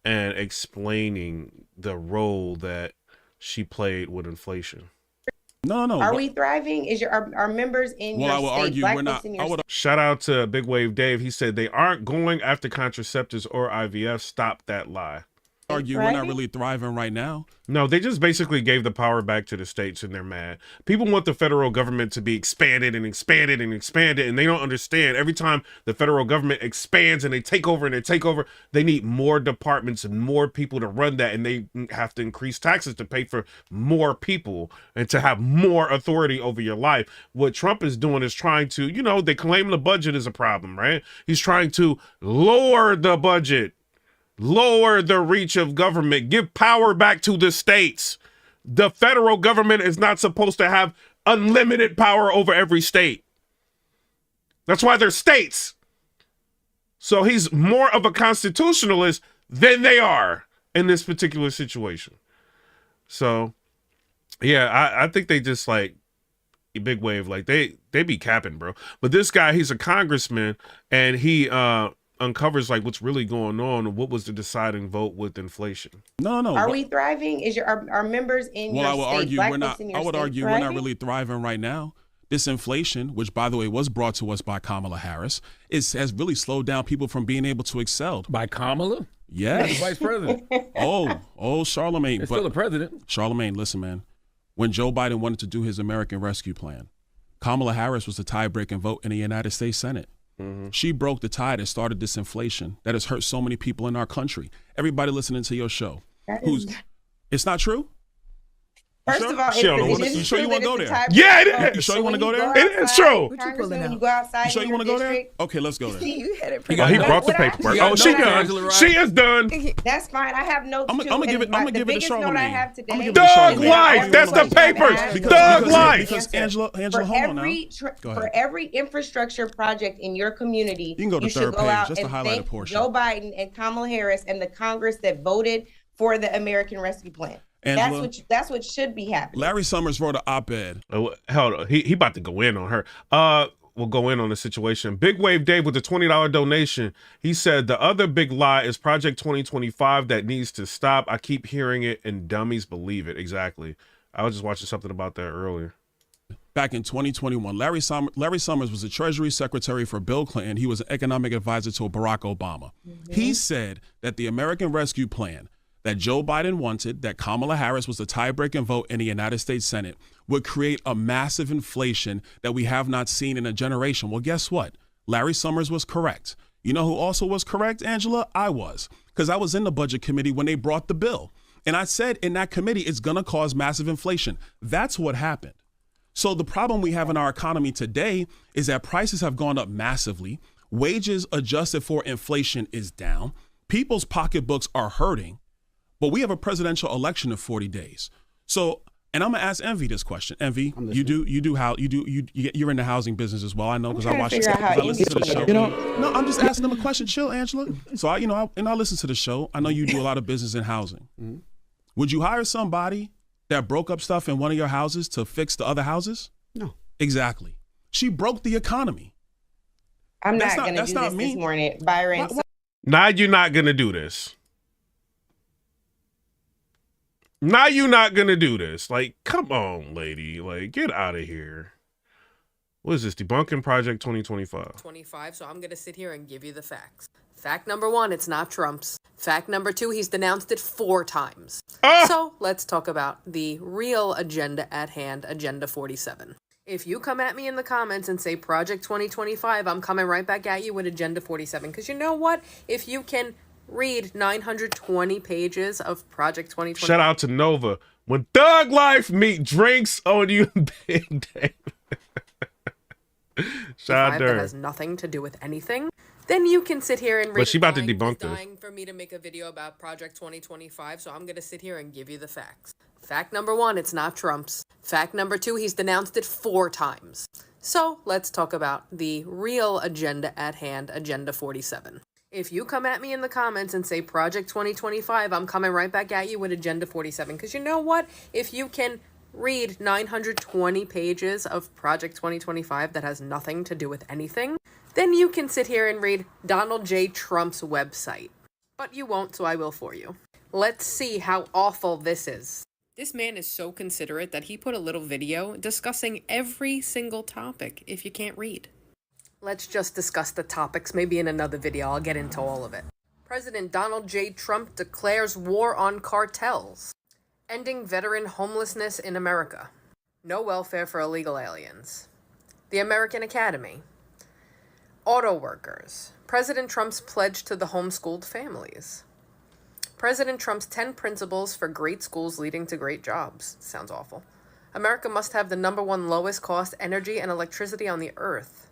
and explaining the role that she played with inflation. No. Are we thriving? Is our members in your state? We're not. Shout out to Big Wave Dave. He said they aren't going after contraceptives or IVF. Stop that lie. We're not really thriving right now. No, they just basically gave the power back to the states and they're mad. People want the federal government to be expanded and expanded and expanded, and they don't understand. Every time the federal government expands and they take over, they need more departments and more people to run that, and they have to increase taxes to pay for more people and to have more authority over your life. What Trump is doing is trying to, they claim the budget is a problem, right? He's trying to lower the budget. Lower the reach of government. Give power back to the states. The federal government is not supposed to have unlimited power over every state. That's why they're states. So he's more of a constitutionalist than they are in this particular situation. So, yeah, I think they just Big Wave, they be capping, bro. But this guy, he's a congressman, and he uncovers what's really going on and what was the deciding vote with inflation. No. Are we thriving? Is our members in your state? I would argue we're not really thriving right now. This inflation, which by the way was brought to us by Kamala Harris, has really slowed down people from being able to excel. By Kamala? Yes. The vice president. Charlamagne. It's still the president. Charlamagne, listen, man. When Joe Biden wanted to do his American Rescue Plan, Kamala Harris was the tie-breaking vote in the United States Senate. She broke the tide and started this inflation that has hurt so many people in our country. Everybody listening to your show, it's not true? First of all, you sure you want to go there? Yeah, it is. You sure you want to go there? It is true. When you go outside, You sure you want to go there? Okay, let's go there. You had it. Oh, he brought the paperwork. Oh, she done. She is done. That's fine. I have notes I'm too. gonna give it. I'm gonna give it to Note I Charlamagne. have today. Thug life. That's the papers. Thug life. Because Angela, hold on now. For every infrastructure project in your community, you can go to should third go page. out Just the and highlighted thank portion. Joe Biden and Kamala Harris and the Congress that voted for the American Rescue Plan. Angela, That's what should be happening. Larry Summers wrote an op-ed. Hold on. He about to go in on her. We'll go in on the situation. Big Wave Dave with the $20 donation. He said the other big lie is Project 2025 that needs to stop. I keep hearing it and dummies believe it. Exactly. I was just watching something about that earlier. Back in 2021, Larry Summers was the Treasury Secretary for Bill Clinton. He was an economic advisor to Barack Obama. He said that the American Rescue Plan that Joe Biden wanted, that Kamala Harris was the tie-breaking vote in the United States Senate, would create a massive inflation that we have not seen in a generation. Well, guess what? Larry Summers was correct. You know who also was correct, Angela? I was, because I was in the Budget Committee when they brought the bill. And I said in that committee, it's going to cause massive inflation. That's what happened. So the problem we have in our economy today is that prices have gone up massively. Wages adjusted for inflation is down. People's pocketbooks are hurting. But we have a presidential election in 40 days. So, and I'm gonna ask Envy this question. Envy, you're in the housing business as well. I know because I watch. I listen to the show. No, I'm just asking them a question. Chill, Angela. So I listen to the show. I know you do a lot of business in housing. Would you hire somebody that broke up stuff in one of your houses to fix the other houses? No. Exactly. She broke the economy. I'm not going to do this morning, Byron. Now you're not going to do this. Now you're not going to do this. Like, come on, lady. Like, get out of here. What is this? Debunking Project 2025. So I'm going to sit here and give you the facts. Fact number 1, it's not Trump's. Fact number 2, he's denounced it 4 times. So let's talk about the real agenda at hand, Agenda 47. If you come at me in the comments and say Project 2025, I'm coming right back at you with Agenda 47. Because you know what? If you can read 920 pages of Project 2025. Shout out to Nova. When Thug Life meet drinks on you, Big Dave. Shout out to her. That has nothing to do with anything. Then you can sit here and read. But she about to debunk this. Dying for me to make a video about Project 2025, so I'm going to sit here and give you the facts. Fact number 1, it's not Trump's. Fact number 2, he's denounced it 4 times. So let's talk about the real agenda at hand, Agenda 47. If you come at me in the comments and say Project 2025, I'm coming right back at you with Agenda 47. Because you know what? If you can read 920 pages of Project 2025 that has nothing to do with anything, then you can sit here and read Donald J. Trump's website. But you won't, so I will for you. Let's see how awful this is. This man is so considerate that he put a little video discussing every single topic if you can't read. Let's just discuss the topics. Maybe in another video I'll get into all of it. President Donald J. Trump declares war on cartels. Ending veteran homelessness in America. No welfare for illegal aliens. The American Academy. Auto workers. President Trump's pledge to the homeschooled families. President Trump's 10 principles for great schools leading to great jobs. Sounds awful. America must have the #1 lowest cost energy and electricity on the earth.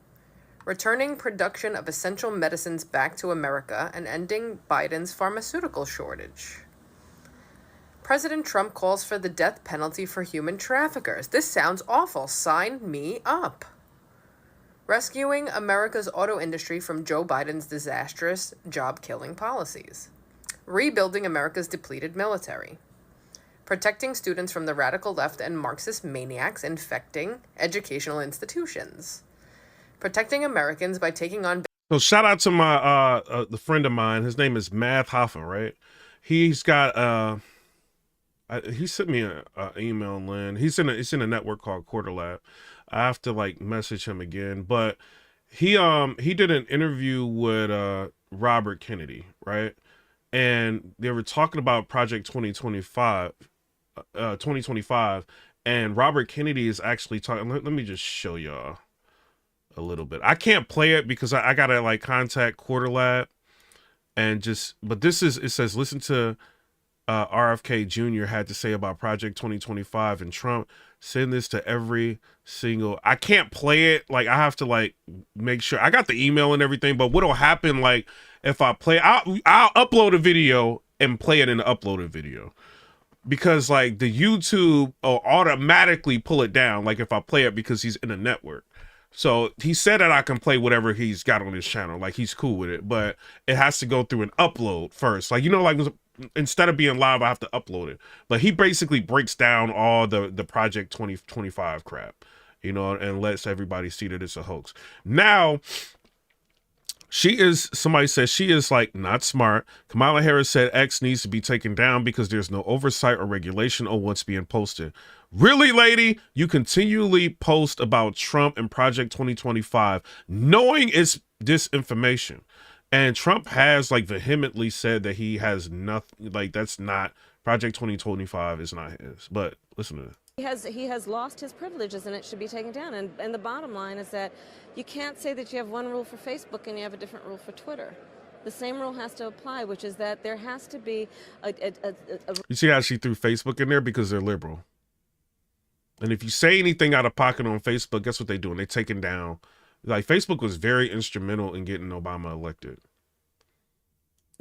Returning production of essential medicines back to America and ending Biden's pharmaceutical shortage. President Trump calls for the death penalty for human traffickers. This sounds awful. Sign me up. Rescuing America's auto industry from Joe Biden's disastrous job-killing policies. Rebuilding America's depleted military. Protecting students from the radical left and Marxist maniacs infecting educational institutions. Protecting Americans by taking on... So shout out to my the friend of mine. His name is Math Hoffa, right? He's got he sent me an email, Lynn. He's in a network called Quarter Lab. I have to like message him again, but he did an interview with Robert Kennedy, right? And they were talking about Project 2025, and Robert Kennedy is actually talking. Let me just show y'all. a little bit. I can't play it because I gotta like contact Quarter Lab and just. But this is, it says, listen to RFK Jr. had to say about Project 2025 and Trump. Send this to every single. I can't play it. Like I have to like make sure I got the email and everything. But what'll happen like if I play, I'll upload a video and play it in the uploaded video. Because like the YouTube will automatically pull it down, like if I play it because he's in a network. So he said that I can play whatever he's got on his channel, like he's cool with it, but it has to go through an upload first. Like, you know, like instead of being live, I have to upload it. But he basically breaks down all the Project 2025 crap, you know, and lets everybody see that it's a hoax. Now, somebody says she is like not smart. Kamala Harris said X needs to be taken down because there's no oversight or regulation on what's being posted. Really, lady? You continually post about Trump and Project 2025, knowing it's disinformation. And Trump has like vehemently said that he has nothing, like that's not, Project 2025 is not his. But listen to this. He has lost his privileges and it should be taken down. And the bottom line is that you can't say that you have one rule for Facebook and you have a different rule for Twitter. The same rule has to apply, which is that there has to be a You see how she threw Facebook in there? Because they're liberal. And if you say anything out of pocket on Facebook, guess what they're doing? They're taking down. Like Facebook was very instrumental in getting Obama elected.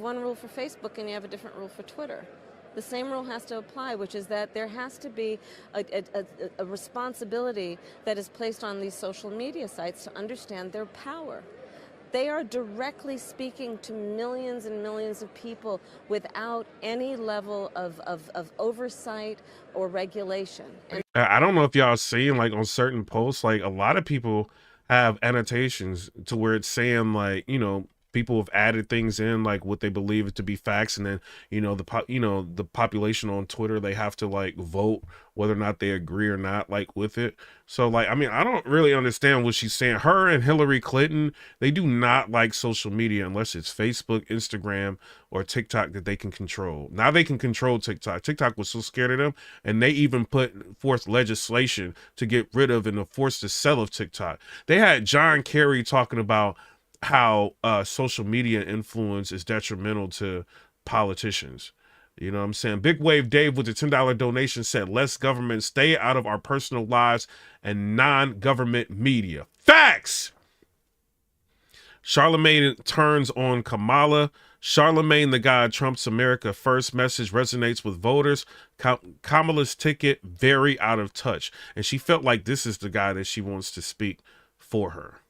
one rule for Facebook and you have a different rule for Twitter. The same rule has to apply, which is that there has to be a responsibility that is placed on these social media sites to understand their power. They are directly speaking to millions and millions of people without any level of oversight or regulation. And I don't know if y'all seen like on certain posts, like a lot of people have annotations to where it's saying like, you know, people have added things in like what they believe to be facts, and then the population on Twitter, they have to like vote whether or not they agree or not like with it. So like, I mean, I don't really understand what she's saying. Her and Hillary Clinton, they do not like social media unless it's Facebook, Instagram, or TikTok that they can control. Now they can control TikTok. TikTok was so scared of them, and they even put forth legislation to get rid of and to force the sale of TikTok. They had John Kerry talking about how social media influence is detrimental to politicians. You know what I'm saying? Big Wave Dave with the $10 donation said, less government, stay out of our personal lives and non-government media. Facts! Charlamagne turns on Kamala. Charlamagne, the guy Trump's America First message resonates with voters. Kamala's ticket, very out of touch. And she felt like this is the guy that she wants to speak for her.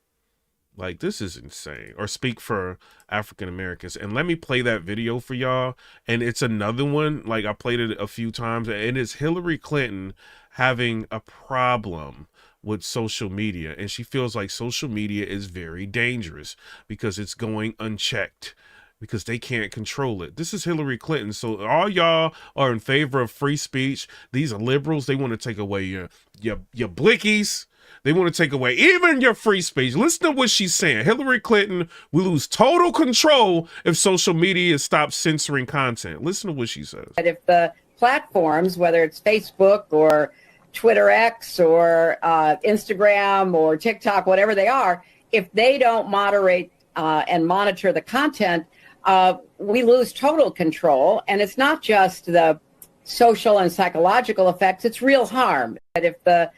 Like, this is insane. Or speak for African Americans. And let me play that video for y'all. And it's another one, like I played it a few times, and it's Hillary Clinton having a problem with social media. And she feels like social media is very dangerous because it's going unchecked, because they can't control it. This is Hillary Clinton. So all y'all are in favor of free speech. These are liberals. They want to take away your blickies. They want to take away even your free speech. Listen to what she's saying. Hillary Clinton will lose total control if social media stops censoring content. Listen to what she says. If the platforms, whether it's Facebook or Twitter X or Instagram or TikTok, whatever they are, if they don't moderate and monitor the content, we lose total control. And it's not just the social and psychological effects, it's real harm. But if the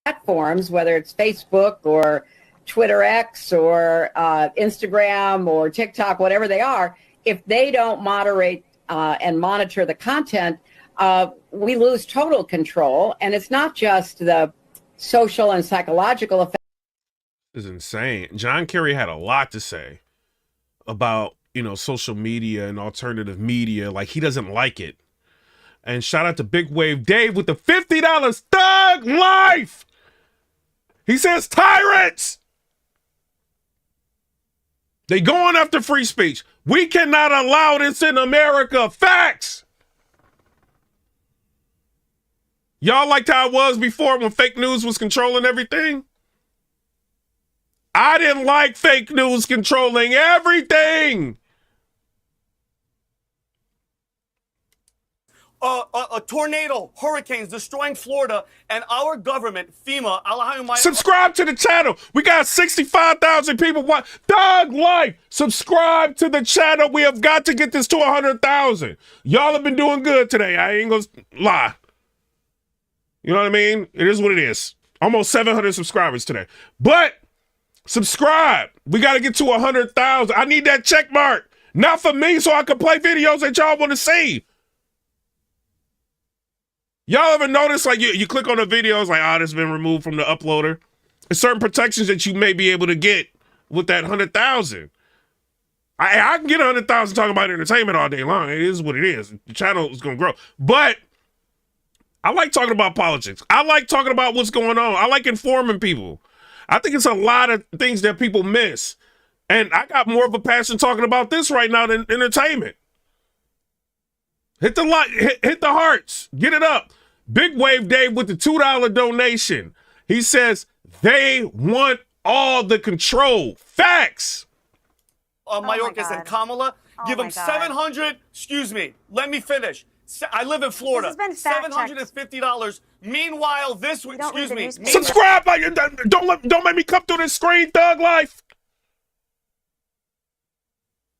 platforms, whether it's Facebook or Twitter X or Instagram or TikTok, whatever they are, if they don't moderate and monitor the content, we lose total control. And it's not just the social and psychological effects. This is insane. John Kerry had a lot to say about, you know, social media and alternative media. Like, he doesn't like it. And shout out to Big Wave Dave with the $50 Thug Life. He says tyrants. They going after free speech. We cannot allow this in America. Facts. Y'all liked how it was before when fake news was controlling everything? I didn't like fake news controlling everything. a tornado, hurricanes destroying Florida, and our government, FEMA, subscribe to the channel. We got 65,000 people. What? Thug Life. Subscribe to the channel. We have got to get this to 100,000. Y'all have been doing good today. I ain't gonna lie. You know what I mean? It is what it is. Almost 700 subscribers today. But subscribe. We got to get to 100,000. I need that check mark. Not for me, so I can play videos that y'all want to see. Y'all ever notice, like, you click on the videos, like, oh, this has been removed from the uploader? There's certain protections that you may be able to get with that 100,000. I can get 100,000 talking about entertainment all day long. It is what it is. The channel is going to grow. But I like talking about politics. I like talking about what's going on. I like informing people. I think it's a lot of things that people miss. And I got more of a passion talking about this right now than entertainment. Hit the like, hit the hearts, get it up. Big Wave Dave with the $2 donation. He says they want all the control. Facts. Mayorkas and Kamala, give them 700. Excuse me. Let me finish. I live in Florida. $750. Meanwhile, this week, excuse me. Subscribe. Don't make me come through this screen, Thug Life.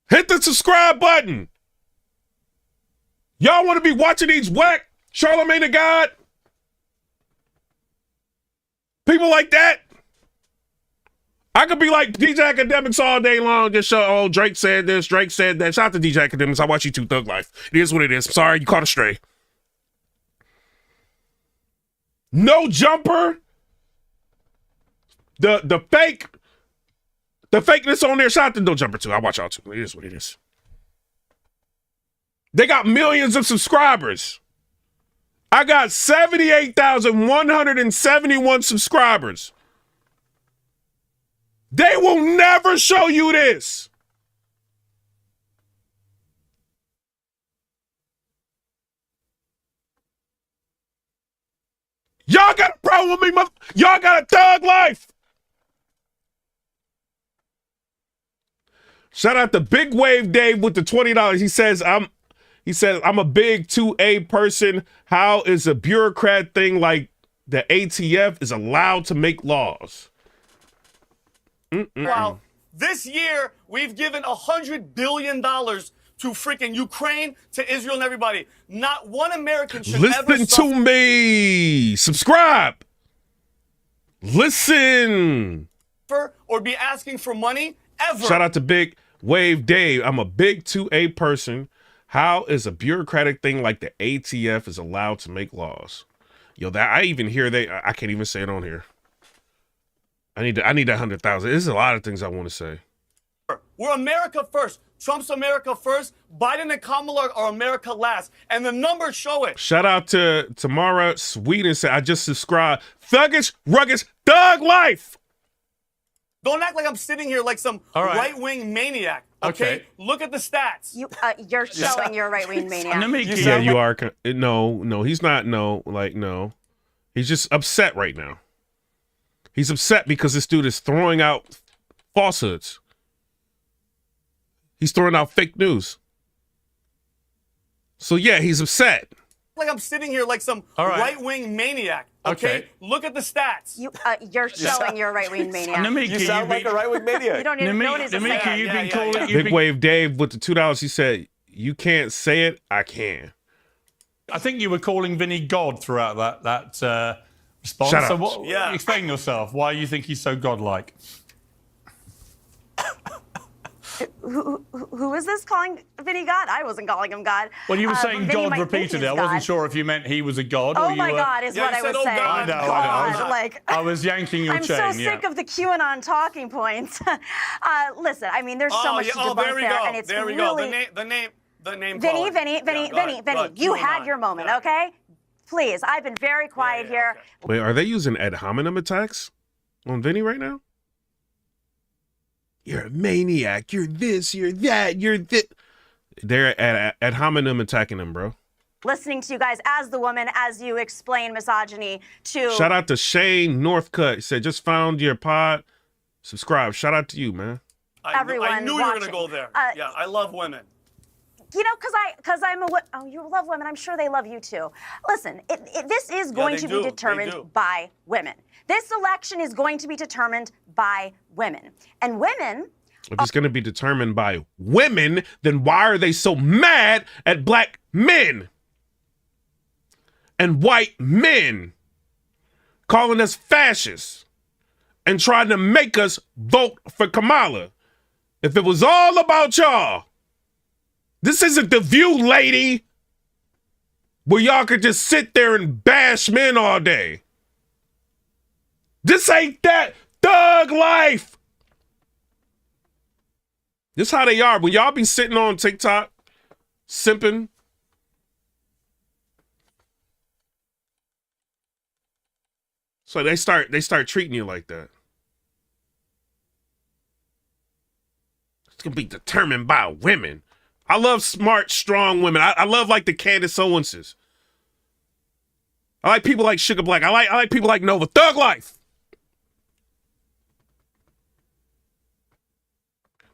Hit the subscribe button. Y'all want to be watching these whack Charlamagne the God? People like that? I could be like DJ Academics all day long, just show, oh, Drake said this, Drake said that. Shout out to DJ Academics. I watch you too, Thug Life. It is what it is. Sorry, you caught a stray. No Jumper. The fakeness on there. Shout out to No Jumper too. I watch y'all too. It is what it is. They got millions of subscribers. I got 78,171 subscribers. They will never show you this. Y'all got a problem with me, y'all got a Thug Life. Shout out to Big Wave Dave with the $20. He says, I'm a big 2A person. How is a bureaucrat thing like the ATF is allowed to make laws? Wow. This year, we've given $100 billion to freaking Ukraine, to Israel, and everybody. Not one American should ever listen to me. Subscribe. Listen. Or be asking for money ever. Shout out to Big Wave Dave. I'm a big 2A person. How is a bureaucratic thing like the ATF is allowed to make laws? Yo, that I even hear I can't even say it on here. I need that 100,000. There's a lot of things I want to say. We're America first. Trump's America first. Biden and Kamala are America last. And the numbers show it. Shout out to Tamara Sweden said, I just subscribed. Thuggish, rugged, Thug Life. Don't act like I'm sitting here like some right-wing maniac. Okay? Look at the stats. You're showing you're a right-wing maniac. Yeah, you are. No, he's not. No. He's just upset right now. He's upset because this dude is throwing out falsehoods. He's throwing out fake news. So yeah, he's upset. Like I'm sitting here like some right-wing maniac. Okay? Look at the stats. You're showing you're a right-wing maniac. You sound like a right-wing maniac. You don't even know what he's Big Wave Dave with the $2. He said, "You can't say it. I can." I think you were calling Vinny God throughout that response. Shut so up. Explain yourself. Why you think he's so godlike? Who is this calling Vinny God? I wasn't calling him God. Well, you were saying Vinny God might think repeatedly. he's I wasn't God. sure if you meant he was a god Oh or you my were... God is what I was saying. I know. God. I was yanking your I'm chain. so sick of the QAnon talking points. Listen, I mean, there's so much to debunk there, and it's there we really... go. The name. Vinny, you had your moment, okay? Please, I've been very quiet here. Wait, are they using ad hominem attacks on Vinny right now? You're a maniac. You're this. You're that. You're this. They're ad hominem attacking him, bro. Listening to you guys as the woman, as you explain misogyny to... Shout out to Shane Northcutt. He said, just found your pod. Subscribe. Shout out to you, man. Everyone I knew you were going to watching. go there. I love women. You know, because I'm a oh, you love women. I'm sure they love you too. Listen, this is going to be determined by women. This election is going to be determined by women, and women. If it's going to be determined by women, then why are they so mad at black men and white men, calling us fascists and trying to make us vote for Kamala? If it was all about y'all, this isn't The View, lady, where y'all could just sit there and bash men all day. This ain't that thug life. This how they are. When y'all be sitting on TikTok, simping, so they start treating you like that. It's gonna be determined by women. I love smart, strong women. I love like the Candace Owenses. I like people like Sugar Black. I like people like Nova. Thug life.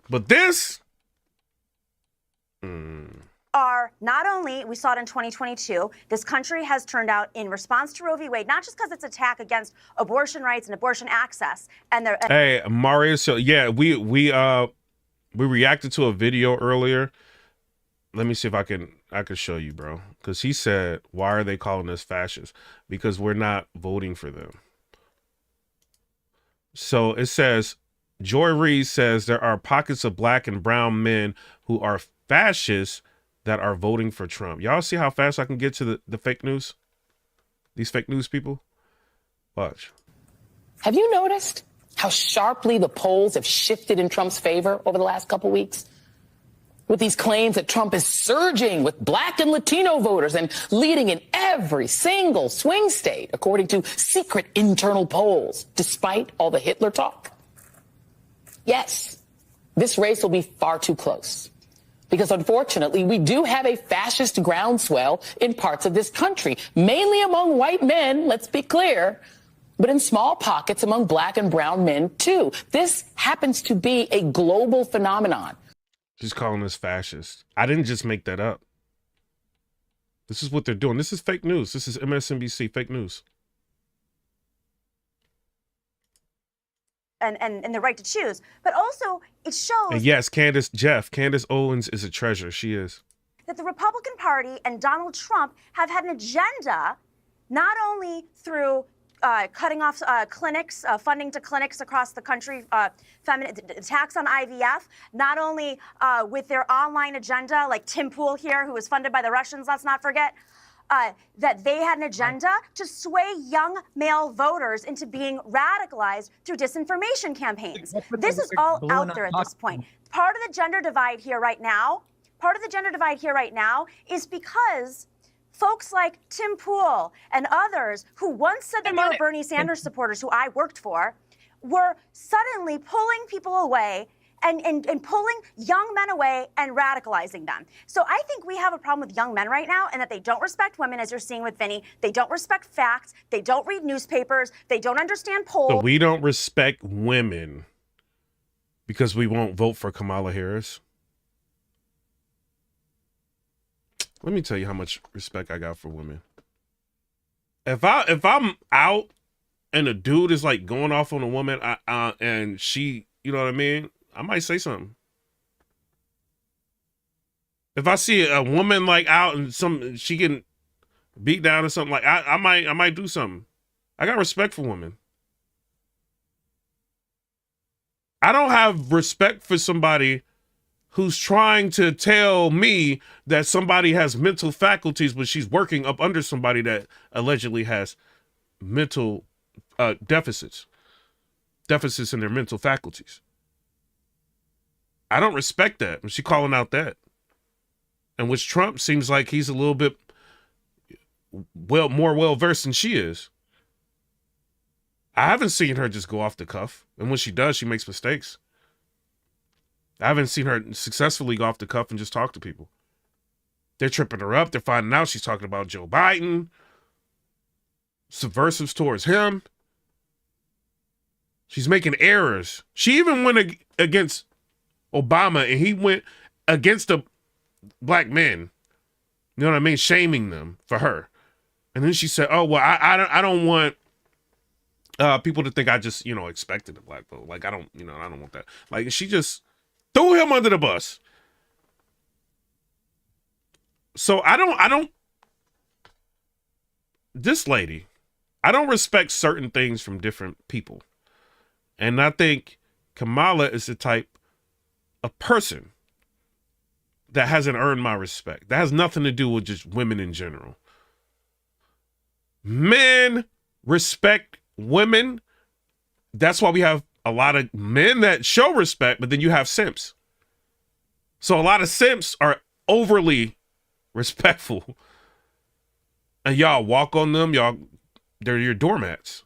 But this are not only, we saw it in 2022, this country has turned out in response to Roe v. Wade, not just because it's attack against abortion rights and abortion access. And hey, Marius, yeah, we reacted to a video earlier. Let me see if I can show you, bro. Because he said, why are they calling us fascists? Because we're not voting for them. So it says, Joy Reid says there are pockets of black and brown men who are fascists that are voting for Trump. Y'all see how fast I can get to the fake news? These fake news people? Watch. Have you noticed how sharply the polls have shifted in Trump's favor over the last couple weeks? With these claims that Trump is surging with black and Latino voters and leading in every single swing state, according to secret internal polls, despite all the Hitler talk. Yes, this race will be far too close because, unfortunately, we do have a fascist groundswell in parts of this country, mainly among white men, let's be clear, but in small pockets among black and brown men, too. This happens to be a global phenomenon. She's calling us fascists. I didn't just make that up. This is what they're doing. This is fake news. This is MSNBC fake news. And the right to choose, but also it shows. And yes, Candace Owens is a treasure. She is. That the Republican Party and Donald Trump have had an agenda, not only through cutting off clinics, funding to clinics across the country, attacks on IVF, not only with their online agenda, like Tim Pool here, who was funded by the Russians, let's not forget, that they had an agenda to sway young male voters into being radicalized through disinformation campaigns. This is all out there at this point. Part of the gender divide here right now, is because folks like Tim Pool and others who once said that they were Bernie Sanders supporters, who I worked for, were suddenly pulling people away and pulling young men away and radicalizing them. So I think we have a problem with young men right now, and that they don't respect women, as you're seeing with Vinny. They don't respect facts. They don't read newspapers. They don't understand polls. So we don't respect women because we won't vote for Kamala Harris. Let me tell you how much respect I got for women. If I'm out and a dude is like going off on a woman, and she, you know what I mean, I might say something. If I see a woman like out and she getting beat down or something, like I might do something. I got respect for women. I don't have respect for somebody who's trying to tell me that somebody has mental faculties, but she's working up under somebody that allegedly has mental deficits in their mental faculties. I don't respect that. And she's calling out that. And which Trump seems like he's a little bit more well-versed than she is. I haven't seen her just go off the cuff. And when she does, she makes mistakes. I haven't seen her successfully go off the cuff and just talk to people. They're tripping her up. They're finding out she's talking about Joe Biden. Subversives towards him. She's making errors. She even went against Obama, and he went against black men. You know what I mean? Shaming them for her. And then she said, oh, well, I don't want people to think I just, expected a black vote. Like, I don't want that. Like, she just threw him under the bus. So this lady, I don't respect certain things from different people. And I think Kamala is the type of person that hasn't earned my respect. That has nothing to do with just women in general. Men respect women. That's why we have a lot of men that show respect, but then you have simps. So a lot of simps are overly respectful. And y'all walk on them, they're your doormats.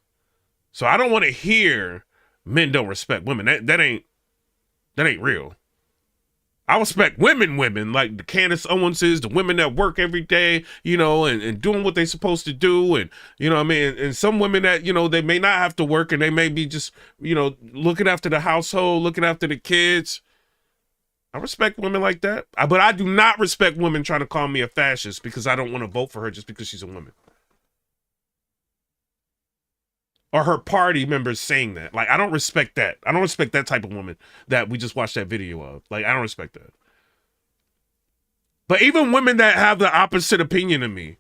So I don't want to hear men don't respect women. That ain't real. I respect women like the Candace Owenses, the women that work every day, and doing what they're supposed to do. And, and some women that, they may not have to work and they may be just, looking after the household, looking after the kids. I respect women like that. But I do not respect women trying to call me a fascist because I don't want to vote for her just because she's a woman. Or her party members saying that. Like, I don't respect that. I don't respect that type of woman that we just watched that video of. Like, I don't respect that. But even women that have the opposite opinion of me,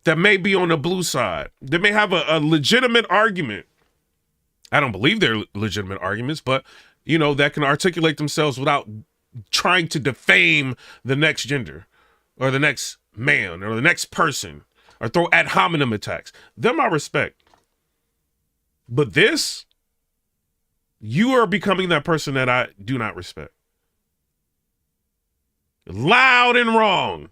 that may be on the blue side, they may have a legitimate argument. I don't believe they're legitimate arguments, but, that can articulate themselves without trying to defame the next gender or the next man or the next person or throw ad hominem attacks. Them I respect. But this, you are becoming that person that I do not respect. Loud and wrong.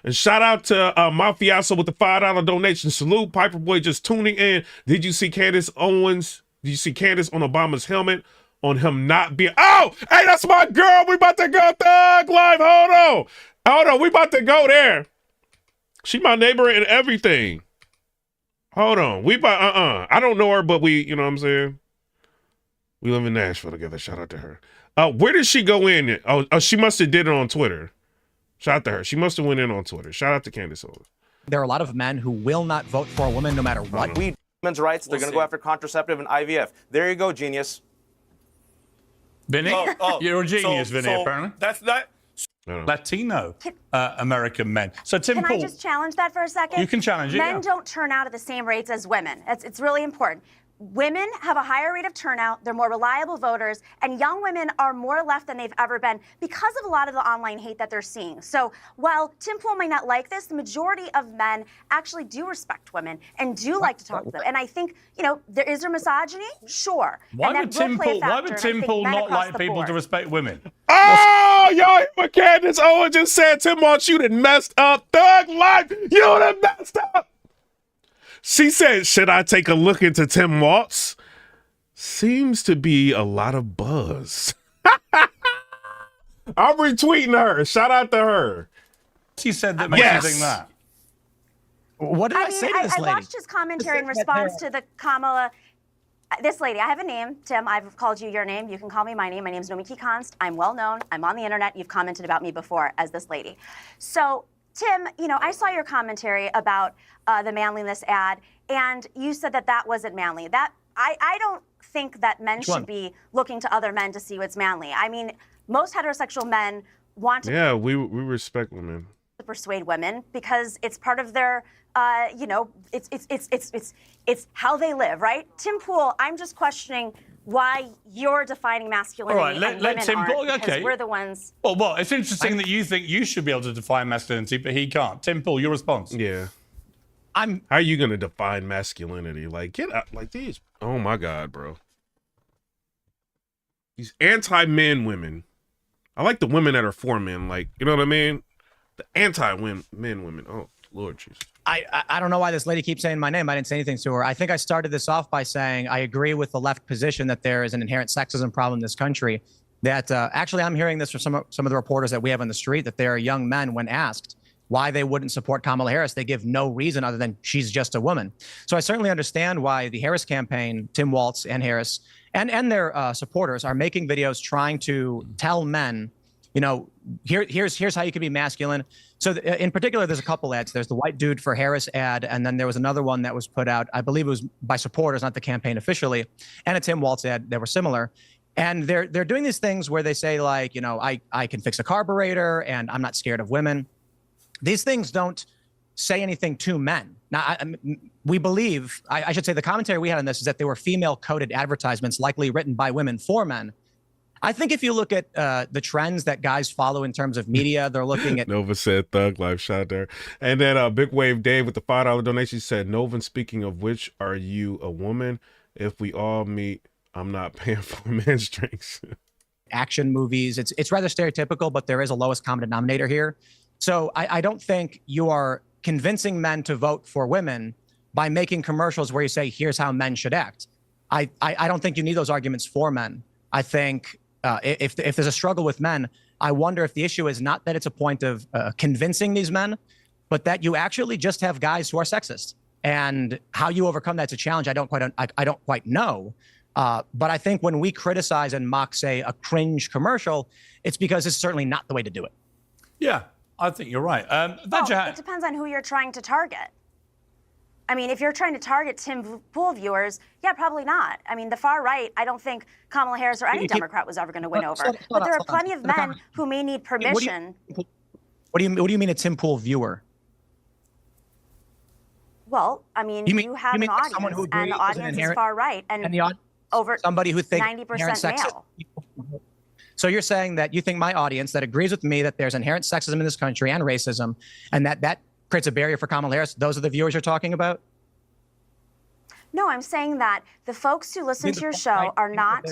And shout out to Mafioso with the $5 donation. Salute, Piper Boy just tuning in. Did you see Candace Owens? Did you see Candace on Obama's helmet? On him not being... Oh, hey, that's my girl. We about to go Thug Life. Hold on. We about to go there. She my neighbor and everything. Hold on. I don't know her, but we, you know what I'm saying? We live in Nashville together. Shout out to her. Where did she go in? Oh, she must have did it on Twitter. Shout out to her. She must have went in on Twitter. Shout out to Candace Owens. There are a lot of men who will not vote for a woman no matter what. Women's rights. They're going to go after contraceptive and IVF. There you go, genius. Vinny? You're a genius, Vinny, apparently. That's not... Latino American men. So Tim Can Pool, I just challenge that for a second? You can challenge it. Men don't turn out at the same rates as women. It's really important. Women have a higher rate of turnout, they're more reliable voters, and young women are more left than they've ever been because of a lot of the online hate that they're seeing. So while Tim Pool might not like this, the majority of men actually do respect women and do like to talk to them. And I think, is there misogyny? Sure. Why would Tim Pool not like people to respect women? Oh, y'all hear what Candace Owens just said? Tim wants you done messed up. Thug Life, you done messed up. She said, should I take a look into Tim Waltz? Seems to be a lot of buzz. I'm retweeting her. Shout out to her. She said that makes you think that. What did I say to this lady? I watched his commentary in response to the Kamala. This lady, I have a name, Tim. I've called you your name. You can call me my name. My name's Nomiki Konst. I'm well known. I'm on the internet. You've commented about me before as this lady. So, Tim, I saw your commentary about the manliness ad, and you said that wasn't manly. I don't think that men should be looking to other men to see what's manly. I mean, most heterosexual men want to... Yeah, we respect women. ...to persuade women because it's part of their, it's how they live, right? Tim Pool, I'm just questioning why you're defining masculinity All right, and let women Tim aren't, Pool, because okay. we're the ones... Well, it's interesting that you think you should be able to define masculinity, but he can't. Tim Pool, your response? Yeah. How are you going to define masculinity? Like, get out, like these. Oh my God, bro. These anti-men women. I like the women that are for men. Like, you know what I mean? The anti-men women. Oh, Lord Jesus. I don't know why this lady keeps saying my name. I didn't say anything to her. I think I started this off by saying I agree with the left position that there is an inherent sexism problem in this country. That actually I'm hearing this from some of the reporters that we have on the street, that there are young men when asked why they wouldn't support Kamala Harris, they give no reason other than she's just a woman. So I certainly understand why the Harris campaign, Tim Waltz and Harris, and their supporters are making videos trying to tell men here's how you can be masculine. So in particular, there's a couple ads. There's the white dude for Harris ad, and then there was another one that was put out, I believe it was by supporters, not the campaign officially, and a Tim Walz ad that were similar. And they're doing these things where they say, like, I can fix a carburetor and I'm not scared of women. These things don't say anything to men. Now, we believe, I should say the commentary we had on this is that they were female-coded advertisements likely written by women for men. I think if you look at the trends that guys follow in terms of media, they're looking at... Nova said Thug Life shot there. And then Big Wave Dave with the $5 donation said, Novin, speaking of which, are you a woman? If we all meet, I'm not paying for men's drinks. Action movies. It's rather stereotypical, but there is a lowest common denominator here. So I don't think you are convincing men to vote for women by making commercials where you say, here's how men should act. I don't think you need those arguments for men. I think if there's a struggle with men, I wonder if the issue is not that it's a point of convincing these men, but that you actually just have guys who are sexist. And how you overcome that's a challenge I don't quite know. But I think when we criticize and mock, say, a cringe commercial, it's because it's certainly not the way to do it. Yeah, I think you're right. It depends on who you're trying to target. I mean, if you're trying to target Tim Pool viewers, yeah, probably not. I mean, the far right, I don't think Kamala Harris or any Democrat was ever going to win over. But there are plenty of men who may need permission. What do you mean a Tim Pool viewer? Well, I mean, you have an audience, and the audience is far right, and over somebody who thinks 90% male. So you're saying that you think my audience that agrees with me that there's inherent sexism in this country and racism, and that creates a barrier for Kamala Harris, those are the viewers you're talking about? No, I'm saying that the folks who listen to your show are not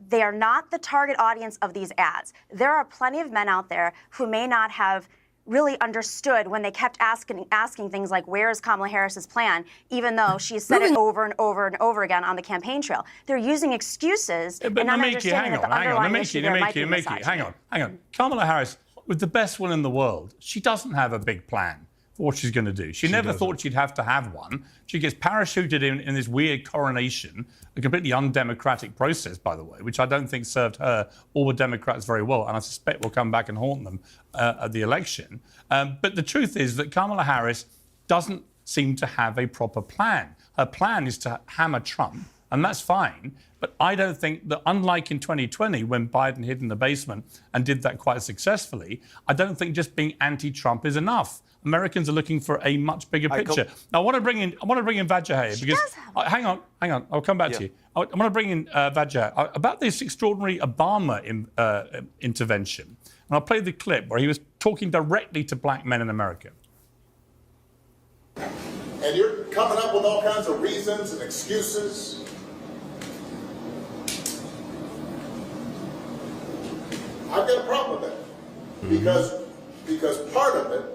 the target audience of these ads. There are plenty of men out there who may not have really understood when they kept asking things like, where is Kamala Harris's plan, even though she's said it over and over and over again on the campaign trail. They're using excuses and not understanding that the underlying issue there might be misogyny. Hang on. Kamala Harris was the best one in the world. She doesn't have a big plan for what she's going to do. She never thought she'd have to have one. She gets parachuted in this weird coronation, a completely undemocratic process, by the way, which I don't think served her or the Democrats very well, and I suspect will come back and haunt them at the election. But the truth is that Kamala Harris doesn't seem to have a proper plan. Her plan is to hammer Trump, and that's fine. But I don't think that, unlike in 2020, when Biden hid in the basement and did that quite successfully, I don't think just being anti-Trump is enough. Americans are looking for a much bigger picture. Now, I want to bring in Vajra because hang on. I'll come back to you. I want to bring in Vajra about this extraordinary Obama intervention, and I'll play the clip where he was talking directly to black men in America. And you're coming up with all kinds of reasons and excuses. I've got a problem with that because part of it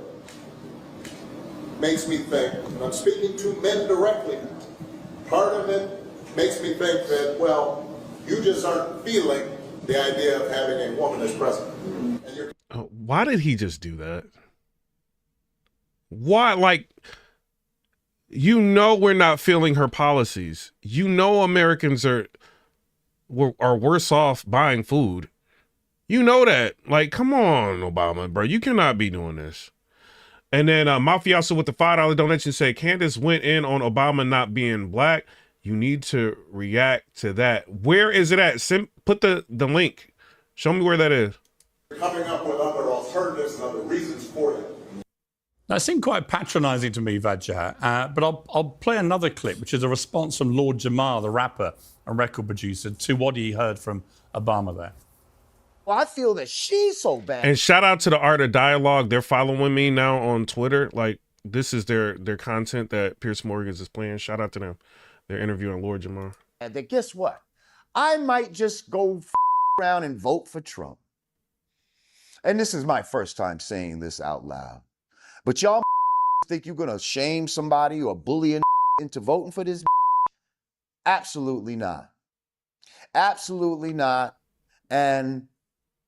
makes me think, and I'm speaking to men directly now, part of it makes me think that, well, you just aren't feeling the idea of having a woman as president. And why did he just do that? Why? Like, we're not feeling her policies. Americans are worse off buying food. That. Like, come on, Obama, bro. You cannot be doing this. And then Mafioso with the $5 donation said, Candace went in on Obama not being black. You need to react to that. Where is it at? Put the link. Show me where that is. Coming up with other alternatives and other reasons for it. That seemed quite patronizing to me, Vajra. But I'll play another clip, which is a response from Lord Jamar, the rapper and record producer, to what he heard from Obama there. Well, I feel that she's so bad. And shout out to the Art of Dialogue. They're following me now on Twitter. Like, this is their content that Pierce Morgan is playing. Shout out to them. They're interviewing Lord Jamar. And then guess what? I might just go around and vote for Trump. And this is my first time saying this out loud. But y'all think you're going to shame somebody or bully into voting for this? Absolutely not. Absolutely not. And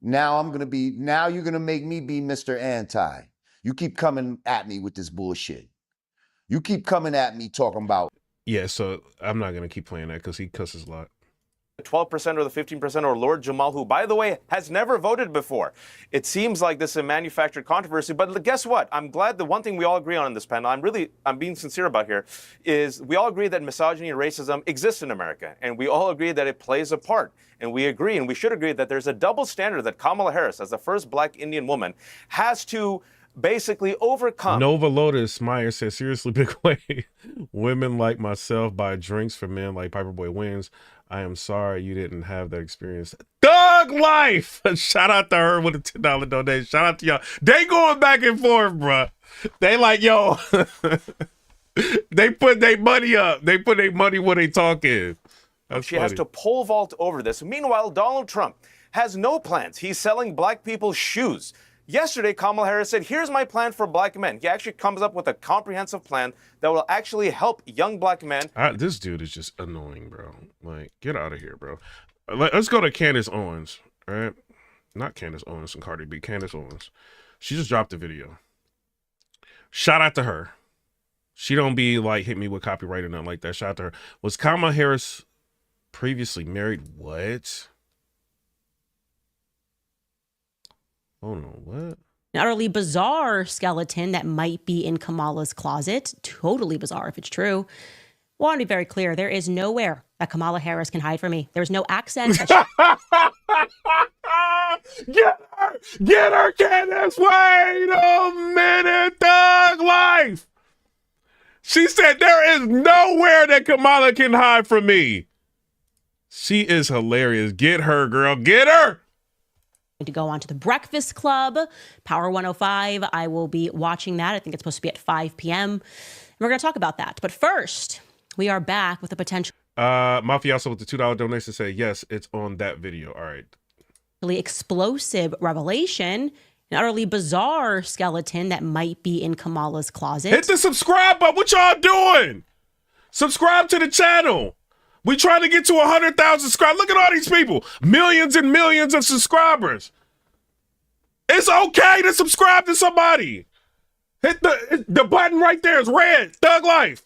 now you're going to make me be Mr. Anti. You keep coming at me with this bullshit. You keep coming at me talking about. Yeah, so I'm not going to keep playing that because he cusses a lot. 12% or the 15%, or Lord Jamal, who, by the way, has never voted before. It seems like this is a manufactured controversy, but guess what? I'm glad the one thing we all agree on in this panel, I'm being sincere about here, is we all agree that misogyny and racism exists in America, and we all agree that it plays a part. And we agree, and we should agree, that there's a double standard that Kamala Harris, as the first black Indian woman, has to basically overcome. Nova Lotus Meyer says, seriously, big way. Women like myself buy drinks for men like Piperboy Wins. I am sorry you didn't have that experience. Thug life. Shout out to her with a $10 donation. Shout out to y'all. They going back and forth, bruh. They like, yo. They put their money up. They put their money where they talking. She has to pole vault over this. Meanwhile, Donald Trump has no plans. He's selling black people shoes. Yesterday, Kamala Harris said, here's my plan for black men. He actually comes up with a comprehensive plan that will actually help young black men. This dude is just annoying, bro. Like, get out of here, bro. Let's go to Candace Owens, right? Not Candace Owens and Cardi B. Candace Owens. She just dropped a video. Shout out to her. She don't be like, hit me with copyright or nothing like that. Shout out to her. Was Kamala Harris previously married? What? Oh no, what? An utterly bizarre skeleton that might be in Kamala's closet. Totally bizarre if it's true. Want to be very clear, there is nowhere that Kamala Harris can hide from me. There's no accent. Get her, Candace. Wait a minute, Thug Life. She said there is nowhere that Kamala can hide from me. She is hilarious. Get her, girl. Get her. To go on to the Breakfast Club, Power 105. I will be watching that. I think it's supposed to be at 5 p.m. And we're going to talk about that. But first, we are back with a potential Mafioso with the $2 donation said, yes, it's on that video. All right. really explosive revelation, an utterly bizarre skeleton that might be in Kamala's closet. Hit the subscribe button. What y'all doing? Subscribe to the channel. We trying to get to 100,000 subscribers. Look at all these people. Millions and millions of subscribers. It's okay to subscribe to somebody. Hit the button right there. It's red. Thug Life.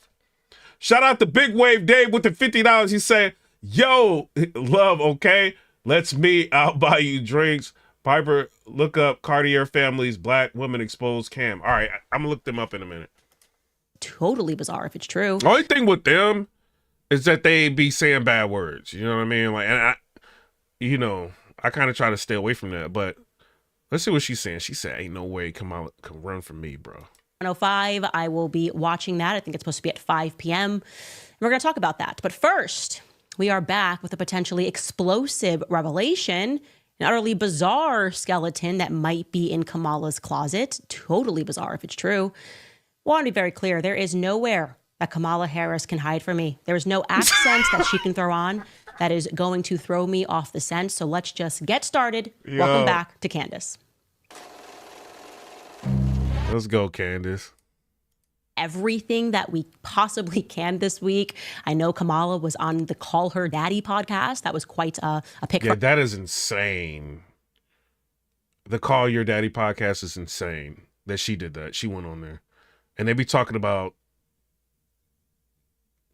Shout out to Big Wave Dave with the $50. He said, yo, love, okay? Let's meet. I'll buy you drinks. Piper, look up Cartier Family's Black Women Exposed Cam. All right, I'm going to look them up in a minute. Totally bizarre if it's true. The only thing with them is that they be saying bad words. You know what I mean? Like, and I kind of try to stay away from that. But let's see what she's saying. She said, ain't no way Kamala can run from me, bro. 105. I will be watching that. I think it's supposed to be at 5 p.m. And we're going to talk about that. But first, we are back with a potentially explosive revelation, an utterly bizarre skeleton that might be in Kamala's closet. Totally bizarre if it's true. Want to be very clear, there is nowhere that Kamala Harris can hide from me. There is no accent that she can throw on that is going to throw me off the scent. So let's just get started. Yo. Welcome back to Candace. Let's go, Candace. Everything that we possibly can this week. I know Kamala was on the Call Her Daddy podcast. That was quite a pick. Yeah, that is insane. The Call Your Daddy podcast is insane that she did that. She went on there. And they be talking about,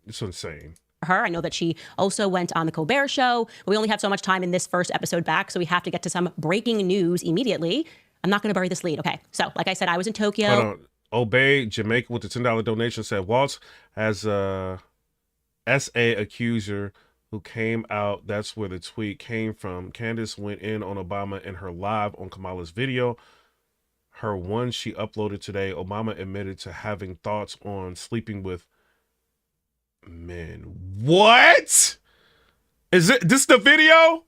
it's insane. Her. I know that she also went on the Colbert Show. We only have so much time in this first episode back, so we have to get to some breaking news immediately. I'm not going to bury this lead. Okay, so like I said, I was in Tokyo. Hold on. Obey Jamaica with the $10 donation said Waltz has a SA accuser who came out. That's where the tweet came from. Candace went in on Obama in her live on Kamala's video. Her one she uploaded today, Obama admitted to having thoughts on sleeping with men. What? Is it this the video?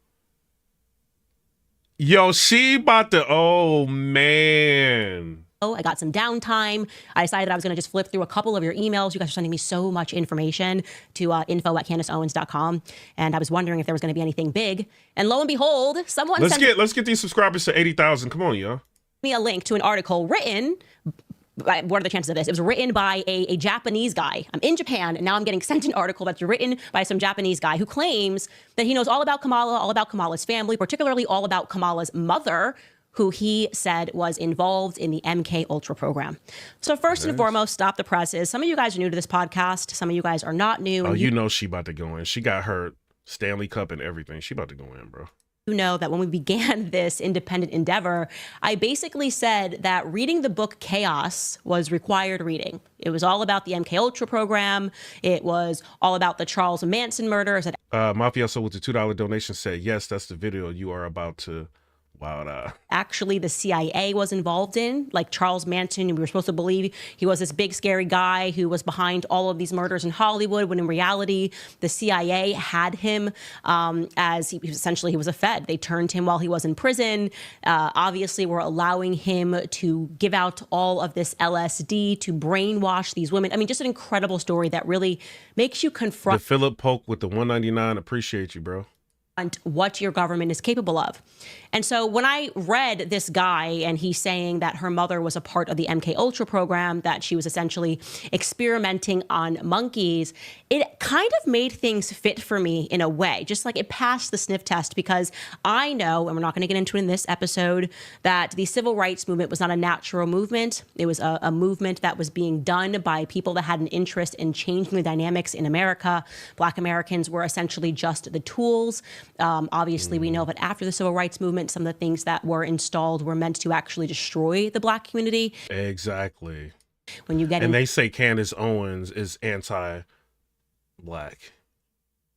Yo, she about to, oh man. I got some downtime. I decided I was going to just flip through a couple of your emails. You guys are sending me so much information to info@CandaceOwens.com. And I was wondering if there was going to be anything big. And lo and behold, someone let's get these subscribers to 80,000. Come on, y'all. Me a link to an article written. What are the chances of this? It was written by a Japanese guy. I'm in Japan, and now I'm getting sent an article that's written by some Japanese guy who claims that he knows all about Kamala, all about Kamala's family, particularly all about Kamala's mother, who he said was involved in the MK Ultra program. So first and foremost, stop the presses. Some of you guys are new to this podcast. Some of you guys are not new. Oh, you know she about to go in. She got her Stanley Cup and everything. She about to go in, bro. You know that when we began this independent endeavor, I basically said that reading the book Chaos was required reading. It was all about the MKUltra program. It was all about the Charles Manson murder. Mafioso with the $2 donation said, yes, that's the video you are about to wow out. Actually, the CIA was involved in, like Charles Manson. We were supposed to believe he was this big, scary guy who was behind all of these murders in Hollywood, when in reality, the CIA had him as he was a Fed. They turned him while he was in prison. Obviously, we're allowing him to give out all of this LSD to brainwash these women. I mean, just an incredible story that really makes you confront. The Philip Polk with the $1.99. Appreciate you, bro. What your government is capable of. And so when I read this guy and he's saying that her mother was a part of the MKUltra program, that she was essentially experimenting on monkeys, it kind of made things fit for me in a way, just like it passed the sniff test, because I know, and we're not going to get into it in this episode, that the civil rights movement was not a natural movement. It was a movement that was being done by people that had an interest in changing the dynamics in America. Black Americans were essentially just the tools. Obviously, we know that after the civil rights movement, some of the things that were installed were meant to actually destroy the Black community. Exactly. When you get and they say Candace Owens is anti-Black.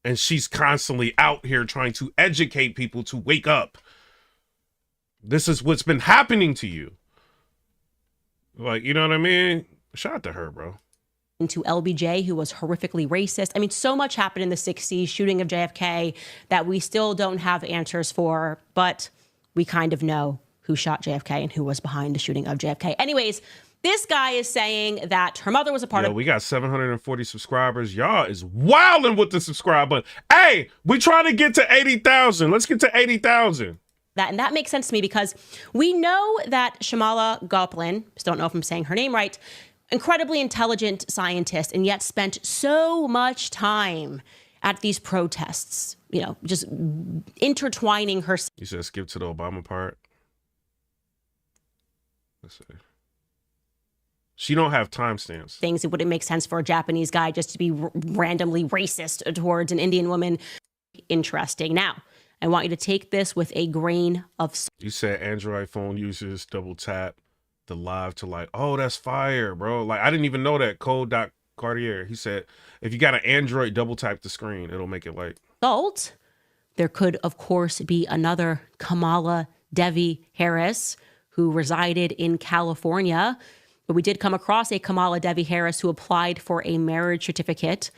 And she's constantly out here trying to educate people to wake up. This is what's been happening to you. Like, you know what I mean? Shout out to her, bro. Into LBJ, who was horrifically racist. I mean, so much happened in the 60s, shooting of JFK, that we still don't have answers for, but we kind of know who shot JFK and who was behind the shooting of JFK. Anyways, this guy is saying that her mother was a part of... We got 740 subscribers. Y'all is wilding with the subscribe button. Hey, we trying to get to 80,000. Let's get to 80,000. And that makes sense to me, because we know that Shamala Goplin, just don't know if I'm saying her name right, incredibly intelligent scientist, and yet spent so much time at these protests, you know, just intertwining her. You said skip to the Obama part. Let's see. She don't have timestamps. Things, it wouldn't make sense for a Japanese guy just to be randomly racist towards an Indian woman. Interesting. Now, I want you to take this with a grain of salt. You said Android phone users double tap the live to like, oh, that's fire, bro. Like, I didn't even know that. Code.Cartier. He said, if you got an Android, double tap the screen. It'll make it like. Salt. There could, of course, be another Kamala Devi Harris who resided in California. But we did come across a Kamala Devi Harris who applied for a marriage certificate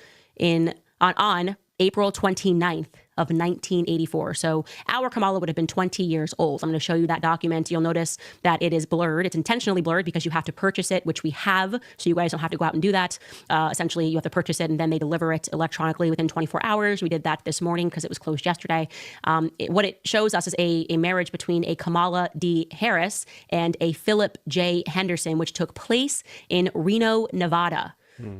on April 29th of 1984. So our Kamala would have been 20 years old. I'm going to show you that document. You'll notice that it is blurred. It's intentionally blurred because you have to purchase it, which we have. So you guys don't have to go out and do that. Essentially, you have to purchase it and then they deliver it electronically within 24 hours. We did that this morning because it was closed yesterday. What it shows us is a marriage between a Kamala D. Harris and a Philip J. Henderson, which took place in Reno, Nevada.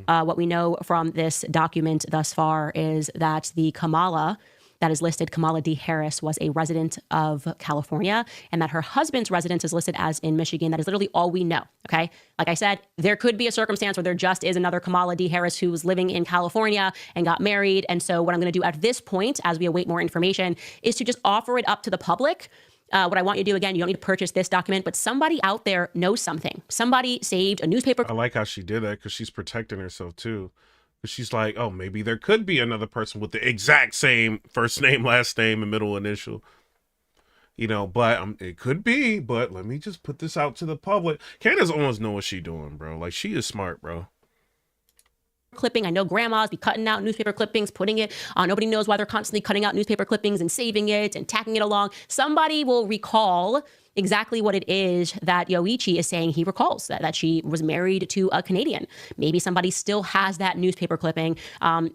What we know from this document thus far is that the Kamala that is listed, Kamala D. Harris, was a resident of California, and that her husband's residence is listed as in Michigan. That is literally all we know, okay? Like I said, there could be a circumstance where there just is another Kamala D. Harris who was living in California and got married. And so what I'm going to do at this point, as we await more information, is to just offer it up to the public. What I want you to do, again, you don't need to purchase this document, but somebody out there knows something. Somebody saved a newspaper. I like how she did that because she's protecting herself too. She's like, oh, maybe there could be another person with the exact same first name, last name, and middle initial. You know, but it could be. But let me just put this out to the public. Candace Owens knows what she's doing, bro. Like, she is smart, bro. Clipping. I know grandmas be cutting out newspaper clippings, putting it on. Nobody knows why they're constantly cutting out newspaper clippings and saving it and tacking it along. Somebody will recall exactly what it is that Yoichi is saying he recalls, that she was married to a Canadian. Maybe somebody still has that newspaper clipping.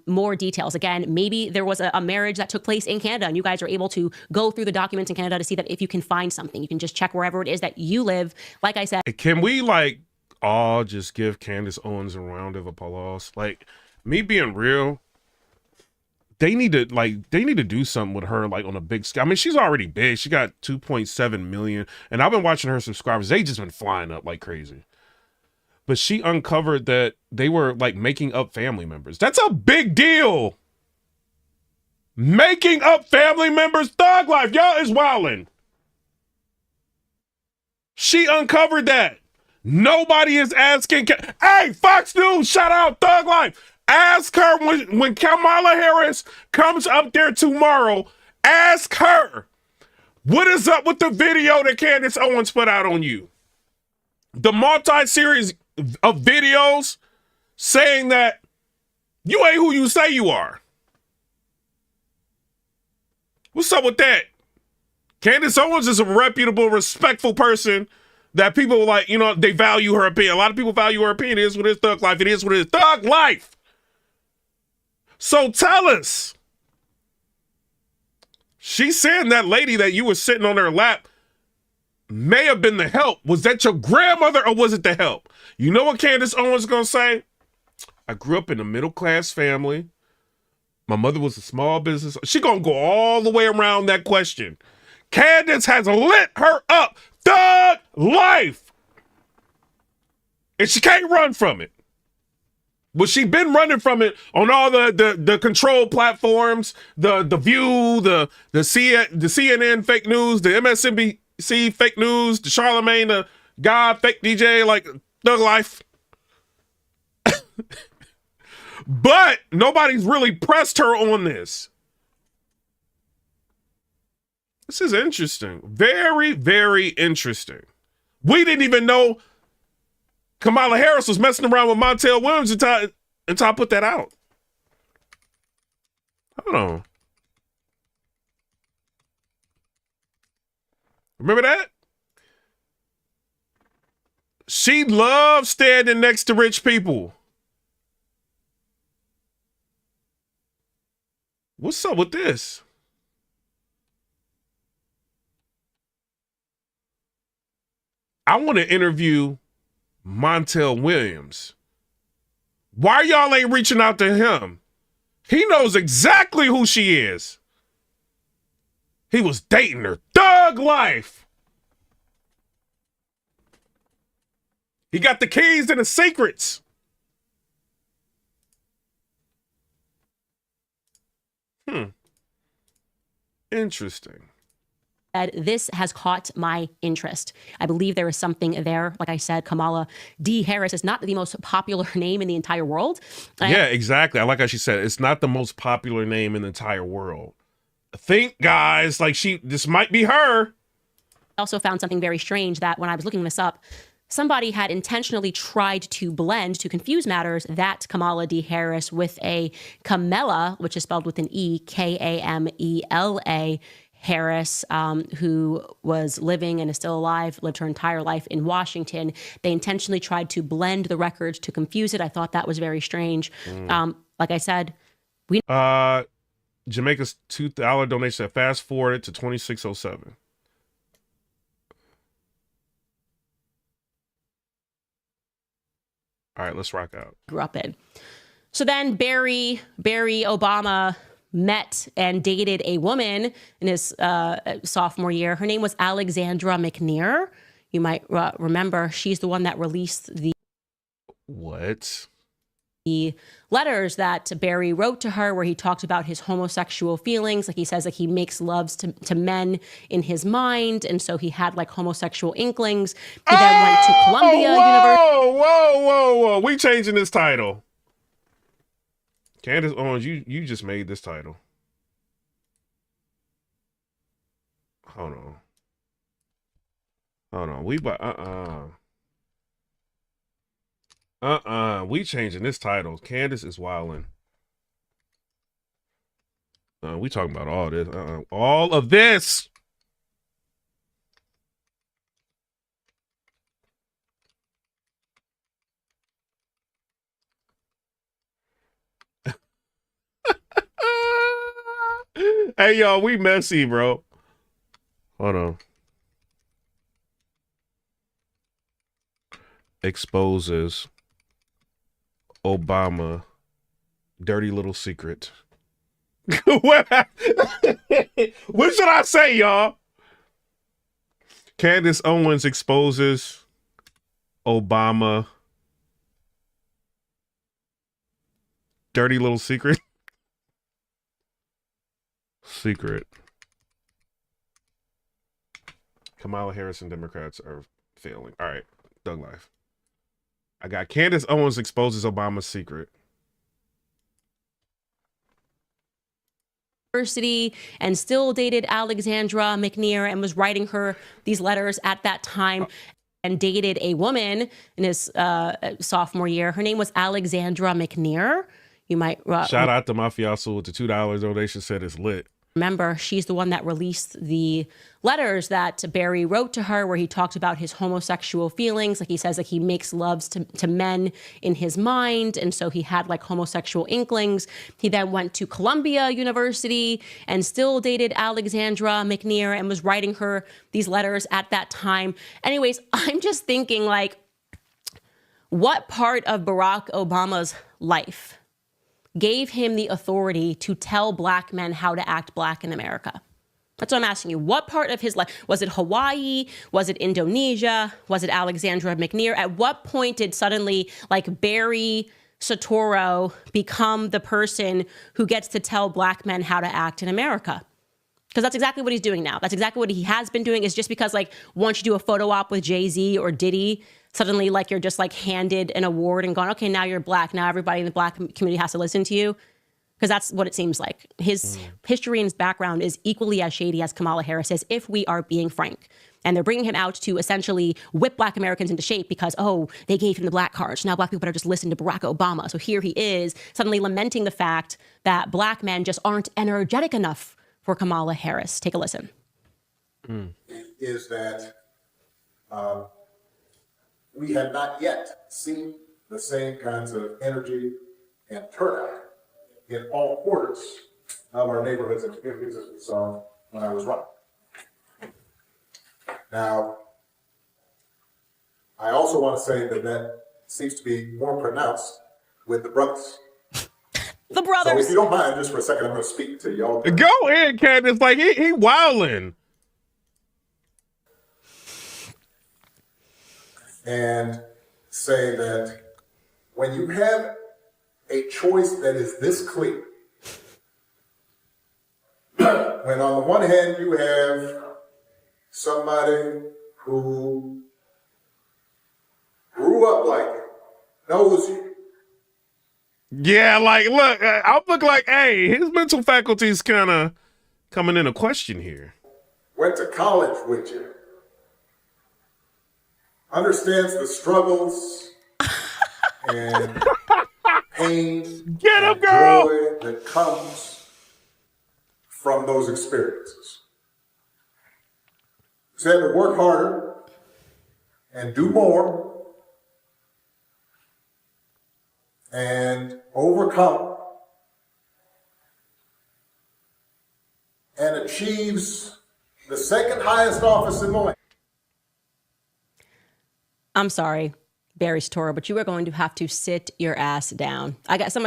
More details. Again, maybe there was a marriage that took place in Canada and you guys are able to go through the documents in Canada to see that if you can find something, you can just check wherever it is that you live. Like I said. Can we like all just give Candace Owens a round of applause? Like, me being real, they need to do something with her, like on a big scale. I mean, she's already big. She got 2.7 million. And I've been watching her subscribers. They just been flying up like crazy. But she uncovered that they were like making up family members. That's a big deal. Making up family members' thug life. Y'all is wildin'. She uncovered that. Nobody is asking. Hey, Fox News, shout out Thug Life. Ask her when Kamala Harris comes up there tomorrow, ask her, what is up with the video that Candace Owens put out on you? The multi-series of videos saying that you ain't who you say you are. What's up with that? Candace Owens is a reputable, respectful person that people like, you know, they value her opinion. A lot of people value her opinion. It is what it is, Thug Life. It is what it is, Thug Life. So tell us. She's saying that lady that you were sitting on her lap may have been the help. Was that your grandmother or was it the help? You know what Candace Owens is going to say? I grew up in a middle-class family. My mother was a small business. She's going to go all the way around that question. Candace has lit her up. Thug Life. And she can't run from it. But she been running from it on all the control platforms, the View, the CNN fake news, the MSNBC fake news, the Charlamagne, the God fake DJ, like Thug Life. But nobody's really pressed her on this. This is interesting. Very, very interesting. We didn't even know Kamala Harris was messing around with Montel Williams until I put that out. Hold on. Remember that? She loves standing next to rich people. What's up with this? I want to interview Montel Williams. Why y'all ain't reaching out to him? He knows exactly who she is. He was dating her. Thug Life. He got the keys and the secrets. Interesting. This has caught my interest. I believe there is something there. Like I said, Kamala D. Harris is not the most popular name in the entire world. Yeah, exactly. I like how she said it's not the most popular name in the entire world. Think, guys, like this might be her. I also found something very strange that when I was looking this up, somebody had intentionally tried to blend, to confuse matters, that Kamala D. Harris with a Kamala, which is spelled with an E, Kamela Harris, who was living and is still alive, lived her entire life in Washington. They intentionally tried to blend the records to confuse it. I thought that was very strange. Like I said, Jamaica's $2 donation that fast forwarded to 2607. All right, let's rock out. Grew up in. So then Barry Obama met and dated a woman in his sophomore year. Her name was Alexandra McNear. You might remember she's the one that released the letters that Barry wrote to her where he talked about his homosexual feelings. Like he says, like he makes loves to men in his mind. And so he had like homosexual inklings. He then went to Columbia University. Whoa. We changing this title. Candace Owens, you just made this title. Hold on. We we changing this title. Candace is wildin'. We talking about all this. All of this. Hey, y'all, we messy, bro. Hold on. Exposes Obama dirty little secret. What should I say, y'all? Candace Owens exposes Obama dirty little secret. Secret. Kamala Harris and Democrats are failing. All right, Doug Life. I got Candace Owens exposes Obama's secret. University and still dated Alexandra McNear and was writing her these letters at that time and dated a woman in his sophomore year. Her name was Alexandra McNear. You might shout out to Mafioso with the $2 donation, said it's lit. Remember, she's the one that released the letters that Barry wrote to her where he talked about his homosexual feelings. Like he says, like he makes loves to men in his mind. And so he had like homosexual inklings. He then went to Columbia University and still dated Alexandra McNear and was writing her these letters at that time. Anyways, I'm just thinking like, what part of Barack Obama's life gave him the authority to tell black men how to act black in America? That's what I'm asking you. What part of his life? Was it Hawaii? Was it Indonesia? Was it Alexandra McNear? At what point did suddenly like Barry Soetoro become the person who gets to tell black men how to act in America? Because that's exactly what he's doing now. That's exactly what he has been doing. Is just because like once you do a photo op with Jay-Z or Diddy, suddenly like you're just like handed an award and gone, okay, now you're black. Now everybody in the black community has to listen to you. Because that's what it seems like. His history and his background is equally as shady as Kamala Harris is, if we are being frank. And they're bringing him out to essentially whip black Americans into shape because, oh, they gave him the black card. So now black people better just listen to Barack Obama. So here he is suddenly lamenting the fact that black men just aren't energetic enough for Kamala Harris. Take a listen. Is that we have not yet seen the same kinds of energy and turnout in all quarters of our neighborhoods and communities as we saw when I was running. Now, I also want to say that that seems to be more pronounced with the brothers. The brothers. So if you don't mind, just for a second, I'm going to speak to y'all. Go ahead, Candace. Like he wilding. And say that when you have a choice that is this clear, when on the one hand you have somebody who grew up like you, knows you. Yeah, like look, I look like, hey, his mental faculties kind of coming into question here. Went to college with you. Understands the struggles and pain, get him, girl, joy that comes from those experiences. He's had to work harder and do more and overcome and achieves the second highest office in the land. I'm sorry, Barry Soetoro, but you are going to have to sit your ass down. I got to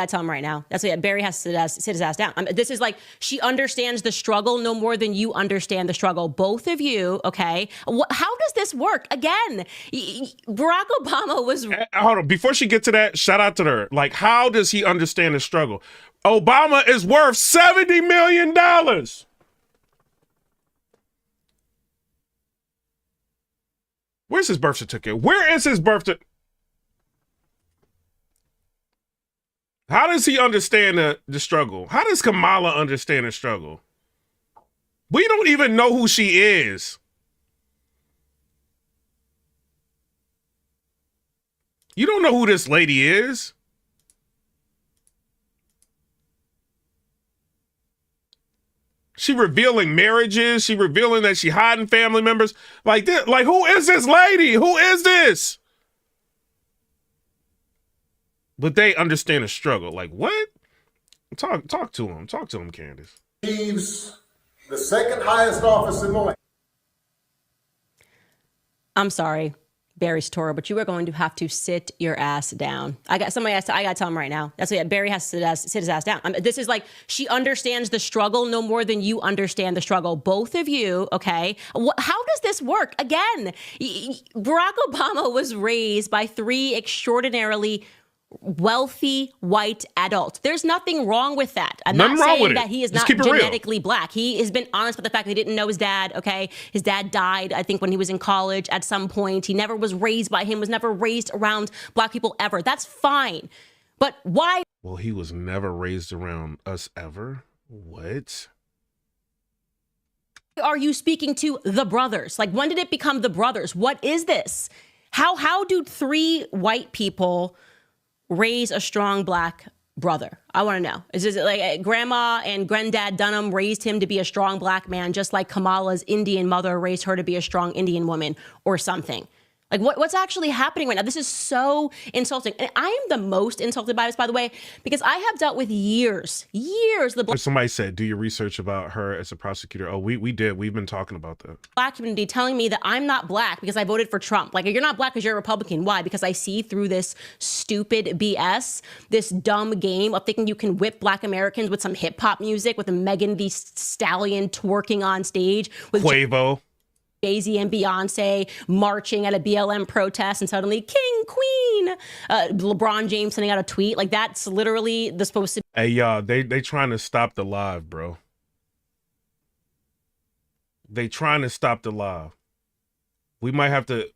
tell him right now. That's what Barry has to sit his ass down. This is like, she understands the struggle no more than you understand the struggle. Both of you, okay? How does this work? Again, Barack Obama was... Hold on, before she gets to that, shout out to her. Like, how does he understand the struggle? Obama is worth $70 million. Where's his birth certificate? Where is his birth certificate? How does he understand the struggle? How does Kamala understand the struggle? We don't even know who she is. You don't know who this lady is. She revealing marriages. She revealing that she hiding family members. Like this. Like, who is this lady? Who is this? But they understand the struggle. Like, what? Talk to him. Talk to him, Candace. Achieves the second highest office in the land. I'm sorry, Barry Soetoro, but you are going to have to sit your ass down. I got to tell him right now. That's what Barry has to sit his ass down. This is like, she understands the struggle no more than you understand the struggle. Both of you, okay? How does this work? Again, Barack Obama was raised by three extraordinarily wealthy white adult. There's nothing wrong with that. I'm Nothing not wrong saying with it. that he is Let's not keep it real. genetically black. He has been honest with the fact that he didn't know his dad, okay? His dad died, I think, when he was in college at some point. He never was raised by him, was never raised around black people ever. That's fine. But why? Well, he was never raised around us ever. What? Are you speaking to the brothers? Like, when did it become the brothers? What is this? How do three white people raise a strong black brother? I want to know. Is it like grandma and granddad Dunham raised him to be a strong black man, just like Kamala's Indian mother raised her to be a strong Indian woman or something? Like, what's actually happening right now? This is so insulting. And I am the most insulted by this, by the way, because I have dealt with years, the Somebody said, do your research about her as a prosecutor. Oh, we did. We've been talking about that. black community telling me that I'm not black because I voted for Trump. Like, you're not black because you're a Republican. Why? Because I see through this stupid BS, this dumb game of thinking you can whip black Americans with some hip hop music, with a Megan Thee Stallion twerking on stage, with Quavo. Jay-Z and Beyonce marching at a BLM protest, and suddenly King, Queen, LeBron James sending out a tweet. Like, that's literally the supposed to Hey, y'all, they trying to stop the live, bro. They trying to stop the live. We might have to,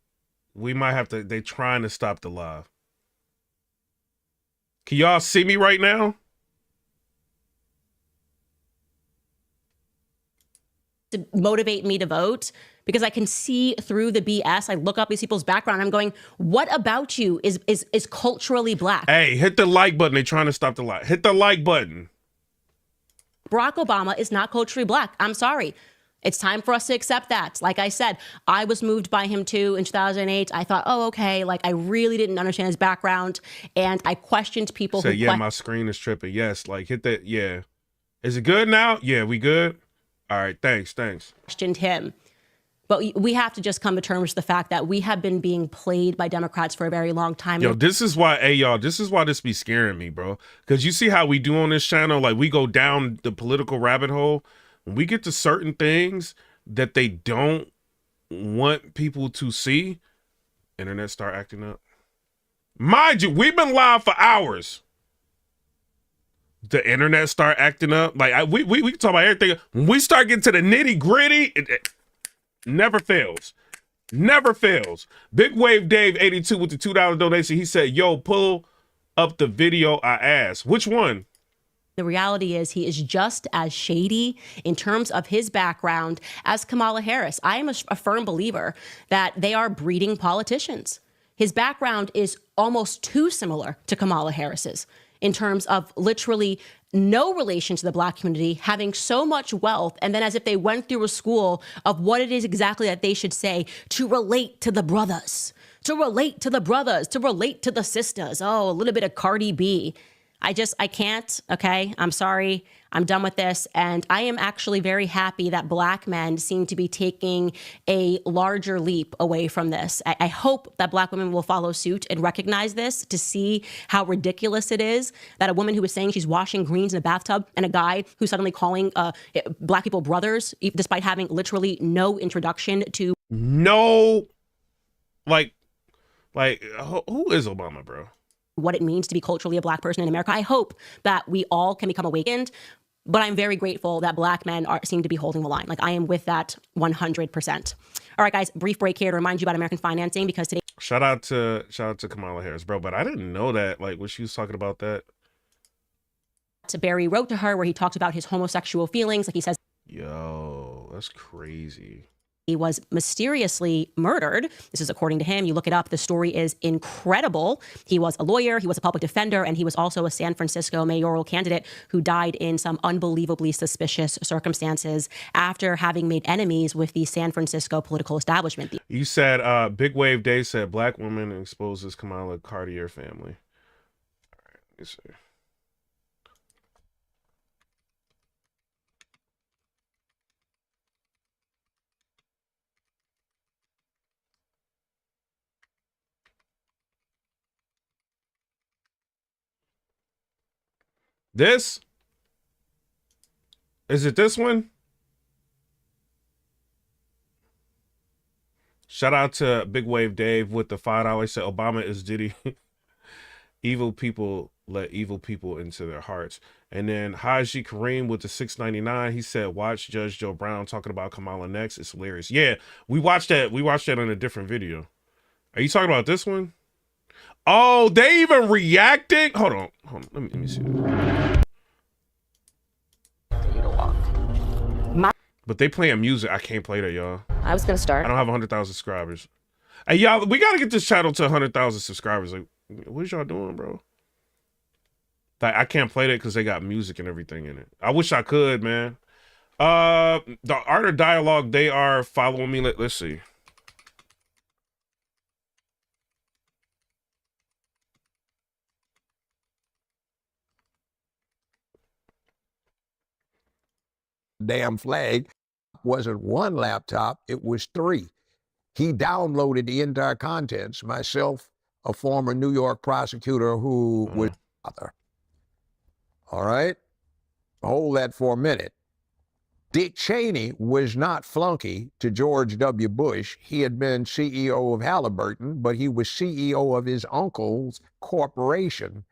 they trying to stop the live. Can y'all see me right now? to motivate me to vote, because I can see through the BS. I look up these people's background. I'm going, what about you is culturally black? Hey, hit the like button. They trying to stop the live. Hit the like button. Barack Obama is not culturally black. I'm sorry. It's time for us to accept that. Like I said, I was moved by him too in 2008. I thought, oh, okay. Like, I really didn't understand his background. And I questioned people Say, who yeah, my screen is tripping. Yes, like hit that. Yeah. Is it good now? Yeah, we good? All right, thanks. questioned him. But we have to just come to terms with the fact that we have been being played by Democrats for a very long time. Yo, this is why, hey, y'all, this is why this be scaring me, bro. Because you see how we do on this channel? Like, we go down the political rabbit hole. When we get to certain things that they don't want people to see, internet start acting up. Mind you, we've been live for hours. The internet start acting up. Like, we can talk about everything. When we start getting to the nitty gritty, it never fails. Never fails. Big Wave Dave 82 with the $2 donation. He said, yo, pull up the video I asked. Which one? The reality is he is just as shady in terms of his background as Kamala Harris. I am a firm believer that they are breeding politicians. His background is almost too similar to Kamala Harris's in terms of literally no relation to the black community, having so much wealth, and then as if they went through a school of what it is exactly that they should say to relate to the brothers, to relate to the sisters. Oh, a little bit of Cardi B. I can't, okay? I'm sorry. I'm done with this. And I am actually very happy that black men seem to be taking a larger leap away from this. I hope that black women will follow suit and recognize this, to see how ridiculous it is that a woman who is saying she's washing greens in a bathtub and a guy who's suddenly calling black people brothers, despite having literally no introduction to. No, like, who is Obama, bro? What it means to be culturally a black person in America. I hope that we all can become awakened, but I'm very grateful that black men seem to be holding the line. Like, I am with that 100%. All right, guys, brief break here to remind you about American financing, because today. Shout out to Kamala Harris, bro. But I didn't know that, like, when she was talking about that. Barry wrote to her where he talked about his homosexual feelings. Like, he says, yo, that's crazy. He was mysteriously murdered. This is according to him. You look it up. The story is incredible. He was a lawyer. He was a public defender. And he was also a San Francisco mayoral candidate who died in some unbelievably suspicious circumstances after having made enemies with the San Francisco political establishment. You said, Big Wave Day said, black woman exposes Kamala Cartier family. All right, let me see. This? Is it this one? Shout out to Big Wave Dave with the $5. Said Obama is Diddy. Evil people let evil people into their hearts. And then Haji Kareem with the $6.99, he said, watch Judge Joe Brown talking about Kamala next. It's hilarious. Yeah, we watched that. We watched that on a different video. Are you talking about this one? Oh, they even reacting? Hold on. Let me see that. But they playing music. I can't play that, y'all. I was gonna start. I don't have 100,000 subscribers. Hey, y'all, we gotta get this channel to 100,000 subscribers. Like, what y'all doing, bro? Like, I can't play that because they got music and everything in it. I wish I could, man. The Art of Dialogue, they are following me. Let's see. Damn flag wasn't one laptop, it was 3. He downloaded the entire contents. Myself, a former New York prosecutor who was father. All right? Hold that for a minute. Dick Cheney was not flunky to George W. Bush. He had been CEO of Halliburton, but he was CEO of his uncle's corporation.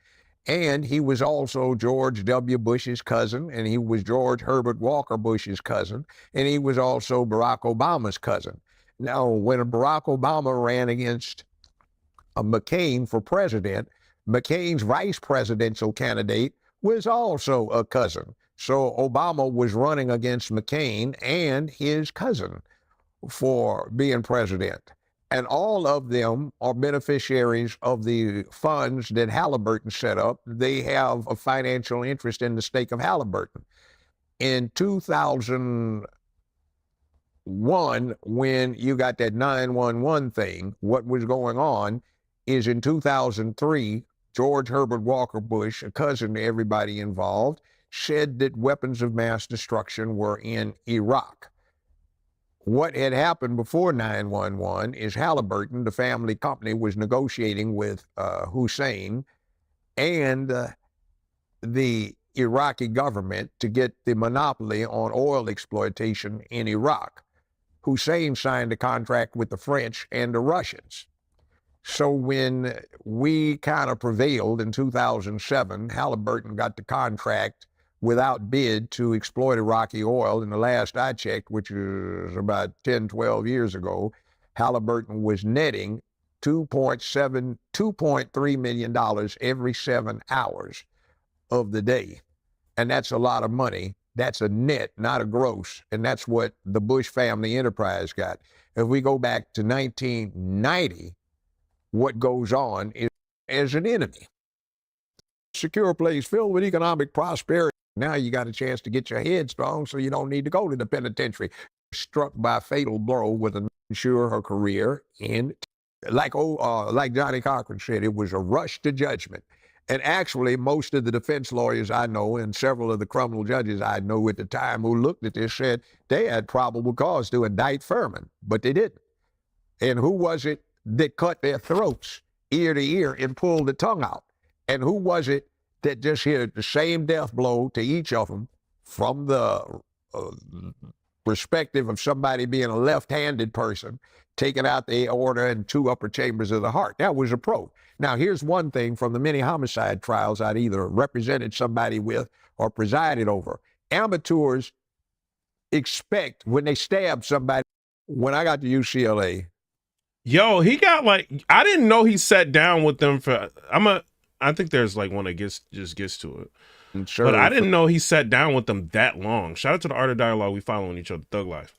And he was also George W. Bush's cousin, and he was George Herbert Walker Bush's cousin, and he was also Barack Obama's cousin. Now, when Barack Obama ran against McCain for president, McCain's vice presidential candidate was also a cousin. So Obama was running against McCain and his cousin for being president. And all of them are beneficiaries of the funds that Halliburton set up. They have a financial interest in the stake of Halliburton. In 2001, when you got that 911 thing, what was going on is in 2003, George Herbert Walker Bush, a cousin to everybody involved, said that weapons of mass destruction were in Iraq. What had happened before 911 is Halliburton, the family company, was negotiating with Hussein and the Iraqi government to get the monopoly on oil exploitation in Iraq. Hussein signed a contract with the French and the Russians. So when we kind of prevailed in 2007, Halliburton got the contract without bid to exploit Iraqi oil. And the last I checked, which was about 10, 12 years ago, Halliburton was netting $2.3 million every 7 hours of the day. And that's a lot of money. That's a net, not a gross. And that's what the Bush family enterprise got. If we go back to 1990, what goes on is as an enemy. Secure place filled with economic prosperity. Now you got a chance to get your head strong so you don't need to go to the penitentiary. Struck by a fatal blow with an ensure her career in, like Johnny Cochran said, it was a rush to judgment. And actually, most of the defense lawyers I know and several of the criminal judges I know at the time who looked at this said they had probable cause to indict Furman, but they didn't. And who was it that cut their throats ear to ear and pulled the tongue out? And who was it that just hit the same death blow to each of them from the perspective of somebody being a left-handed person, taking out the aorta and 2 upper chambers of the heart? That was a pro. Now, here's one thing from the many homicide trials I'd either represented somebody with or presided over. Amateurs expect when they stab somebody. When I got to UCLA, yo, he got like, I didn't know he sat down with them for, I think there's like one that just gets to it. Sure, but I didn't know he sat down with them that long. Shout out to the Art of Dialogue. We following each other. Thug Life.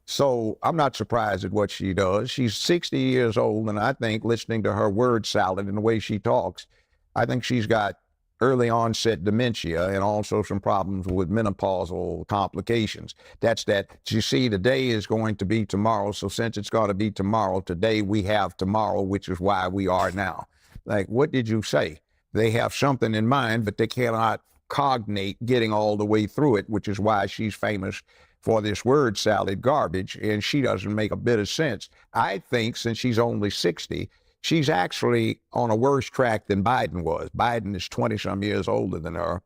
So I'm not surprised at what she does. She's 60 years old, and I think listening to her word salad and the way she talks, I think she's got early onset dementia and also some problems with menopausal complications. That's that. You see, today is going to be tomorrow. So since it's going to be tomorrow, today we have tomorrow, which is why we are now. Like, what did you say? They have something in mind, but they cannot cognate getting all the way through it, which is why she's famous for this word salad garbage, and she doesn't make a bit of sense. I think since she's only 60, she's actually on a worse track than Biden was. Biden is 20-some years older than her,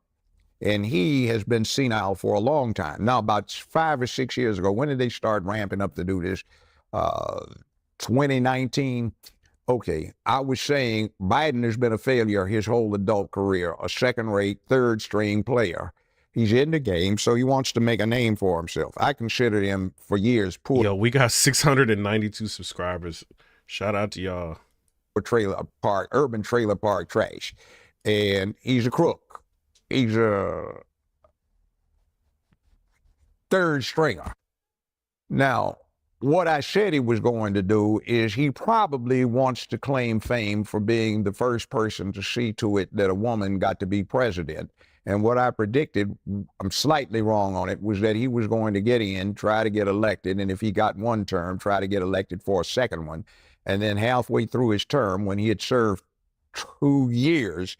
and he has been senile for a long time. Now, about 5 or 6 years ago, when did they start ramping up to do this? 2019, Okay, I was saying Biden has been a failure his whole adult career, a second-rate, third-string player. He's in the game, so he wants to make a name for himself. I considered him for years poor. Yo, we got 692 subscribers. Shout out to y'all. Urban trailer park trash. And he's a crook. He's a third stringer. Now, what I said he was going to do is he probably wants to claim fame for being the first person to see to it that a woman got to be president. And what I predicted, I'm slightly wrong on it, was that he was going to get in, try to get elected, and if he got one term, try to get elected for a second one. And then halfway through his term, when he had served 2 years,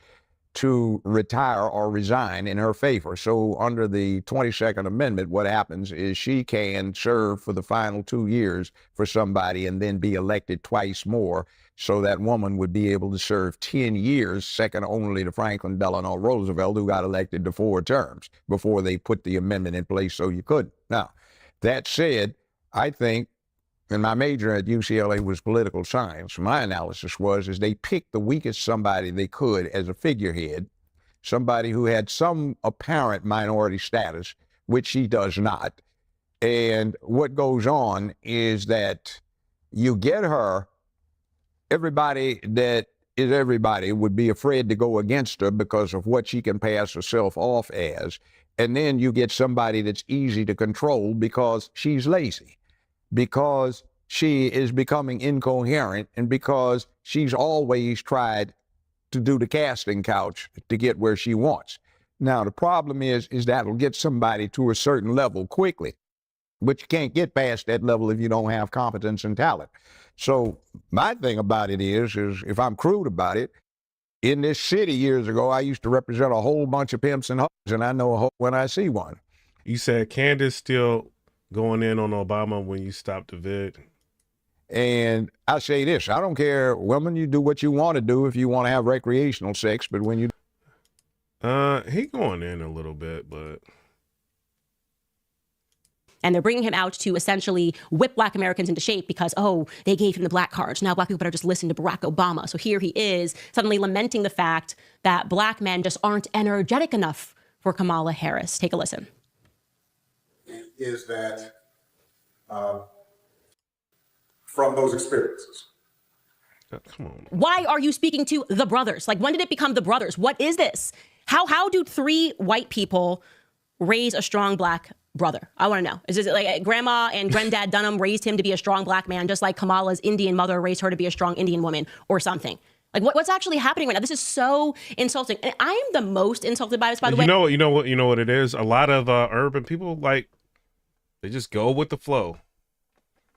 to retire or resign in her favor. So under the 22nd Amendment, what happens is she can serve for the final 2 years for somebody and then be elected twice more. So that woman would be able to serve 10 years, second only to Franklin Delano Roosevelt, who got elected to 4 terms before they put the amendment in place so you couldn't. Now, that said, I think, and my major at UCLA was political science. My analysis is they picked the weakest somebody they could as a figurehead, somebody who had some apparent minority status, which she does not. And what goes on is that you get her, everybody that is everybody would be afraid to go against her because of what she can pass herself off as. And then you get somebody that's easy to control because she's lazy, because she is becoming incoherent, and because she's always tried to do the casting couch to get where she wants. Now, the problem is that'll get somebody to a certain level quickly, but you can't get past that level if you don't have competence and talent. So my thing about it is if I'm crude about it, in this city years ago, I used to represent a whole bunch of pimps and hoes, and I know a hoe when I see one. You said Candace still going in on Obama when you stopped the vid. And I say this, I don't care, women, you do what you want to do if you want to have recreational sex, but when you... He going in a little bit, but... And they're bringing him out to essentially whip Black Americans into shape because, oh, they gave him the black cards. Now Black people better just listen to Barack Obama. So here he is suddenly lamenting the fact that Black men just aren't energetic enough for Kamala Harris. Take a listen. Is that from those experiences? Come on. Why are you speaking to the brothers? Like, when did it become the brothers? What is this? How do 3 white people raise a strong Black brother? I want to know. Is it like Grandma and Granddad Dunham raised him to be a strong Black man, just like Kamala's Indian mother raised her to be a strong Indian woman or something? Like, what's actually happening right now? This is so insulting. And I am the most insulted by this, by the way. You know what it is? A lot of urban people, like, they just go with the flow.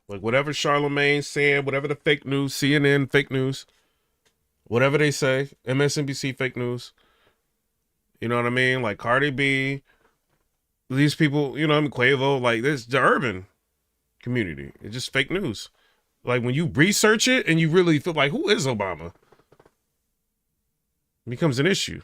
Like, whatever Charlamagne's saying, whatever the fake news, CNN fake news, whatever they say, MSNBC fake news. You know what I mean? Like Cardi B, these people, you know, Quavo, like, this the urban community. It's just fake news. Like, when you research it and you really feel like, who is Obama? It becomes an issue.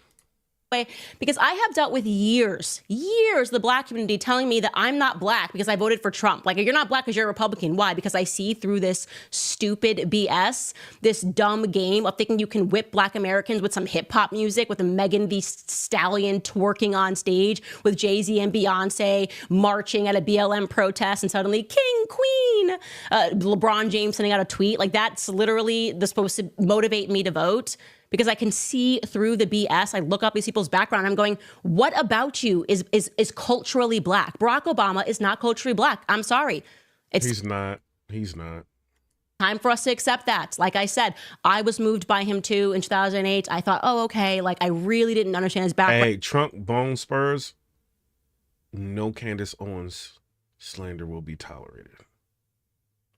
Because I have dealt with years, the Black community telling me that I'm not Black because I voted for Trump. Like, you're not Black because you're a Republican. Why? Because I see through this stupid BS, this dumb game of thinking you can whip Black Americans with some hip hop music, with a Megan Thee Stallion twerking on stage, with Jay-Z and Beyonce marching at a BLM protest, and suddenly King, Queen, LeBron James sending out a tweet. Like, that's literally supposed to motivate me to vote. Because I can see through the BS. I look up these people's background. I'm going, what about you is culturally Black? Barack Obama is not culturally Black. I'm sorry. He's not. Time for us to accept that. Like I said, I was moved by him too in 2008. I thought, oh, okay. Like, I really didn't understand his background. Hey, Trump bone spurs. No Candace Owens slander will be tolerated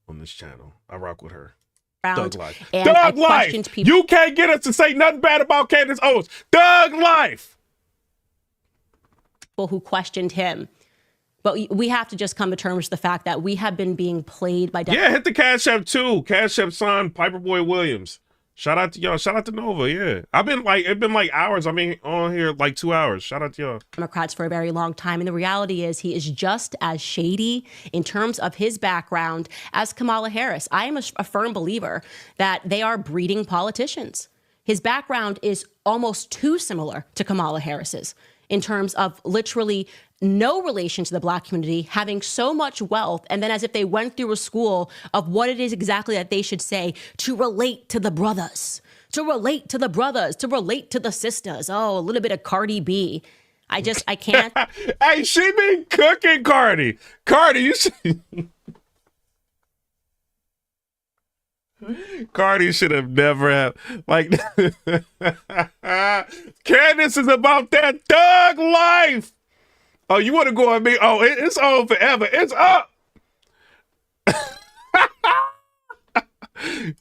on this channel. I rock with her. Thug life. Thug life. You can't get us to say nothing bad about Candace Owens. Thug life. People who questioned him. But we have to just come to terms with the fact that we have been being played by... Yeah, hit the Cash App too. Cash App sign Piper Boy Williams. Shout out to y'all. Shout out to Nova. Yeah, it's been like hours. I mean, on here like 2 hours. Shout out to y'all. Democrats for a very long time. And the reality is he is just as shady in terms of his background as Kamala Harris. I am a firm believer that they are breeding politicians. His background is almost too similar to Kamala Harris's in terms of literally no relation to the Black community, having so much wealth, and then as if they went through a school of what it is exactly that they should say to relate to the brothers, to relate to the brothers, to relate to the sisters. Oh, a little bit of Cardi B. I can't. Hey, she been cooking, Cardi. Cardi, you should... Cardi should have never have, like, Candace is about that thug life. Oh, you want to go on me? Oh, it's on forever. It's up.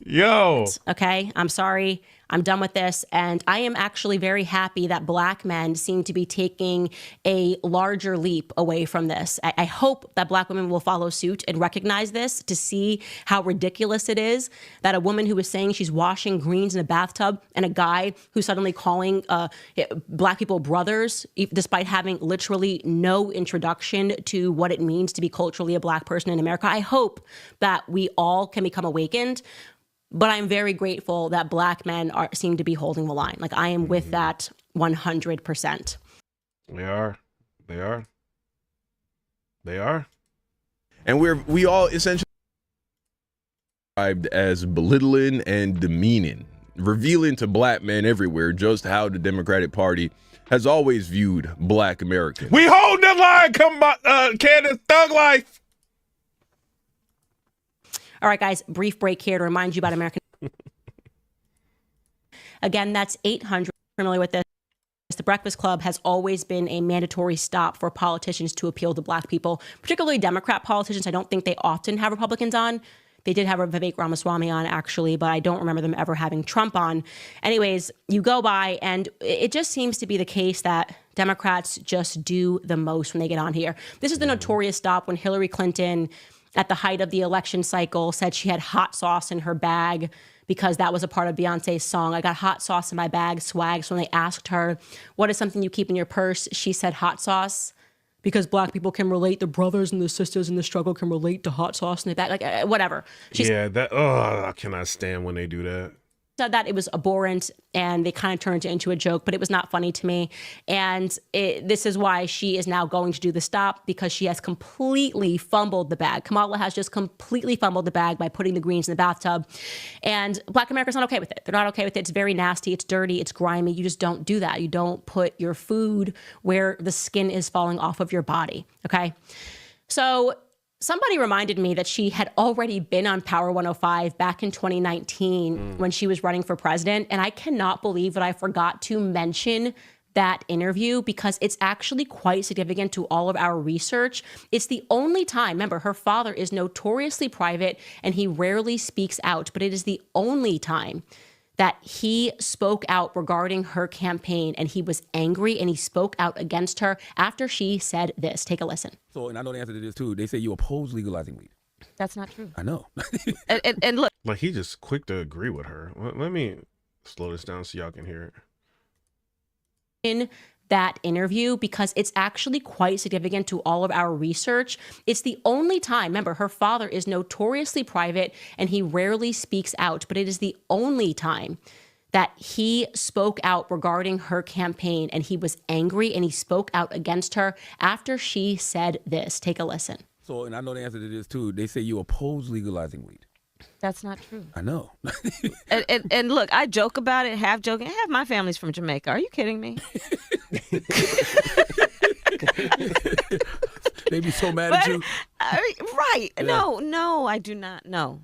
Yo. Okay, I'm sorry. I'm done with this. And I am actually very happy that Black men seem to be taking a larger leap away from this. I hope that Black women will follow suit and recognize this, to see how ridiculous it is that a woman who is saying she's washing greens in a bathtub and a guy who's suddenly calling Black people brothers, despite having literally no introduction to what it means to be culturally a Black person in America. I hope that we all can become awakened. But I'm very grateful that Black men seem to be holding the line. Like, I am with that 100%. They are. They are. They are. And we all essentially described as belittling and demeaning, revealing to Black men everywhere just how the Democratic Party has always viewed Black Americans. We hold the line, come on, Candace, thug life. All right, guys, brief break here to remind you about American. Again, that's 800. Familiar with this? The Breakfast Club has always been a mandatory stop for politicians to appeal to Black people, particularly Democrat politicians. I don't think they often have Republicans on. They did have Vivek Ramaswamy on, actually, but I don't remember them ever having Trump on. Anyways, you go by, and it just seems to be the case that Democrats just do the most when they get on here. This is the notorious stop when Hillary Clinton, at the height of the election cycle, said she had hot sauce in her bag because that was a part of Beyonce's song. I got hot sauce in my bag, swag. So when they asked her, what is something you keep in your purse? She said hot sauce, because Black people can relate. The brothers and the sisters in the struggle can relate to hot sauce in the bag. Like, whatever. She I cannot stand when they do that. Said that it was abhorrent, and they kind of turned it into a joke, but it was not funny to me. And this is why she is now going to do the stop, because she has completely fumbled the bag. Kamala has just completely fumbled the bag by putting the greens in the bathtub. And Black America's not okay with it. They're not okay with it. It's very nasty. It's dirty. It's grimy. You just don't do that. You don't put your food where the skin is falling off of your body. Okay. So somebody reminded me that she had already been on Power 105 back in 2019 when she was running for president. And I cannot believe that I forgot to mention that interview, because it's actually quite significant to all of our research. It's the only time, remember, her father is notoriously private and he rarely speaks out, but it is the only time that he spoke out regarding her campaign, and he was angry and he spoke out against her after she said this. Take a listen. So, and I know the answer to this too. They say you oppose legalizing weed. That's not true. I know. and look. Like, he just quick to agree with her. Let me slow this down so y'all can hear it. In that interview, because it's actually quite significant to all of our research. It's the only time, remember, her father is notoriously private and he rarely speaks out, but it is the only time that he spoke out regarding her campaign, and he was angry and he spoke out against her after she said this. Take a listen. So, and I know the answer to this too. They say you oppose legalizing weed. That's not true. I know. and look, I joke about it, half joking. Half my family's from Jamaica. Are you kidding me? They be so mad at you. Right. Yeah. No, I do not. No.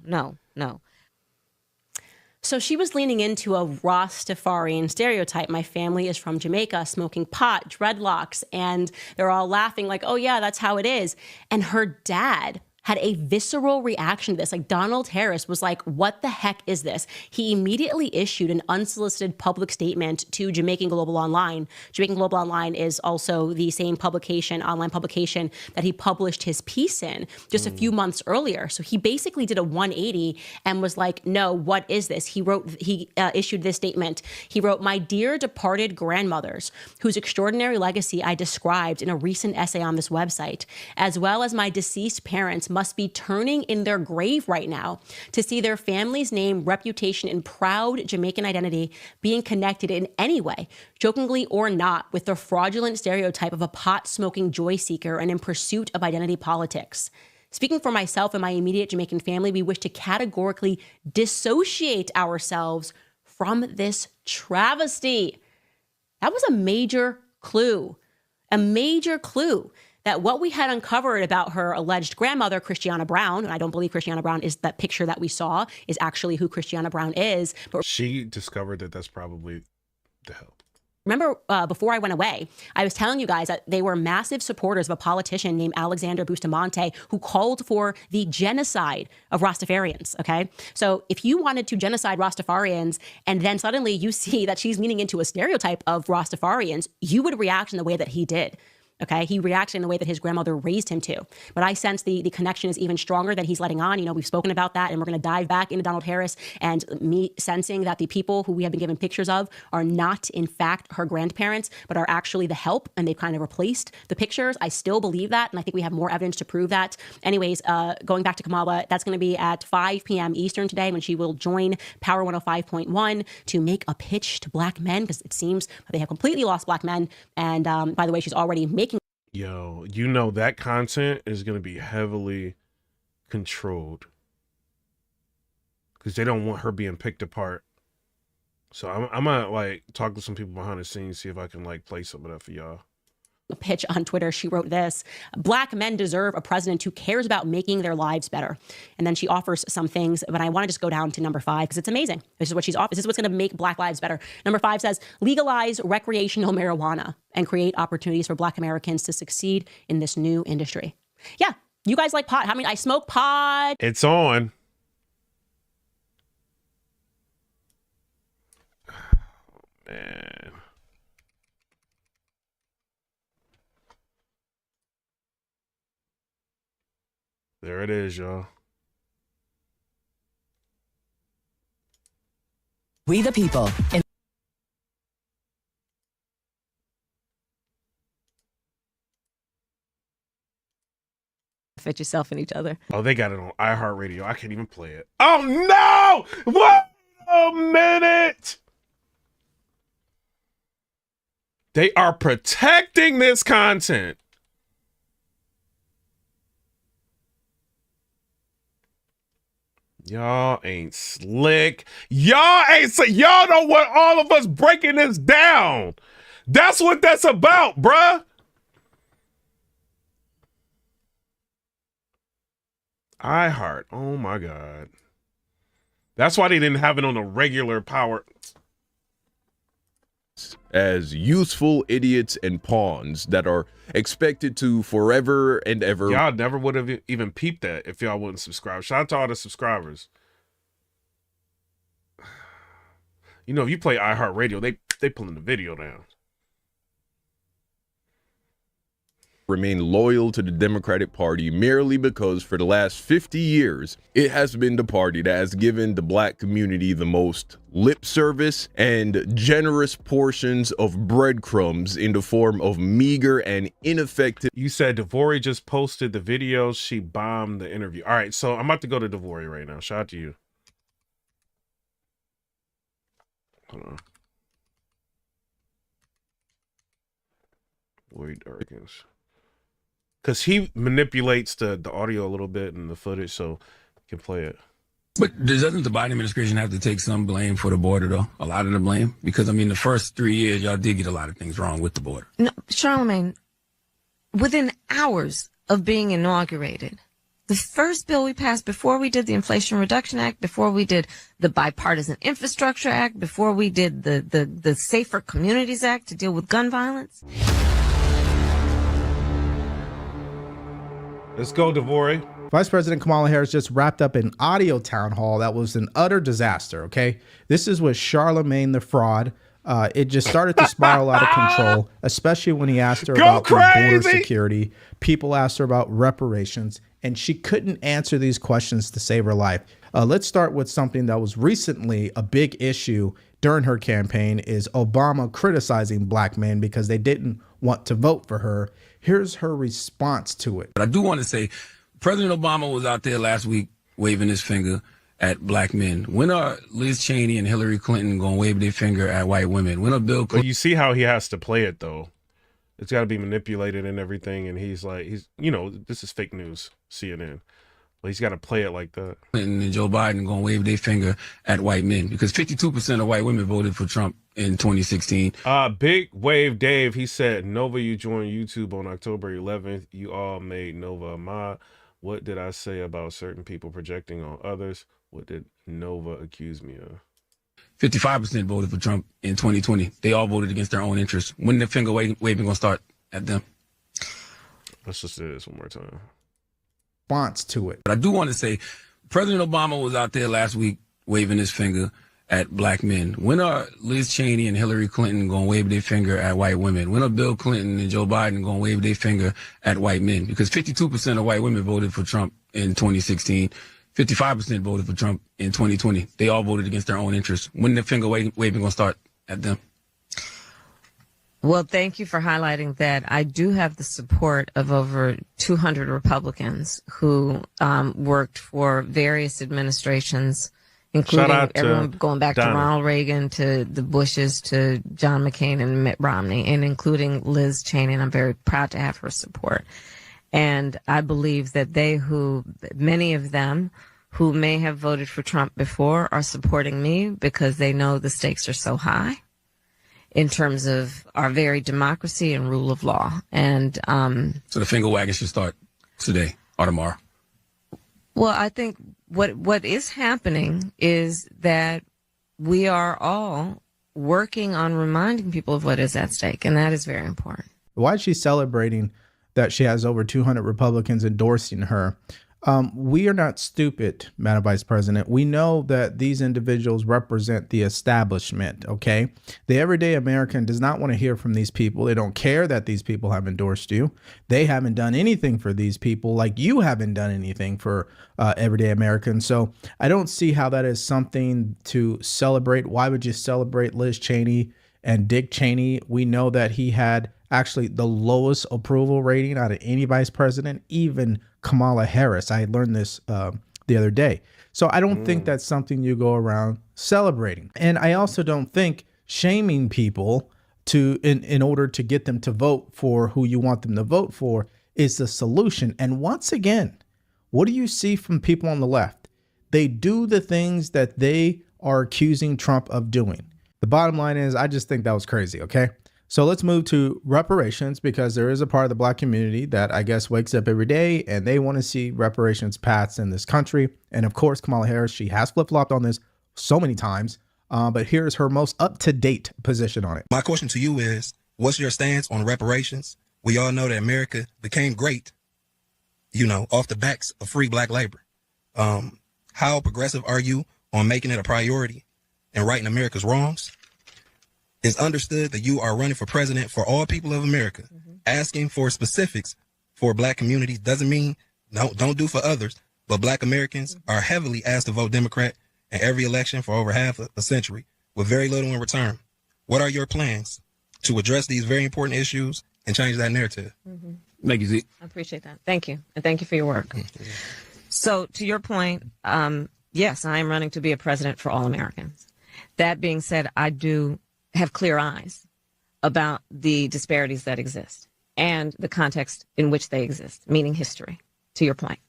So she was leaning into a Rastafarian stereotype. My family is from Jamaica, smoking pot, dreadlocks, and they're all laughing like, oh yeah, that's how it is. And her dad had a visceral reaction to this. Like, Donald Harris was like, what the heck is this? He immediately issued an unsolicited public statement to Jamaican Global Online. Jamaican Global Online is also the same publication, online publication, that he published his piece in just a few months earlier. So he basically did a 180 and was like, no, what is this? He issued this statement. He wrote, "My dear departed grandmothers, whose extraordinary legacy I described in a recent essay on this website, as well as my deceased parents, must be turning in their grave right now to see their family's name, reputation, and proud Jamaican identity being connected in any way, jokingly or not, with the fraudulent stereotype of a pot-smoking joy seeker and in pursuit of identity politics. Speaking for myself and my immediate Jamaican family, we wish to categorically dissociate ourselves from this travesty." That was a major clue that what we had uncovered about her alleged grandmother, Christiana Brown, and I don't believe Christiana Brown is that picture that we saw is actually who Christiana Brown is. But she discovered that that's probably the help. Remember, before I went away, I was telling you guys that they were massive supporters of a politician named Alexander Bustamante who called for the genocide of Rastafarians, okay? So if you wanted to genocide Rastafarians and then suddenly you see that she's leaning into a stereotype of Rastafarians, you would react in the way that he did. Okay, he reacted in the way that his grandmother raised him to. But I sense the connection is even stronger than he's letting on. You know, we've spoken about that, and we're going to dive back into Donald Harris and me sensing that the people who we have been given pictures of are not, in fact, her grandparents, but are actually the help, and they've kind of replaced the pictures. I still believe that, and I think we have more evidence to prove that. Anyways, going back to Kamala, that's going to be at 5 p.m. Eastern today when she will join Power 105.1 to make a pitch to black men, because it seems they have completely lost black men. And by the way, she's already making. Yo, you know that content is going to be heavily controlled because they don't want her being picked apart. So I'm going to like talk to some people behind the scenes, see if I can like play some of that for y'all. A pitch on Twitter. She wrote this: "Black men deserve a president who cares about making their lives better." And then she offers some things, but I want to just go down to number 5 because it's amazing. This is what she's offering. This is what's going to make black lives better. Number 5 says, "Legalize recreational marijuana and create opportunities for black Americans to succeed in this new industry." Yeah, you guys like pot. I smoke pot. It's on. Man. There it is, y'all. We the people. Fit yourself in each other. Oh, they got it on iHeartRadio. I can't even play it. Oh, no! Wait a minute! They are protecting this content. Y'all ain't slick. Y'all don't want all of us breaking this down. That's what that's about, bruh. iHeart. Oh my God. That's why they didn't have it on a regular power. As useful idiots and pawns that are expected to forever and ever. Y'all never would have even peeped that if y'all wouldn't subscribe. Shout out to all the subscribers. You know, if you play iHeartRadio, they pulling the video down. Remain loyal to the Democratic Party merely because for the last 50 years, it has been the party that has given the black community the most lip service and generous portions of breadcrumbs in the form of meager and ineffective. You said Devori just posted the video. She bombed the interview. All right, so I'm about to go to Devori right now. Shout out to you. Hold on. Wait, Darkins. Because he manipulates the audio a little bit and the footage, so you can play it. But doesn't the Biden administration have to take some blame for the border, though? A lot of the blame? Because, I mean, the first 3 years, y'all did get a lot of things wrong with the border. No, Charlamagne, within hours of being inaugurated, the first bill we passed before we did the Inflation Reduction Act, before we did the Bipartisan Infrastructure Act, before we did the Safer Communities Act to deal with gun violence. Let's go, Devori. Vice President Kamala Harris just wrapped up an audio town hall that was an utter disaster, okay? This is with Charlamagne the fraud. It just started to spiral out of control, especially when he asked her about the border security. People asked her about reparations, and she couldn't answer these questions to save her life. Let's start with something that was recently a big issue during her campaign is Obama criticizing black men because they didn't want to vote for her. Here's her response to it. But I do want to say President Obama was out there last week waving his finger at black men. When are Liz Cheney and Hillary Clinton going to wave their finger at white women? When are Bill Clinton? But you see how he has to play it, though. It's got to be manipulated and everything. And he's like, this is fake news, CNN. But he's got to play it like that. Clinton and Joe Biden going to wave their finger at white men because 52% of white women voted for Trump in 2016. Big Wave Dave, he said, Nova, you joined YouTube on October 11th. You all made Nova a mod. What did I say about certain people projecting on others? What did Nova accuse me of? 55% voted for Trump in 2020. They all voted against their own interests. When the finger waving going to start at them? Let's just do this one more time. Response to it. But I do want to say President Obama was out there last week waving his finger at black men. When are Liz Cheney and Hillary Clinton going to wave their finger at white women? When are Bill Clinton and Joe Biden going to wave their finger at white men? Because 52% of white women voted for Trump in 2016. 55% voted for Trump in 2020. They all voted against their own interests. When the finger waving going to start at them? Well, thank you for highlighting that. I do have the support of over 200 Republicans who worked for various administrations, including everyone going back to Ronald Reagan, to the Bushes, to John McCain and Mitt Romney, and including Liz Cheney. And I'm very proud to have her support. And I believe that many of them who may have voted for Trump before are supporting me because they know the stakes are so high in terms of our very democracy and rule of law. And so the finger wagging should start today or tomorrow. Well, I think what is happening is that we are all working on reminding people of what is at stake, and that is very important. Why is she celebrating that she has over 200 Republicans endorsing her? We are not stupid, Madam Vice President. We know that these individuals represent the establishment, okay? The everyday American does not want to hear from these people. They don't care that these people have endorsed you. They haven't done anything for these people like you haven't done anything for everyday Americans. So I don't see how that is something to celebrate. Why would you celebrate Liz Cheney and Dick Cheney? We know that he had actually the lowest approval rating out of any vice president, even Kamala Harris. I learned this the other day. So I don't think that's something you go around celebrating. And I also don't think shaming people in order to get them to vote for who you want them to vote for is the solution. And once again, what do you see from people on the left? They do the things that they are accusing Trump of doing. The bottom line is, I just think that was crazy, okay? So let's move to reparations, because there is a part of the black community that I guess wakes up every day and they want to see reparations passed in this country. And of course, Kamala Harris, she has flip-flopped on this so many times, but here's her most up-to-date position on it. My question to you is, what's your stance on reparations? We all know that America became great, off the backs of free black labor. How progressive are you on making it a priority and righting America's wrongs? It's understood that you are running for president for all people of America. Asking for specifics for black communities doesn't mean don't do for others, but black Americans are heavily asked to vote Democrat in every election for over half a century with very little in return. What are your plans to address these very important issues and change that narrative? Thank you, Zeke. I appreciate that. Thank you. And thank you for your work. So to your point, yes, I am running to be a president for all Americans. That being said, I do have clear eyes about the disparities that exist and the context in which they exist, meaning history, to your point.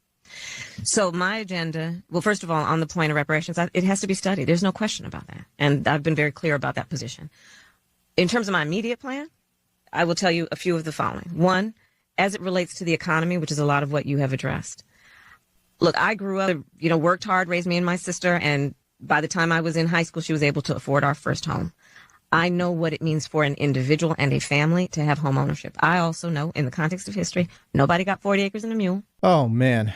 So my agenda, well, first of all, on the point of reparations, it has to be studied. There's no question about that. And I've been very clear about that position. In terms of my immediate plan, I will tell you a few of the following. One, as it relates to the economy, which is a lot of what you have addressed. Look, I grew up, worked hard, raised me and my sister, and by the time I was in high school, she was able to afford our first home. I know what it means for an individual and a family to have home ownership. I also know, in the context of history, nobody got 40 acres and a mule. Oh, man.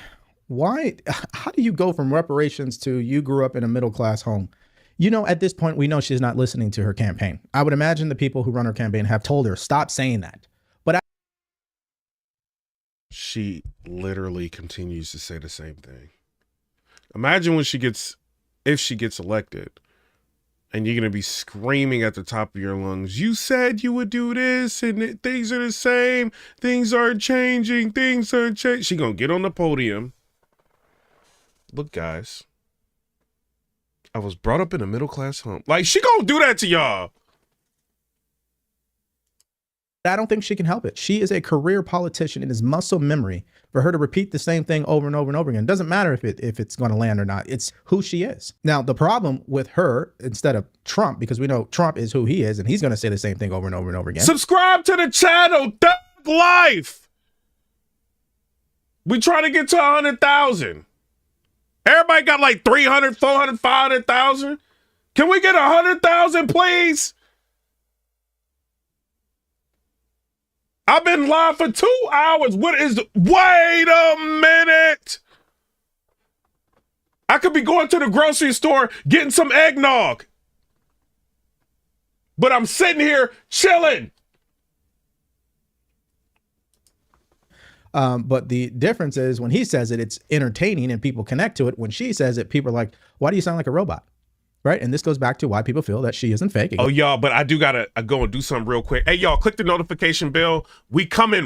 Why? How do you go from reparations to you grew up in a middle-class home? You know, at this point, we know she's not listening to her campaign. I would imagine the people who run her campaign have told her, stop saying that. But she literally continues to say the same thing. Imagine when if she gets elected, and you're going to be screaming at the top of your lungs, you said you would do this, and things are the same, things aren't changing, things aren't changing. She's going to get on the podium. Look, guys, I was brought up in a middle-class home. Like, she going to do that to y'all. I don't think she can help it. She is a career politician. It is muscle memory for her to repeat the same thing over and over and over again. It doesn't matter if it's going to land or not. It's who she is. Now, the problem with her, instead of Trump, because we know Trump is who he is, and he's going to say the same thing over and over and over again. Subscribe to the channel, Thug Life. We trying to get to 100,000. Everybody got like 300, 400, 500,000. Can we get 100,000, please? I've been live for 2 hours. Wait a minute. I could be going to the grocery store getting some eggnog. But I'm sitting here chilling. But the difference is when he says it, it's entertaining and people connect to it. When she says it, people are like, why do you sound like a robot? Right. And this goes back to why people feel that she isn't fake. Oh, y'all, but I do got to go and do something real quick. Hey, y'all, click the notification bell. We coming